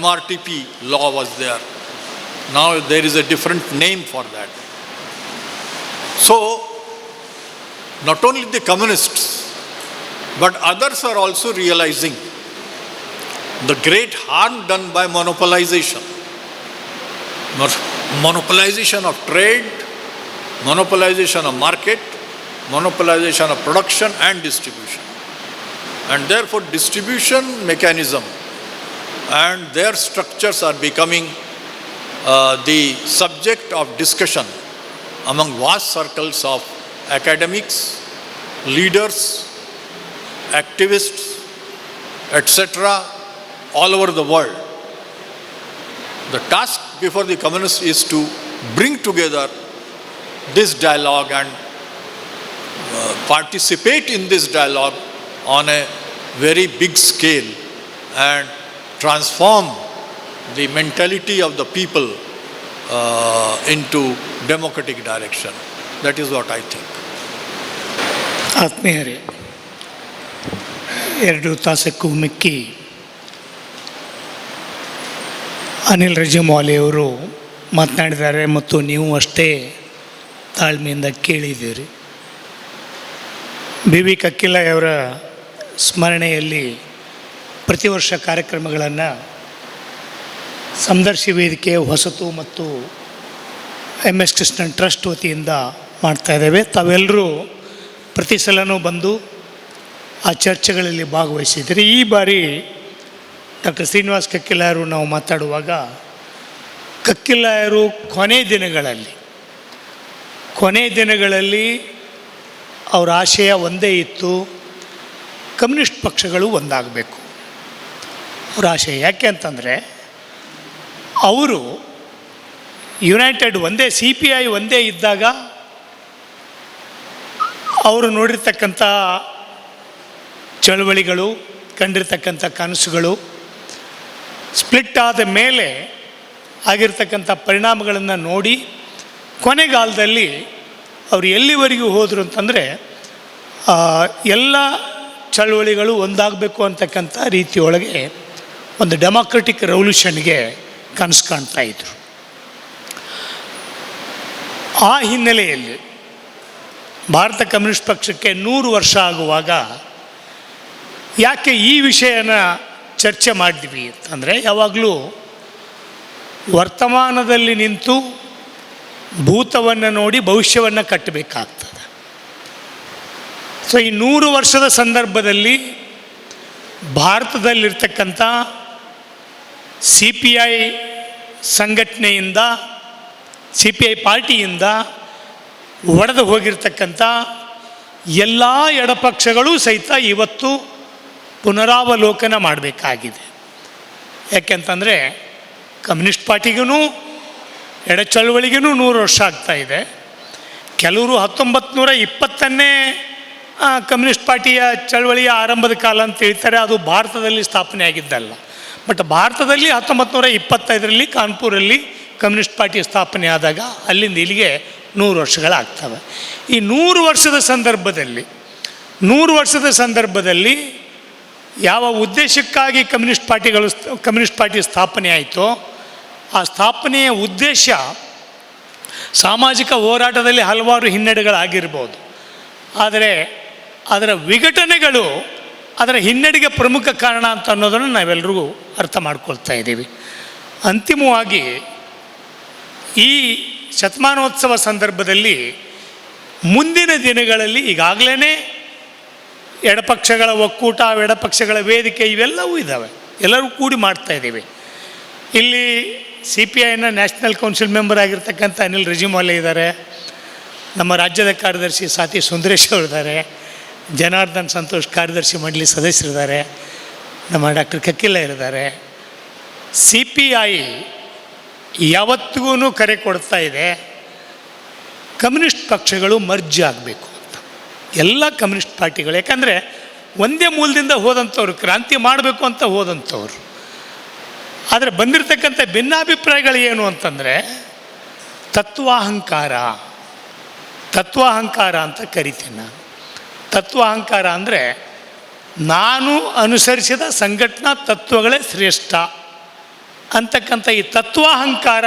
MRTP law was there. Now there is a different name for that. So, not only the communists, but others are also realizing the great harm done by monopolization. Monopolization of trade, monopolization of market, monopolization of production and distribution. And therefore distribution mechanism and their structures are becoming the subject of discussion among vast circles of academics, leaders, activists, etc. all over the world. The task before the communists is to bring together this dialogue and participate in this dialogue on a very big scale and transform the mentality of the people into democratic direction. That is what I think. ಆತ್ಮೀಯರೇ, 2 ತಾಸಕ್ಕೂ ಮಿಕ್ಕಿ ಅನಿಲ್ ರಜೀಮ್ವಾಲೆ ಅವರು ಮಾತನಾಡಿದ್ದಾರೆ ಮತ್ತು ನೀವು ಅಷ್ಟೇ ತಾಳ್ಮೆಯಿಂದ ಕೇಳಿದ್ದೀರಿ. B ಕಕ್ಕಿಲಯ್ಯ ಅವರ ಸ್ಮರಣೆಯಲ್ಲಿ ಪ್ರತಿ ವರ್ಷ ಕಾರ್ಯಕ್ರಮಗಳನ್ನು ಸಮದರ್ಶಿ ವೇದಿಕೆ ಹೊಸತು ಮತ್ತು MS ಕೃಷ್ಣನ್ ಟ್ರಸ್ಟ್ ವತಿಯಿಂದ ಮಾಡ್ತಾಯಿದ್ದೇವೆ. ತಾವೆಲ್ಲರೂ ಪ್ರತಿ ಸಲನೂ ಬಂದು ಆ ಚರ್ಚೆಗಳಲ್ಲಿ ಭಾಗವಹಿಸಿದ್ದೀರಿ. ಈ ಬಾರಿ ಡಾಕ್ಟರ್ ಶ್ರೀನಿವಾಸ್ ಕಕ್ಕಿಲಯ್ಯರು ನಾವು ಮಾತಾಡುವಾಗ ಕಕ್ಕಿಲಯ್ಯರು ಕೊನೆ ದಿನಗಳಲ್ಲಿ ಅವರ ಆಶಯ ಒಂದೇ ಇತ್ತು, ಕಮ್ಯುನಿಸ್ಟ್ ಪಕ್ಷಗಳು ಒಂದಾಗಬೇಕು. ಅವರ ಆಶಯ ಯಾಕೆ ಅಂತಂದರೆ ಅವರು ಯುನೈಟೆಡ್ ಒಂದೇ CPI ಒಂದೇ ಇದ್ದಾಗ ಅವರು ನೋಡಿರ್ತಕ್ಕಂಥ ಚಳವಳಿಗಳು, ಕಂಡಿರ್ತಕ್ಕಂಥ ಕನಸುಗಳು, ಸ್ಪ್ಲಿಟ್ ಆದ ಮೇಲೆ ಆಗಿರ್ತಕ್ಕಂಥ ಪರಿಣಾಮಗಳನ್ನು ನೋಡಿ ಕೊನೆಗಾಲದಲ್ಲಿ ಅವರು ಎಲ್ಲಿವರೆಗೂ ಹೋದರು ಅಂತಂದರೆ ಎಲ್ಲ ಚಳವಳಿಗಳು ಒಂದಾಗಬೇಕು ಅಂತಕ್ಕಂಥ ರೀತಿಯೊಳಗೆ ಒಂದು ಡೆಮಾಕ್ರೆಟಿಕ್ ರೆವಲ್ಯೂಷನ್ಗೆ ಕನಸು ಕಾಣ್ತಾಯಿದ್ರು. ಆ ಹಿನ್ನೆಲೆಯಲ್ಲಿ ಭಾರತ ಕಮ್ಯುನಿಸ್ಟ್ ಪಕ್ಷಕ್ಕೆ 100 ವರ್ಷ ಆಗುವಾಗ ಯಾಕೆ ಈ ವಿಷಯನ ಚರ್ಚೆ ಮಾಡಿದ್ವಿ ಅಂತಂದರೆ, ಯಾವಾಗಲೂ ವರ್ತಮಾನದಲ್ಲಿ ನಿಂತು ಭೂತವನ್ನು ನೋಡಿ ಭವಿಷ್ಯವನ್ನು ಕಟ್ಟಬೇಕಾಗ್ತದೆ. ಸೊ ಈ 100 ವರ್ಷದ ಸಂದರ್ಭದಲ್ಲಿ ಭಾರತದಲ್ಲಿರ್ತಕ್ಕಂಥ CPI ಸಂಘಟನೆಯಿಂದ, CPI ಪಾರ್ಟಿಯಿಂದ ಒಡೆದು ಹೋಗಿರ್ತಕ್ಕಂಥ ಎಲ್ಲ ಎಡಪಕ್ಷಗಳು ಸಹಿತ ಇವತ್ತು ಪುನರಾವಲೋಕನ ಮಾಡಬೇಕಾಗಿದೆ. ಯಾಕೆಂತಂದರೆ ಕಮ್ಯುನಿಸ್ಟ್ ಪಾರ್ಟಿಗೂ ಎಡ ಚಳವಳಿಗೂ 100 ವರ್ಷ ಆಗ್ತಾಯಿದೆ. ಕೆಲವರು 1920ನೇ ಕಮ್ಯುನಿಸ್ಟ್ ಪಾರ್ಟಿಯ ಚಳವಳಿಯ ಆರಂಭದ ಕಾಲ ಅಂತ ಹೇಳ್ತಾರೆ. ಅದು ಭಾರತದಲ್ಲಿ ಸ್ಥಾಪನೆ ಆಗಿದ್ದಲ್ಲ. ಬಟ್ ಭಾರತದಲ್ಲಿ 1925ರಲ್ಲಿ ಕಾನ್ಪುರಲ್ಲಿ ಕಮ್ಯುನಿಸ್ಟ್ ಪಾರ್ಟಿ ಸ್ಥಾಪನೆ ಆದಾಗ ಅಲ್ಲಿಂದ ಇಲ್ಲಿಗೆ 100 ವರ್ಷಗಳಾಗ್ತವೆ. ಈ 100 ವರ್ಷದ ಸಂದರ್ಭದಲ್ಲಿ ಯಾವ ಉದ್ದೇಶಕ್ಕಾಗಿ ಕಮ್ಯುನಿಸ್ಟ್ ಪಾರ್ಟಿ ಸ್ಥಾಪನೆ ಆಯಿತೋ ಆ ಸ್ಥಾಪನೆಯ ಉದ್ದೇಶ ಸಾಮಾಜಿಕ ಹೋರಾಟದಲ್ಲಿ ಹಲವಾರು ಹಿನ್ನಡೆಗಳಾಗಿರ್ಬೋದು. ಆದರೆ ಅದರ ವಿಘಟನೆಗಳು ಅದರ ಹಿನ್ನಡೆಗೆ ಪ್ರಮುಖ ಕಾರಣ ಅಂತ ಅನ್ನೋದನ್ನು ನಾವೆಲ್ಲರಿಗೂ ಅರ್ಥ ಮಾಡ್ಕೊಳ್ತಾ ಇದ್ದೀವಿ. ಅಂತಿಮವಾಗಿ ಈ ಶತಮಾನೋತ್ಸವ ಸಂದರ್ಭದಲ್ಲಿ ಮುಂದಿನ ದಿನಗಳಲ್ಲಿ ಈಗಾಗಲೇ ಎಡಪಕ್ಷಗಳ ಒಕ್ಕೂಟ, ಎಡಪಕ್ಷಗಳ ವೇದಿಕೆ ಇವೆಲ್ಲವೂ ಇದ್ದಾವೆ. ಎಲ್ಲರೂ ಕೂಡಿ ಮಾಡ್ತಾಯಿದ್ದೀವಿ. ಇಲ್ಲಿ CPIನ ನ್ಯಾಷನಲ್ ಕೌನ್ಸಿಲ್ ಮೆಂಬರ್ ಆಗಿರ್ತಕ್ಕಂಥ ಅನಿಲ್ ರಜೀಮ್ವಾಲೆ ಇದ್ದಾರೆ. ನಮ್ಮ ರಾಜ್ಯದ ಕಾರ್ಯದರ್ಶಿ ಸಾತಿ ಸುಂದರೇಶ್ ಅವರಿದ್ದಾರೆ, ಜನಾರ್ದನ್ ಸಂತೋಷ್ ಕಾರ್ಯದರ್ಶಿ ಮಂಡಳಿ ಸದಸ್ಯರಿದ್ದಾರೆ, ನಮ್ಮ ಡಾಕ್ಟರ್ ಕಕ್ಕಿಲಯ್ಯ ಇದ್ದಾರೆ. CPI ಯಾವತ್ತಿಗೂ ಕರೆ ಕೊಡ್ತಾ ಇದೆ, ಕಮ್ಯುನಿಸ್ಟ್ ಪಕ್ಷಗಳು ಮರ್ಜ್ ಆಗಬೇಕು ಅಂತ. ಎಲ್ಲ ಕಮ್ಯುನಿಸ್ಟ್ ಪಾರ್ಟಿಗಳು, ಯಾಕಂದರೆ ಒಂದೇ ಮೂಲದಿಂದ ಹೋದಂಥವ್ರು, ಕ್ರಾಂತಿ ಮಾಡಬೇಕು ಅಂತ ಹೋದಂಥವ್ರು. ಆದರೆ ಬಂದಿರತಕ್ಕಂಥ ಭಿನ್ನಾಭಿಪ್ರಾಯಗಳು ಏನು ಅಂತಂದರೆ ತತ್ವಾಹಂಕಾರ ಅಂತ ಕರಿತೀನಿ ನಾನು. ತತ್ವಾಹಂಕಾರ ಅಂದರೆ ನಾನು ಅನುಸರಿಸಿದ ಸಂಘಟನಾ ತತ್ವಗಳೇ ಶ್ರೇಷ್ಠ ಅಂತಕ್ಕಂಥ ಈ ತತ್ವಾಹಂಕಾರ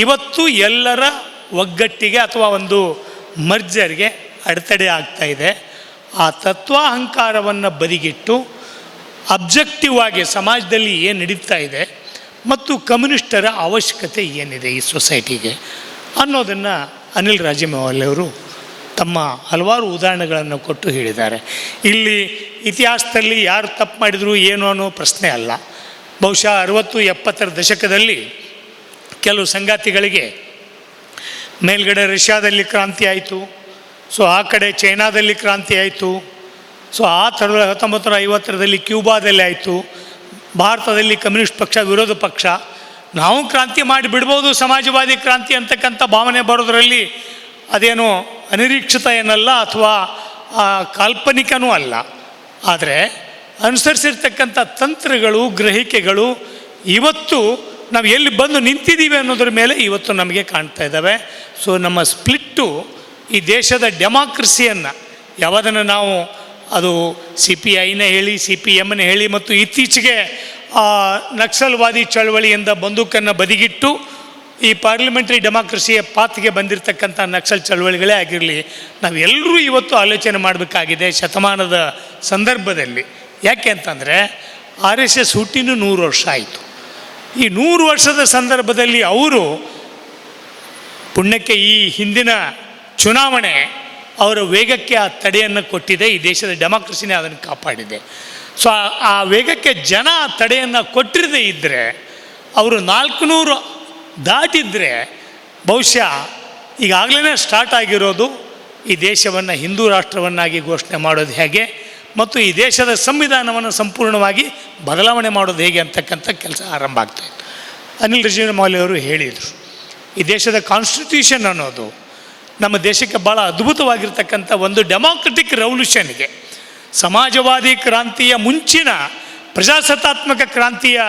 ಇವತ್ತು ಎಲ್ಲರ ಒಗ್ಗಟ್ಟಿಗೆ ಅಥವಾ ಒಂದು ಮರ್ಜರ್ಗೆ ಅಡೆತಡೆ ಆಗ್ತಾಯಿದೆ. ಆ ತತ್ವಾಹಂಕಾರವನ್ನು ಬದಿಗಿಟ್ಟು ಅಬ್ಜೆಕ್ಟಿವ್ ಆಗಿ ಸಮಾಜದಲ್ಲಿ ಏನು ನಡೀತಾ ಇದೆ ಮತ್ತು ಕಮ್ಯುನಿಸ್ಟರ ಅವಶ್ಯಕತೆ ಏನಿದೆ ಈ ಸೊಸೈಟಿಗೆ ಅನ್ನೋದನ್ನು ಅನಿಲ್ ರಾಜಿಮವಾಲೆ ಅವರು ತಮ್ಮ ಹಲವಾರು ಉದಾಹರಣೆಗಳನ್ನು ಕೊಟ್ಟು ಹೇಳಿದ್ದಾರೆ. ಇಲ್ಲಿ ಇತಿಹಾಸದಲ್ಲಿ ಯಾರು ತಪ್ಪು ಮಾಡಿದರು ಏನು ಅನ್ನೋ ಪ್ರಶ್ನೆ ಅಲ್ಲ. ಬಹುಶಃ 60-70ರ ದಶಕದಲ್ಲಿ ಕೆಲವು ಸಂಗಾತಿಗಳಿಗೆ ಮೇಲ್ಗಡೆ ರಷ್ಯಾದಲ್ಲಿ ಕ್ರಾಂತಿ ಆಯಿತು, ಸೊ ಆ ಕಡೆ ಚೈನಾದಲ್ಲಿ ಕ್ರಾಂತಿ ಆಯಿತು, ಸೊ ಆ ಥರದ 1950ರಲ್ಲಿ ಕ್ಯೂಬಾದಲ್ಲಿ ಆಯಿತು, ಭಾರತದಲ್ಲಿ ಕಮ್ಯುನಿಸ್ಟ್ ಪಕ್ಷ ವಿರೋಧ ಪಕ್ಷ. ನಾವು ಕ್ರಾಂತಿ ಮಾಡಿ ಬಿಡ್ಬೋದು, ಸಮಾಜವಾದಿ ಕ್ರಾಂತಿ ಅಂತಕ್ಕಂಥ ಭಾವನೆ ಬರೋದರಲ್ಲಿ ಅದೇನೋ ಅನಿರೀಕ್ಷಿತ ಏನಲ್ಲ ಅಥವಾ ಕಾಲ್ಪನಿಕನೂ ಅಲ್ಲ. ಆದರೆ ಅನುಸರಿಸಿರ್ತಕ್ಕಂಥ ತಂತ್ರಗಳು, ಗ್ರಹಿಕೆಗಳು ಇವತ್ತು ನಾವು ಎಲ್ಲಿ ಬಂದು ನಿಂತಿದ್ದೀವಿ ಅನ್ನೋದ್ರ ಮೇಲೆ ಇವತ್ತು ನಮಗೆ ಕಾಣ್ತಾ ಇದ್ದಾವೆ. ಸೊ ನಮ್ಮ ಸ್ಪ್ಲಿಟ್ಟು ಈ ದೇಶದ ಡೆಮಾಕ್ರಸಿಯನ್ನು ಯಾವುದನ್ನು ನಾವು ಅದು CPIನೇ ಹೇಳಿ, CPMನೇ ಹೇಳಿ, ಮತ್ತು ಇತ್ತೀಚೆಗೆ ನಕ್ಸಲ್ವಾದಿ ಚಳವಳಿಯಿಂದ ಬಂದೂಕನ್ನು ಬದಿಗಿಟ್ಟು ಈ ಪಾರ್ಲಿಮೆಂಟ್ರಿ ಡೆಮಾಕ್ರಸಿಯ ಪಾತ್ಗೆ ಬಂದಿರತಕ್ಕಂಥ ನಕ್ಸಲ್ ಚಳವಳಿಗಳೇ ಆಗಿರಲಿ, ನಾವೆಲ್ಲರೂ ಇವತ್ತು ಆಲೋಚನೆ ಮಾಡಬೇಕಾಗಿದೆ ಶತಮಾನದ ಸಂದರ್ಭದಲ್ಲಿ. ಯಾಕೆ ಅಂತಂದರೆ RSS ಹುಟ್ಟಿನೂ 100 ವರ್ಷ ಆಯಿತು. ಈ 100 ವರ್ಷದ ಸಂದರ್ಭದಲ್ಲಿ ಅವರು ಪುಣ್ಯಕ್ಕೆ ಈ ಹಿಂದಿನ ಚುನಾವಣೆ ಅವರ ವೇಗಕ್ಕೆ ಆ ತಡೆಯನ್ನು ಕೊಟ್ಟಿದೆ. ಈ ದೇಶದ ಡೆಮಾಕ್ರಸಿನೇ ಅದನ್ನು ಕಾಪಾಡಿದೆ. ಸೊ ಆ ವೇಗಕ್ಕೆ ಜನ ಆ ತಡೆಯನ್ನು ಕೊಟ್ಟಿರದೇ ಇದ್ದರೆ, ಅವರು 400 ದಾಟಿದ್ರೆ ಬಹುಶಃ ಈಗಾಗಲೇ ಸ್ಟಾರ್ಟ್ ಆಗಿರೋದು ಈ ದೇಶವನ್ನು ಹಿಂದೂ ರಾಷ್ಟ್ರವನ್ನಾಗಿ ಘೋಷಣೆ ಮಾಡೋದು ಹೇಗೆ ಮತ್ತು ಈ ದೇಶದ ಸಂವಿಧಾನವನ್ನು ಸಂಪೂರ್ಣವಾಗಿ ಬದಲಾವಣೆ ಮಾಡೋದು ಹೇಗೆ ಅಂತಕ್ಕಂಥ ಕೆಲಸ ಆರಂಭ ಆಗ್ತಾಯಿತ್ತು. ಅನಿಲ್ ರಾಜಿಮವಾಲೆ ಅವರು ಹೇಳಿದರು, ಈ ದೇಶದ ಕಾನ್ಸ್ಟಿಟ್ಯೂಷನ್ ಅನ್ನೋದು ನಮ್ಮ ದೇಶಕ್ಕೆ ಭಾಳ ಅದ್ಭುತವಾಗಿರ್ತಕ್ಕಂಥ ಒಂದು ಡೆಮಾಕ್ರೆಟಿಕ್ ರೆವಲ್ಯೂಷನ್ಗೆ, ಸಮಾಜವಾದಿ ಕ್ರಾಂತಿಯ ಮುಂಚಿನ ಪ್ರಜಾಸತ್ತಾತ್ಮಕ ಕ್ರಾಂತಿಯ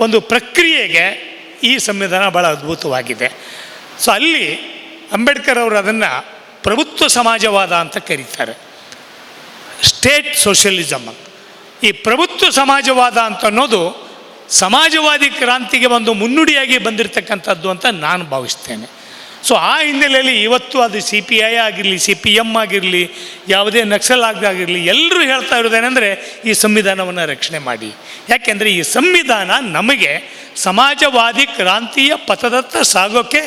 ಒಂದು ಪ್ರಕ್ರಿಯೆಗೆ ಈ ಸಂವಿಧಾನ ಭಾಳ ಅದ್ಭುತವಾಗಿದೆ. ಸೊ ಅಲ್ಲಿ ಅಂಬೇಡ್ಕರ್ ಅವರು ಅದನ್ನು ಪ್ರಭುತ್ವ ಸಮಾಜವಾದ ಅಂತ ಕರೀತಾರೆ, ಸ್ಟೇಟ್ ಸೋಷಿಯಲಿಸಮ್. ಈ ಪ್ರಭುತ್ವ ಸಮಾಜವಾದ ಅಂತ ಅನ್ನೋದು ಸಮಾಜವಾದಿ ಕ್ರಾಂತಿಗೆ ಒಂದು ಮುನ್ನುಡಿಯಾಗಿ ಬಂದಿರತಕ್ಕಂಥದ್ದು ಅಂತ ನಾನು ಭಾವಿಸ್ತೇನೆ. ಸೊ ಆ ಹಿನ್ನೆಲೆಯಲ್ಲಿ ಇವತ್ತು ಅದು CPI ಆಗಿರಲಿ, CPM ಆಗಿರಲಿ, ಯಾವುದೇ ನಕ್ಸಲ್ ಆಗಿರಲಿ, ಎಲ್ಲರೂ ಹೇಳ್ತಾ ಇರೋದೇನೆಂದರೆ ಈ ಸಂವಿಧಾನವನ್ನು ರಕ್ಷಣೆ ಮಾಡಿ. ಯಾಕೆಂದರೆ ಈ ಸಂವಿಧಾನ ನಮಗೆ ಸಮಾಜವಾದಿ ಕ್ರಾಂತಿಯ ಪಥದತ್ತ ಸಾಗೋಕ್ಕೆ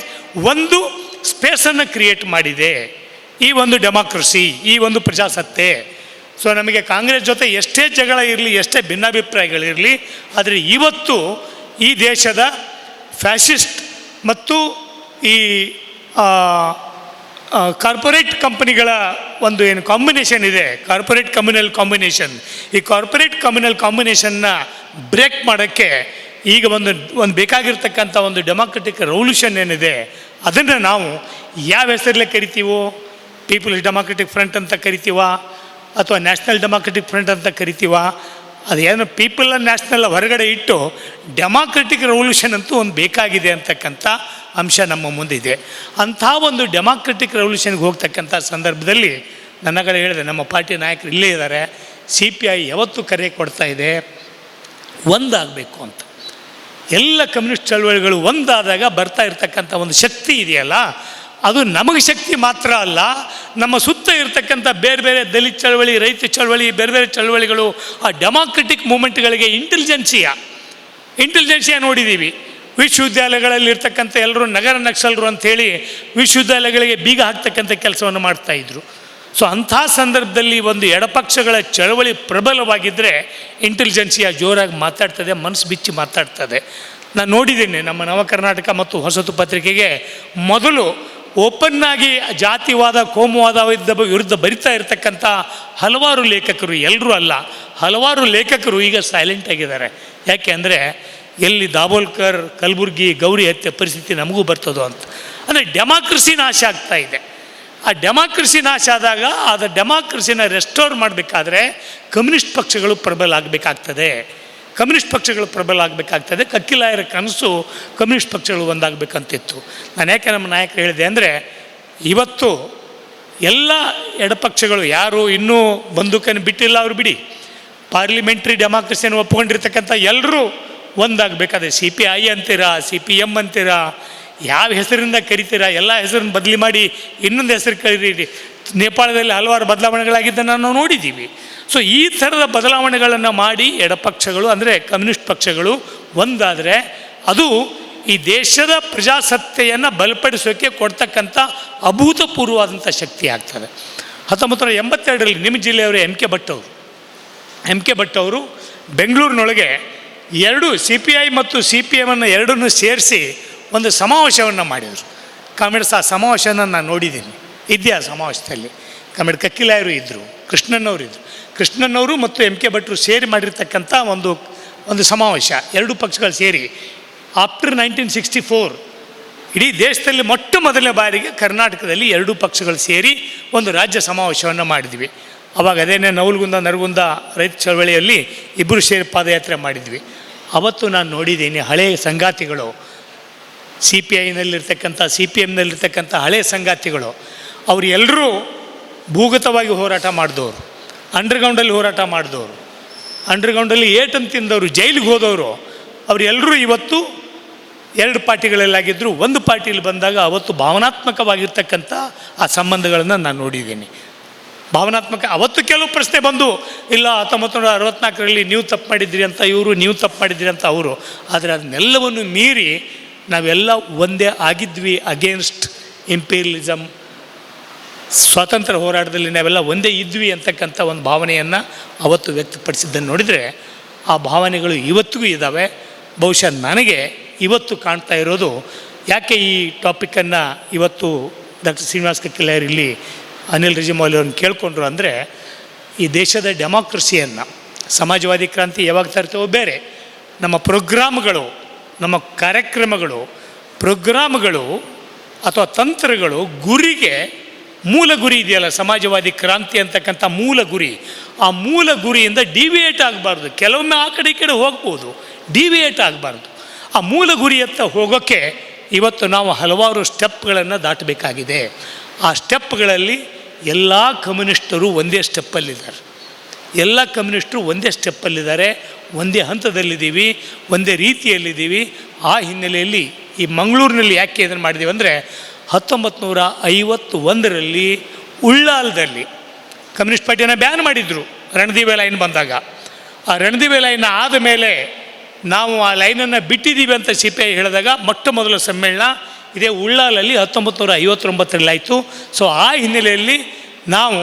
ಒಂದು ಸ್ಪೇಸನ್ನು ಕ್ರಿಯೇಟ್ ಮಾಡಿದೆ. ಈ ಒಂದು ಡೆಮಾಕ್ರಸಿ, ಈ ಒಂದು ಪ್ರಜಾಸತ್ತೆ. ಸೊ ನಮಗೆ ಕಾಂಗ್ರೆಸ್ ಜೊತೆ ಎಷ್ಟೇ ಜಗಳ ಇರಲಿ, ಎಷ್ಟೇ ಭಿನ್ನಾಭಿಪ್ರಾಯಗಳಿರಲಿ, ಆದರೆ ಇವತ್ತು ಈ ದೇಶದ ಫ್ಯಾಸಿಸ್ಟ್ ಮತ್ತು ಈ ಕಾರ್ಪೊರೇಟ್ ಕಂಪನಿಗಳ ಒಂದು ಏನು ಕಾಂಬಿನೇಷನ್ ಇದೆ, ಕಾರ್ಪೊರೇಟ್ ಕಮ್ಯುನಲ್ ಕಾಂಬಿನೇಷನ್, ಈ ಕಾರ್ಪೊರೇಟ್ ಕಮ್ಯುನಲ್ ಕಾಂಬಿನೇಷನ್ನ ಬ್ರೇಕ್ ಮಾಡೋಕ್ಕೆ ಈಗ ಒಂದು ಬೇಕಾಗಿರ್ತಕ್ಕಂಥ ಒಂದು ಡೆಮಾಕ್ರೆಟಿಕ್ ರೆವಲ್ಯೂಷನ್ ಏನಿದೆ ಅದನ್ನು ನಾವು ಯಾವ ಹೆಸರಲ್ಲೇ ಕರಿತೀವೋ, ಪೀಪಲ್ಸ್ ಡೆಮಾಕ್ರೆಟಿಕ್ ಫ್ರಂಟ್ ಅಂತ ಕರಿತೀವ ಅಥವಾ ನ್ಯಾಷನಲ್ ಡೆಮಾಕ್ರೆಟಿಕ್ ಫ್ರಂಟ್ ಅಂತ ಕರಿತೀವ, ಅದೇನು ಪೀಪಲ್ ನ್ಯಾಷನಲ್ ಹೊರಗಡೆ ಇಟ್ಟು ಡೆಮಾಕ್ರೆಟಿಕ್ ರೆವಲ್ಯೂಷನ್ ಅಂತೂ ಒಂದು ಬೇಕಾಗಿದೆ ಅಂತಕ್ಕಂಥ ಅಂಶ ನಮ್ಮ ಮುಂದಿದೆ. ಅಂಥ ಒಂದು ಡೆಮಾಕ್ರೆಟಿಕ್ ರೆವಲ್ಯೂಷನ್ಗೆ ಹೋಗ್ತಕ್ಕಂಥ ಸಂದರ್ಭದಲ್ಲಿ ನನಗಳು ಹೇಳಿದೆ, ನಮ್ಮ ಪಾರ್ಟಿ ನಾಯಕರು ಇಲ್ಲೇ ಇದ್ದಾರೆ, CPI ಯಾವತ್ತೂ ಕರೆ ಕೊಡ್ತಾ ಇದೆ ಒಂದಾಗಬೇಕು ಅಂತ. ಎಲ್ಲ ಕಮ್ಯುನಿಸ್ಟ್ ಚಳವಳಿಗಳು ಒಂದಾದಾಗ ಬರ್ತಾ ಇರ್ತಕ್ಕಂಥ ಒಂದು ಶಕ್ತಿ ಇದೆಯಲ್ಲ, ಅದು ನಮಗೆ ಶಕ್ತಿ ಮಾತ್ರ ಅಲ್ಲ, ನಮ್ಮ ಸುತ್ತ ಇರ್ತಕ್ಕಂಥ ಬೇರೆ ಬೇರೆ ದಲಿತ ಚಳವಳಿ, ರೈತ ಚಳವಳಿ, ಬೇರೆ ಬೇರೆ ಚಳವಳಿಗಳು, ಆ ಡೆಮಾಕ್ರೆಟಿಕ್ ಮೂಮೆಂಟ್ಗಳಿಗೆ ಇಂಟೆಲಿಜೆನ್ಸಿಯಾ ನೋಡಿದ್ದೀವಿ. ವಿಶ್ವವಿದ್ಯಾಲಯಗಳಲ್ಲಿ ಇರ್ತಕ್ಕಂಥ ಎಲ್ಲರೂ ನಗರ ನಕ್ಸಲರು ಅಂಥೇಳಿ ವಿಶ್ವವಿದ್ಯಾಲಯಗಳಿಗೆ ಬೀಗ ಹಾಕ್ತಕ್ಕಂಥ ಕೆಲಸವನ್ನು ಮಾಡ್ತಾಯಿದ್ರು. ಸೊ ಅಂಥ ಸಂದರ್ಭದಲ್ಲಿ ಒಂದು ಎಡಪಕ್ಷಗಳ ಚಳವಳಿ ಪ್ರಬಲವಾಗಿದ್ದರೆ ಇಂಟೆಲಿಜೆನ್ಸಿಯಾ ಜೋರಾಗಿ ಮಾತಾಡ್ತದೆ, ಮನಸ್ಸು ಬಿಚ್ಚಿ ಮಾತಾಡ್ತದೆ. ನಾನು ನೋಡಿದ್ದೀನಿ, ನಮ್ಮ ನವ ಕರ್ನಾಟಕ ಮತ್ತು ಹೊಸತು ಪತ್ರಿಕೆಗೆ ಮೊದಲು ಓಪನ್ನಾಗಿ ಜಾತಿವಾದ ಕೋಮುವಾದ ವಿರುದ್ಧ ಬರಿತಾ ಇರತಕ್ಕಂಥ ಹಲವಾರು ಲೇಖಕರು, ಎಲ್ಲರೂ ಅಲ್ಲ, ಹಲವಾರು ಲೇಖಕರು ಈಗ ಸೈಲೆಂಟ್ ಆಗಿದ್ದಾರೆ. ಯಾಕೆ ಅಂದರೆ ಎಲ್ಲಿ ದಾಬೋಲ್ಕರ್, ಕಲಬುರ್ಗಿ, ಗೌರಿ ಹತ್ಯೆ ಪರಿಸ್ಥಿತಿ ನಮಗೂ ಬರ್ತದೋ ಅಂತ. ಅಂದರೆ ಡೆಮಾಕ್ರಸಿ ನಾಶ ಆಗ್ತಾ ಇದೆ. ಆ ಡೆಮಾಕ್ರಸಿ ನಾಶ ಆದಾಗ ಅದು ಡೆಮಾಕ್ರಸಿನ ರೆಸ್ಟೋರ್ ಮಾಡಬೇಕಾದ್ರೆ ಕಮ್ಯುನಿಸ್ಟ್ ಪಕ್ಷಗಳು ಪ್ರಬಲ ಆಗಬೇಕಾಗ್ತದೆ. ಕಮ್ಯುನಿಸ್ಟ್ ಪಕ್ಷಗಳು ಪ್ರಬಲ ಆಗಬೇಕಾಗ್ತದೆ. ಕಕ್ಕಿಲಾಯರ ಕನಸು ಕಮ್ಯುನಿಸ್ಟ್ ಪಕ್ಷಗಳು ಒಂದಾಗಬೇಕಂತಿತ್ತು. ನಾನು ಯಾಕೆ ನಮ್ಮ ನಾಯಕರು ಹೇಳಿದೆ ಅಂದರೆ, ಇವತ್ತು ಎಲ್ಲ ಎಡಪಕ್ಷಗಳು ಯಾರು ಇನ್ನೂ ಬಂದೂಕನ್ನು ಬಿಟ್ಟಿಲ್ಲ, ಅವರು ಬಿಡಿ, ಪಾರ್ಲಿಮೆಂಟ್ರಿ ಡೆಮಾಕ್ರಸಿಯನ್ನು ಒಪ್ಕೊಂಡಿರ್ತಕ್ಕಂಥ ಎಲ್ಲರೂ ಒಂದಾಗಬೇಕಾದ್ರೆ CPI ಅಂತೀರಾ, CPM ಅಂತೀರಾ, ಯಾವ ಹೆಸರಿಂದ ಕರಿತೀರಾ, ಎಲ್ಲ ಹೆಸರನ್ನು ಬದಲಿ ಮಾಡಿ ಇನ್ನೊಂದು ಹೆಸರು ಕರೀರಿ. ನೇಪಾಳದಲ್ಲಿ ಹಲವಾರು ಬದಲಾವಣೆಗಳಾಗಿದ್ದನ್ನು ನಾವು ನೋಡಿದ್ದೀವಿ. ಸೊ ಈ ಥರದ ಬದಲಾವಣೆಗಳನ್ನು ಮಾಡಿ ಎಡಪಕ್ಷಗಳು ಅಂದರೆ ಕಮ್ಯುನಿಸ್ಟ್ ಪಕ್ಷಗಳು ಒಂದಾದರೆ ಅದು ಈ ದೇಶದ ಪ್ರಜಾಸತ್ತೆಯನ್ನು ಬಲಪಡಿಸೋಕ್ಕೆ ಕೊಡ್ತಕ್ಕಂಥ ಅಭೂತಪೂರ್ವವಾದಂಥ ಶಕ್ತಿ ಆಗ್ತದೆ. 1982ರಲ್ಲಿ ನಿಮ್ಮ ಜಿಲ್ಲೆಯವರು ಎಂ ಕೆ ಭಟ್ ಅವರು ಬೆಂಗಳೂರಿನೊಳಗೆ ಎರಡು CPI ಮತ್ತು CPM ಎರಡನ್ನೂ ಸೇರಿಸಿ ಒಂದು ಸಮಾವೇಶವನ್ನು ಮಾಡಿದರು. ಕಾಮೆಡ್ಸ್ ಆ ಸಮಾವೇಶನ ನಾನು ನೋಡಿದ್ದೀನಿ, ಇದ್ದೆ ಆ ಸಮಾವೇಶದಲ್ಲಿ. ಕಾಮೆಡ್ ಕಕ್ಕಿಲಾಯರು ಇದ್ದರು, ಕೃಷ್ಣನ್ನವರು ಮತ್ತು ಎಂ ಕೆ ಭಟ್ರು ಸೇರಿ ಮಾಡಿರ್ತಕ್ಕಂಥ ಒಂದು ಸಮಾವೇಶ, ಎರಡು ಪಕ್ಷಗಳು ಸೇರಿ. ಆಫ್ಟರ್ 1964 ಇಡೀ ದೇಶದಲ್ಲಿ ಮೊಟ್ಟ ಮೊದಲನೇ ಬಾರಿಗೆ ಕರ್ನಾಟಕದಲ್ಲಿ ಎರಡೂ ಪಕ್ಷಗಳು ಸೇರಿ ಒಂದು ರಾಜ್ಯ ಸಮಾವೇಶವನ್ನು ಮಾಡಿದ್ವಿ. ಆವಾಗ ಅದೇನೇ ನವಲಗುಂದ ನರಗುಂದ ರೈತ ಚಳವಳಿಯಲ್ಲಿ ಇಬ್ಬರು ಸೇರಿ ಪಾದಯಾತ್ರೆ ಮಾಡಿದ್ವಿ. ಅವತ್ತು ನಾನು ನೋಡಿದ್ದೀನಿ ಹಳೆಯ ಸಂಗಾತಿಗಳು, CPIನಲ್ಲಿರ್ತಕ್ಕಂಥ CPMನಲ್ಲಿರ್ತಕ್ಕಂಥ ಹಳೆಯ ಸಂಗಾತಿಗಳು, ಅವರು ಎಲ್ಲರೂ ಭೂಗತವಾಗಿ ಹೋರಾಟ ಮಾಡಿದವರು, ಅಂಡರ್ಗ್ರೌಂಡಲ್ಲಿ ಹೋರಾಟ ಮಾಡಿದವರು, ಅಂಡರ್ಗ್ರೌಂಡಲ್ಲಿ ಏಟನ್ನು ತಿಂದವರು, ಜೈಲಿಗೆ ಹೋದವರು, ಅವರೆಲ್ಲರೂ ಇವತ್ತು ಎರಡು ಪಾರ್ಟಿಗಳಲ್ಲಾಗಿದ್ದರು. ಒಂದು ಪಾರ್ಟಿಯಲ್ಲಿ ಬಂದಾಗ ಅವತ್ತು ಭಾವನಾತ್ಮಕವಾಗಿರ್ತಕ್ಕಂಥ ಆ ಸಂಬಂಧಗಳನ್ನು ನಾನು ನೋಡಿದ್ದೀನಿ. ಭಾವನಾತ್ಮಕ. ಅವತ್ತು ಕೆಲವು ಪ್ರಶ್ನೆ ಬಂದು, ಇಲ್ಲ 1964ರಲ್ಲಿ ನೀವು ತಪ್ಪು ಮಾಡಿದ್ರಿ ಅಂತ ಇವರು, ನೀವು ತಪ್ಪು ಮಾಡಿದ್ರಿ ಅಂತ ಅವರು. ಆದರೆ ಅದನ್ನೆಲ್ಲವನ್ನು ಮೀರಿ ನಾವೆಲ್ಲ ಒಂದೇ ಆಗಿದ್ವಿ. ಅಗೇನ್ಸ್ಟ್ ಇಂಪೀರಿಯಲಿಸಮ್, ಸ್ವಾತಂತ್ರ್ಯ ಹೋರಾಟದಲ್ಲಿ ನಾವೆಲ್ಲ ಒಂದೇ ಇದ್ವಿ ಅಂತಕ್ಕಂಥ ಒಂದು ಭಾವನೆಯನ್ನು ಅವತ್ತು ವ್ಯಕ್ತಪಡಿಸಿದ್ದನ್ನು ನೋಡಿದರೆ ಆ ಭಾವನೆಗಳು ಇವತ್ತಿಗೂ ಇದ್ದಾವೆ. ಬಹುಶಃ ನನಗೆ ಇವತ್ತು ಕಾಣ್ತಾ ಇರೋದು, ಯಾಕೆ ಈ ಟಾಪಿಕನ್ನು ಇವತ್ತು ಡಾಕ್ಟರ್ ಶ್ರೀನಿವಾಸ ಕಕ್ಕಿಲಾಯರ್ ಇಲ್ಲಿ ಅನಿಲ್ ರಜಿಮ್ವಾಲೆ ಅವ್ರನ್ನ ಕೇಳಿಕೊಂಡ್ರು ಅಂದರೆ, ಈ ದೇಶದ ಡೆಮಾಕ್ರಸಿಯನ್ನು, ಸಮಾಜವಾದಿ ಕ್ರಾಂತಿ ಯಾವಾಗ ತರ್ತೇವೋ ಬೇರೆ, ನಮ್ಮ ಪ್ರೋಗ್ರಾಮ್ಗಳು, ನಮ್ಮ ಪ್ರೋಗ್ರಾಮ್ಗಳು ಅಥವಾ ತಂತ್ರಗಳು ಗುರಿಗೆ, ಮೂಲ ಗುರಿ ಇದೆಯಲ್ಲ ಸಮಾಜವಾದಿ ಕ್ರಾಂತಿ ಅಂತಕ್ಕಂಥ ಮೂಲ ಗುರಿ, ಆ ಮೂಲ ಗುರಿಯಿಂದ ಡಿವಿಯೇಟ್ ಆಗಬಾರ್ದು. ಕೆಲವೊಮ್ಮೆ ಆ ಕಡೆ ಈ ಕಡೆ ಹೋಗ್ಬೋದು, ಡಿವಿಯೇಟ್ ಆಗಬಾರ್ದು. ಆ ಮೂಲ ಗುರಿಯತ್ತ ಹೋಗೋಕ್ಕೆ ಇವತ್ತು ನಾವು ಹಲವಾರು ಸ್ಟೆಪ್ಗಳನ್ನು ದಾಟಬೇಕಾಗಿದೆ. ಆ ಸ್ಟೆಪ್ಗಳಲ್ಲಿ ಎಲ್ಲ ಕಮ್ಯುನಿಸ್ಟರು ಒಂದೇ ಸ್ಟೆಪ್ಪಲ್ಲಿದ್ದಾರೆ, ಒಂದೇ ಹಂತದಲ್ಲಿದ್ದೀವಿ, ಒಂದೇ ರೀತಿಯಲ್ಲಿದ್ದೀವಿ. ಆ ಹಿನ್ನೆಲೆಯಲ್ಲಿ ಈ ಮಂಗಳೂರಿನಲ್ಲಿ ಯಾಕೆ ಇದನ್ನು ಮಾಡಿದ್ದೀವಿ ಅಂದರೆ, 1951ರಲ್ಲಿ ಉಳ್ಳಾಲದಲ್ಲಿ ಕಮ್ಯುನಿಸ್ಟ್ ಪಾರ್ಟಿಯನ್ನು ಬ್ಯಾನ್ ಮಾಡಿದರು ರಣದಿವೆ ಲೈನ್ ಬಂದಾಗ. ಆ ರಣದಿವೆ ಲೈನ್ ಆದ ಮೇಲೆ ನಾವು ಆ ಲೈನನ್ನು ಬಿಟ್ಟಿದ್ದೀವಿ ಅಂತ CPI ಹೇಳಿದಾಗ ಮೊಟ್ಟ ಮೊದಲ ಸಮ್ಮೇಳನ ಇದೇ ಉಳ್ಳಾಲಲ್ಲಿ 1959ರಲ್ಲಿ ಆಯಿತು. ಸೊ ಆ ಹಿನ್ನೆಲೆಯಲ್ಲಿ ನಾವು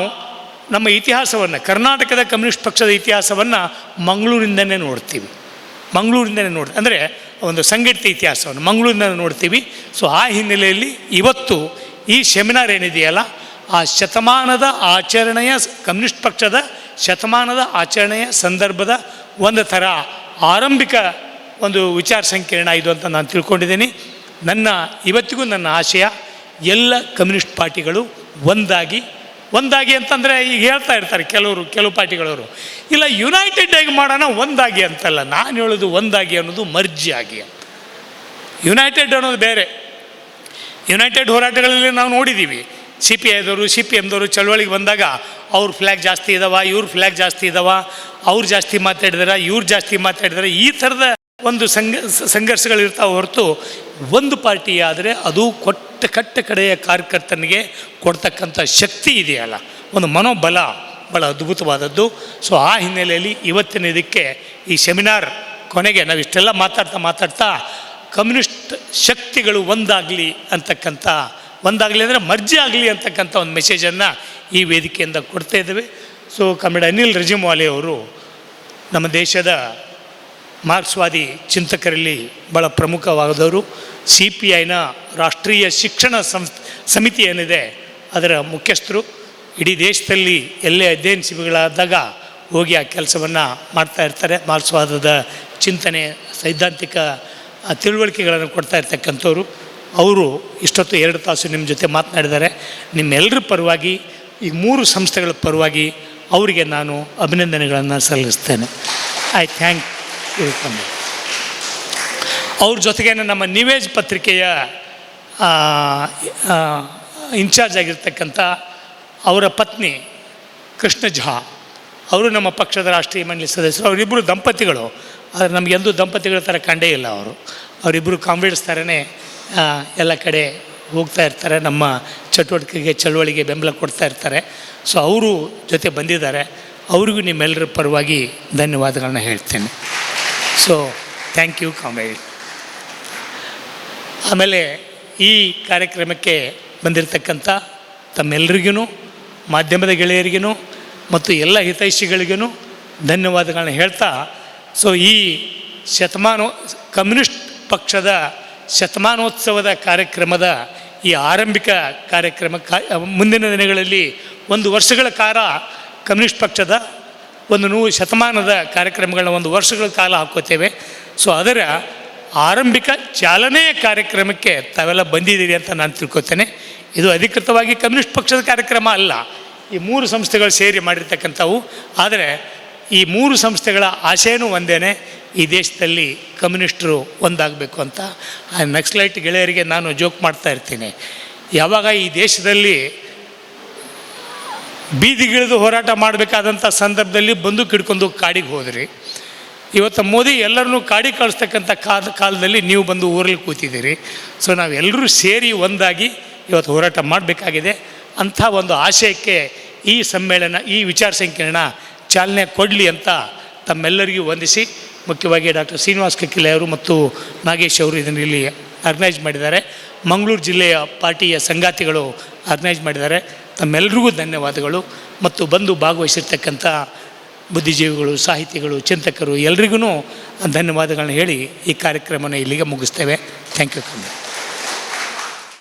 ನಮ್ಮ ಇತಿಹಾಸವನ್ನು, ಕರ್ನಾಟಕದ ಕಮ್ಯುನಿಸ್ಟ್ ಪಕ್ಷದ ಇತಿಹಾಸವನ್ನು ಮಂಗಳೂರಿಂದನೇ ನೋಡ್ತೀವಿ. ಅಂದರೆ ಒಂದು ಸಂಘಟಿತ ಇತಿಹಾಸವನ್ನು ಮಂಗಳೂರಿನ ನೋಡ್ತೀವಿ. ಸೊ ಆ ಹಿನ್ನೆಲೆಯಲ್ಲಿ ಇವತ್ತು ಈ ಸೆಮಿನಾರ್ ಏನಿದೆಯಲ್ಲ, ಆ ಶತಮಾನದ ಆಚರಣೆಯ, ಕಮ್ಯುನಿಸ್ಟ್ ಪಕ್ಷದ ಶತಮಾನದ ಆಚರಣೆಯ ಸಂದರ್ಭದ ಒಂದು ಥರ ಆರಂಭಿಕ ಒಂದು ವಿಚಾರ ಸಂಕಿರಣ ಇದು ಅಂತ ನಾನು ತಿಳ್ಕೊಂಡಿದ್ದೀನಿ. ಇವತ್ತಿಗೂ ನನ್ನ ಆಶಯ ಎಲ್ಲ ಕಮ್ಯುನಿಸ್ಟ್ ಪಾರ್ಟಿಗಳು ಒಂದಾಗಿ ಅಂತಂದರೆ ಈಗ ಹೇಳ್ತಾ ಇರ್ತಾರೆ ಕೆಲವು ಪಾರ್ಟಿಗಳವರು, ಇಲ್ಲ ಯುನೈಟೆಡ್ ಆಗಿ ಮಾಡೋಣ, ಒಂದಾಗಿ ಅಂತಲ್ಲ. ನಾನು ಹೇಳೋದು ಒಂದಾಗಿ ಅನ್ನೋದು ಮರ್ಜಿ ಆಗಿ. ಯುನೈಟೆಡ್ ಅನ್ನೋದು ಬೇರೆ. ಯುನೈಟೆಡ್ ಹೋರಾಟಗಳಲ್ಲಿ ನಾವು ನೋಡಿದ್ದೀವಿ, CPIದವರು CPMದವರು ಚಳವಳಿಗೆ ಬಂದಾಗ ಅವ್ರ ಫ್ಲ್ಯಾಗ್ ಜಾಸ್ತಿ ಇದ್ದಾವ, ಇವ್ರ ಫ್ಲ್ಯಾಗ್ ಜಾಸ್ತಿ ಇದ್ದಾವ, ಅವ್ರು ಜಾಸ್ತಿ ಮಾತಾಡಿದಾರೆ, ಇವ್ರು ಜಾಸ್ತಿ ಮಾತಾಡಿದಾರೆ, ಈ ಥರದ ಒಂದು ಸಂಘರ್ಷಗಳಿರ್ತಾವೆ ಹೊರತು ಒಂದು ಪಾರ್ಟಿ ಆದರೆ ಅದು ಕಟ್ಟ ಕಡೆಯ ಕಾರ್ಯಕರ್ತನಿಗೆ ಕೊಡ್ತಕ್ಕಂಥ ಶಕ್ತಿ ಇದೆಯಲ್ಲ, ಒಂದು ಮನೋಬಲ ಭಾಳ ಅದ್ಭುತವಾದದ್ದು. ಸೊ ಆ ಹಿನ್ನೆಲೆಯಲ್ಲಿ ಇವತ್ತಿನ ಇದಕ್ಕೆ ಈ ಸೆಮಿನಾರ್ ಕೊನೆಗೆ ನಾವು ಇಷ್ಟೆಲ್ಲ ಮಾತಾಡ್ತಾ ಕಮ್ಯುನಿಸ್ಟ್ ಶಕ್ತಿಗಳು ಒಂದಾಗಲಿ ಅಂದರೆ ಮರ್ಜಿ ಆಗಲಿ ಅಂತಕ್ಕಂಥ ಒಂದು ಮೆಸೇಜನ್ನು ಈ ವೇದಿಕೆಯಿಂದ ಕೊಡ್ತಾ ಇದ್ದೇವೆ. ಸೊ ಕಾಮ್ರೇಡ್ ಅನಿಲ್ ರಜಿಮ್ವಾಲೆ ಅವರು ನಮ್ಮ ದೇಶದ ಮಾರ್ಕ್ಸ್ವಾದಿ ಚಿಂತಕರಲ್ಲಿ ಭಾಳ ಪ್ರಮುಖವಾದವರು. CPIನ ರಾಷ್ಟ್ರೀಯ ಶಿಕ್ಷಣ ಸಮಿತಿ ಏನಿದೆ ಅದರ ಮುಖ್ಯಸ್ಥರು ಇಡೀ ದೇಶದಲ್ಲಿ ಎಲ್ಲೇ ಅಧ್ಯಯನ ಶಿಬಿರಗಳಾದಾಗ ಹೋಗಿ ಆ ಕೆಲಸವನ್ನು ಮಾಡ್ತಾ ಇರ್ತಾರೆ. ಮಾರ್ಕ್ಸ್ವಾದದ ಚಿಂತನೆ, ಸೈದ್ಧಾಂತಿಕ ತಿಳುವಳಿಕೆಗಳನ್ನು ಕೊಡ್ತಾ ಇರ್ತಕ್ಕಂಥವ್ರು. ಅವರು ಇಷ್ಟೊತ್ತು 2 ತಾಸು ನಿಮ್ಮ ಜೊತೆ ಮಾತನಾಡಿದ್ದಾರೆ. ನಿಮ್ಮೆಲ್ಲರ ಪರವಾಗಿ, ಈ 3 ಸಂಸ್ಥೆಗಳ ಪರವಾಗಿ ಅವರಿಗೆ ನಾನು ಅಭಿನಂದನೆಗಳನ್ನು ಸಲ್ಲಿಸ್ತೇನೆ. I thank you. ಅವ್ರ ಜೊತೆಗೆ ನಮ್ಮ ನಿವೇಜ್ ಪತ್ರಿಕೆಯ ಇನ್ಚಾರ್ಜ್ ಆಗಿರ್ತಕ್ಕಂಥ ಅವರ ಪತ್ನಿ ಕೃಷ್ಣ ಝಾ, ಅವರು ನಮ್ಮ ಪಕ್ಷದ ರಾಷ್ಟ್ರೀಯ ಮಂಡಳಿ ಸದಸ್ಯರು. ಅವರಿಬ್ಬರು ದಂಪತಿಗಳು, ಆದರೆ ನಮಗೆಂದೂ ದಂಪತಿಗಳ ಥರ ಕಂಡೇ ಇಲ್ಲ. ಅವರಿಬ್ಬರು ಕಾಮ್ರೇಡ್ಸ್ ಥರನೇ ಎಲ್ಲ ಕಡೆ ಹೋಗ್ತಾ ಇರ್ತಾರೆ, ನಮ್ಮ ಚಟುವಟಿಕೆಗೆ ಚಳವಳಿಗೆ ಬೆಂಬಲ ಕೊಡ್ತಾ ಇರ್ತಾರೆ. ಸೊ ಅವರು ಜೊತೆ ಬಂದಿದ್ದಾರೆ. ಅವ್ರಿಗೂ ನಿಮ್ಮೆಲ್ಲರ ಪರವಾಗಿ ಧನ್ಯವಾದಗಳನ್ನ ಹೇಳ್ತೇನೆ. So thank you comrade. ಆಮೇಲೆ ಈ ಕಾರ್ಯಕ್ರಮಕ್ಕೆ ಬಂದಿರತಕ್ಕಂಥ ತಮ್ಮೆಲ್ಲರಿಗೂ, ಮಾಧ್ಯಮದ ಗೆಳೆಯರಿಗೂ ಮತ್ತು ಎಲ್ಲ ಹಿತೈಷಿಗಳಿಗೂ ಧನ್ಯವಾದಗಳನ್ನ ಹೇಳ್ತಾ, ಸೊ ಈ ಕಮ್ಯುನಿಸ್ಟ್ ಪಕ್ಷದ ಶತಮಾನೋತ್ಸವದ ಕಾರ್ಯಕ್ರಮದ ಈ ಆರಂಭಿಕ ಕಾರ್ಯಕ್ರಮ ಮುಂದಿನ ದಿನಗಳಲ್ಲಿ 1 ವರ್ಷಗಳ ಕಾಲ ಕಮ್ಯುನಿಸ್ಟ್ ಪಕ್ಷದ ಶತಮಾನದ ಕಾರ್ಯಕ್ರಮಗಳನ್ನ 1 ವರ್ಷಗಳ ಕಾಲ ಹಾಕೋತೇವೆ. ಸೊ ಅದರ ಆರಂಭಿಕ ಚಾಲನೆಯ ಕಾರ್ಯಕ್ರಮಕ್ಕೆ ತಾವೆಲ್ಲ ಬಂದಿದ್ದೀರಿ ಅಂತ ನಾನು ತಿಳ್ಕೊತೇನೆ. ಇದು ಅಧಿಕೃತವಾಗಿ ಕಮ್ಯುನಿಸ್ಟ್ ಪಕ್ಷದ ಕಾರ್ಯಕ್ರಮ ಅಲ್ಲ, ಈ 3 ಸಂಸ್ಥೆಗಳು ಸೇರಿ ಮಾಡಿರ್ತಕ್ಕಂಥವು. ಆದರೆ ಈ 3 ಸಂಸ್ಥೆಗಳ ಆಶಯನೂ ಒಂದೇ, ಈ ದೇಶದಲ್ಲಿ ಕಮ್ಯುನಿಸ್ಟರು ಒಂದಾಗಬೇಕು ಅಂತ. ಆ ನಕ್ಸಲೈಟ್ ಗೆಳೆಯರಿಗೆ ನಾನು ಜೋಕ್ ಮಾಡ್ತಾ ಇರ್ತೀನಿ, ಯಾವಾಗ ಈ ದೇಶದಲ್ಲಿ ಬೀದಿಗಿಳಿದು ಹೋರಾಟ ಮಾಡಬೇಕಾದಂಥ ಸಂದರ್ಭದಲ್ಲಿ ಬಂದೂಕು ಹಿಡ್ಕೊಂಡು ಕಾಡಿಗೆ ಹೋದ್ರಿ. ಇವತ್ತು ಮೋದಿ ಎಲ್ಲರನ್ನೂ ಕಾಡಿಗೆ ಕಳಿಸ್ತಕ್ಕಂಥ ಕಾಲದಲ್ಲಿ ನೀವು ಬಂದು ಊರಲ್ಲಿ ಕೂತಿದ್ದೀರಿ. ಸೊ ನಾವೆಲ್ಲರೂ ಸೇರಿ ಒಂದಾಗಿ ಇವತ್ತು ಹೋರಾಟ ಮಾಡಬೇಕಾಗಿದೆ. ಅಂಥ ಒಂದು ಆಶಯಕ್ಕೆ ಈ ಸಮ್ಮೇಳನ, ಈ ವಿಚಾರ ಸಂಕಿರಣ ಚಾಲನೆ ಕೊಡಲಿ ಅಂತ ತಮ್ಮೆಲ್ಲರಿಗೂ ವಂದಿಸಿ, ಮುಖ್ಯವಾಗಿ ಡಾಕ್ಟರ್ ಶ್ರೀನಿವಾಸ್ ಕಕ್ಕಿಲಯ್ಯ ಅವರು ಮತ್ತು ನಾಗೇಶ್ ಅವರು ಇದನ್ನು ಇಲ್ಲಿ ಆರ್ಗನೈಸ್ ಮಾಡಿದ್ದಾರೆ. ಮಂಗಳೂರು ಜಿಲ್ಲೆಯ ಪಾರ್ಟಿಯ ಸಂಗಾತಿಗಳು ಆರ್ಗನೈಸ್ ಮಾಡಿದ್ದಾರೆ. ತಮ್ಮೆಲ್ಲರಿಗೂ ಧನ್ಯವಾದಗಳು. ಮತ್ತು ಬಂದು ಭಾಗವಹಿಸಿರ್ತಕ್ಕಂಥ ಬುದ್ಧಿಜೀವಿಗಳು, ಸಾಹಿತಿಗಳು, ಚಿಂತಕರು ಎಲ್ರಿಗೂ ಧನ್ಯವಾದಗಳನ್ನ ಹೇಳಿ ಈ ಕಾರ್ಯಕ್ರಮನ ಇಲ್ಲಿಗೆ ಮುಗಿಸ್ತೇವೆ. Thank you.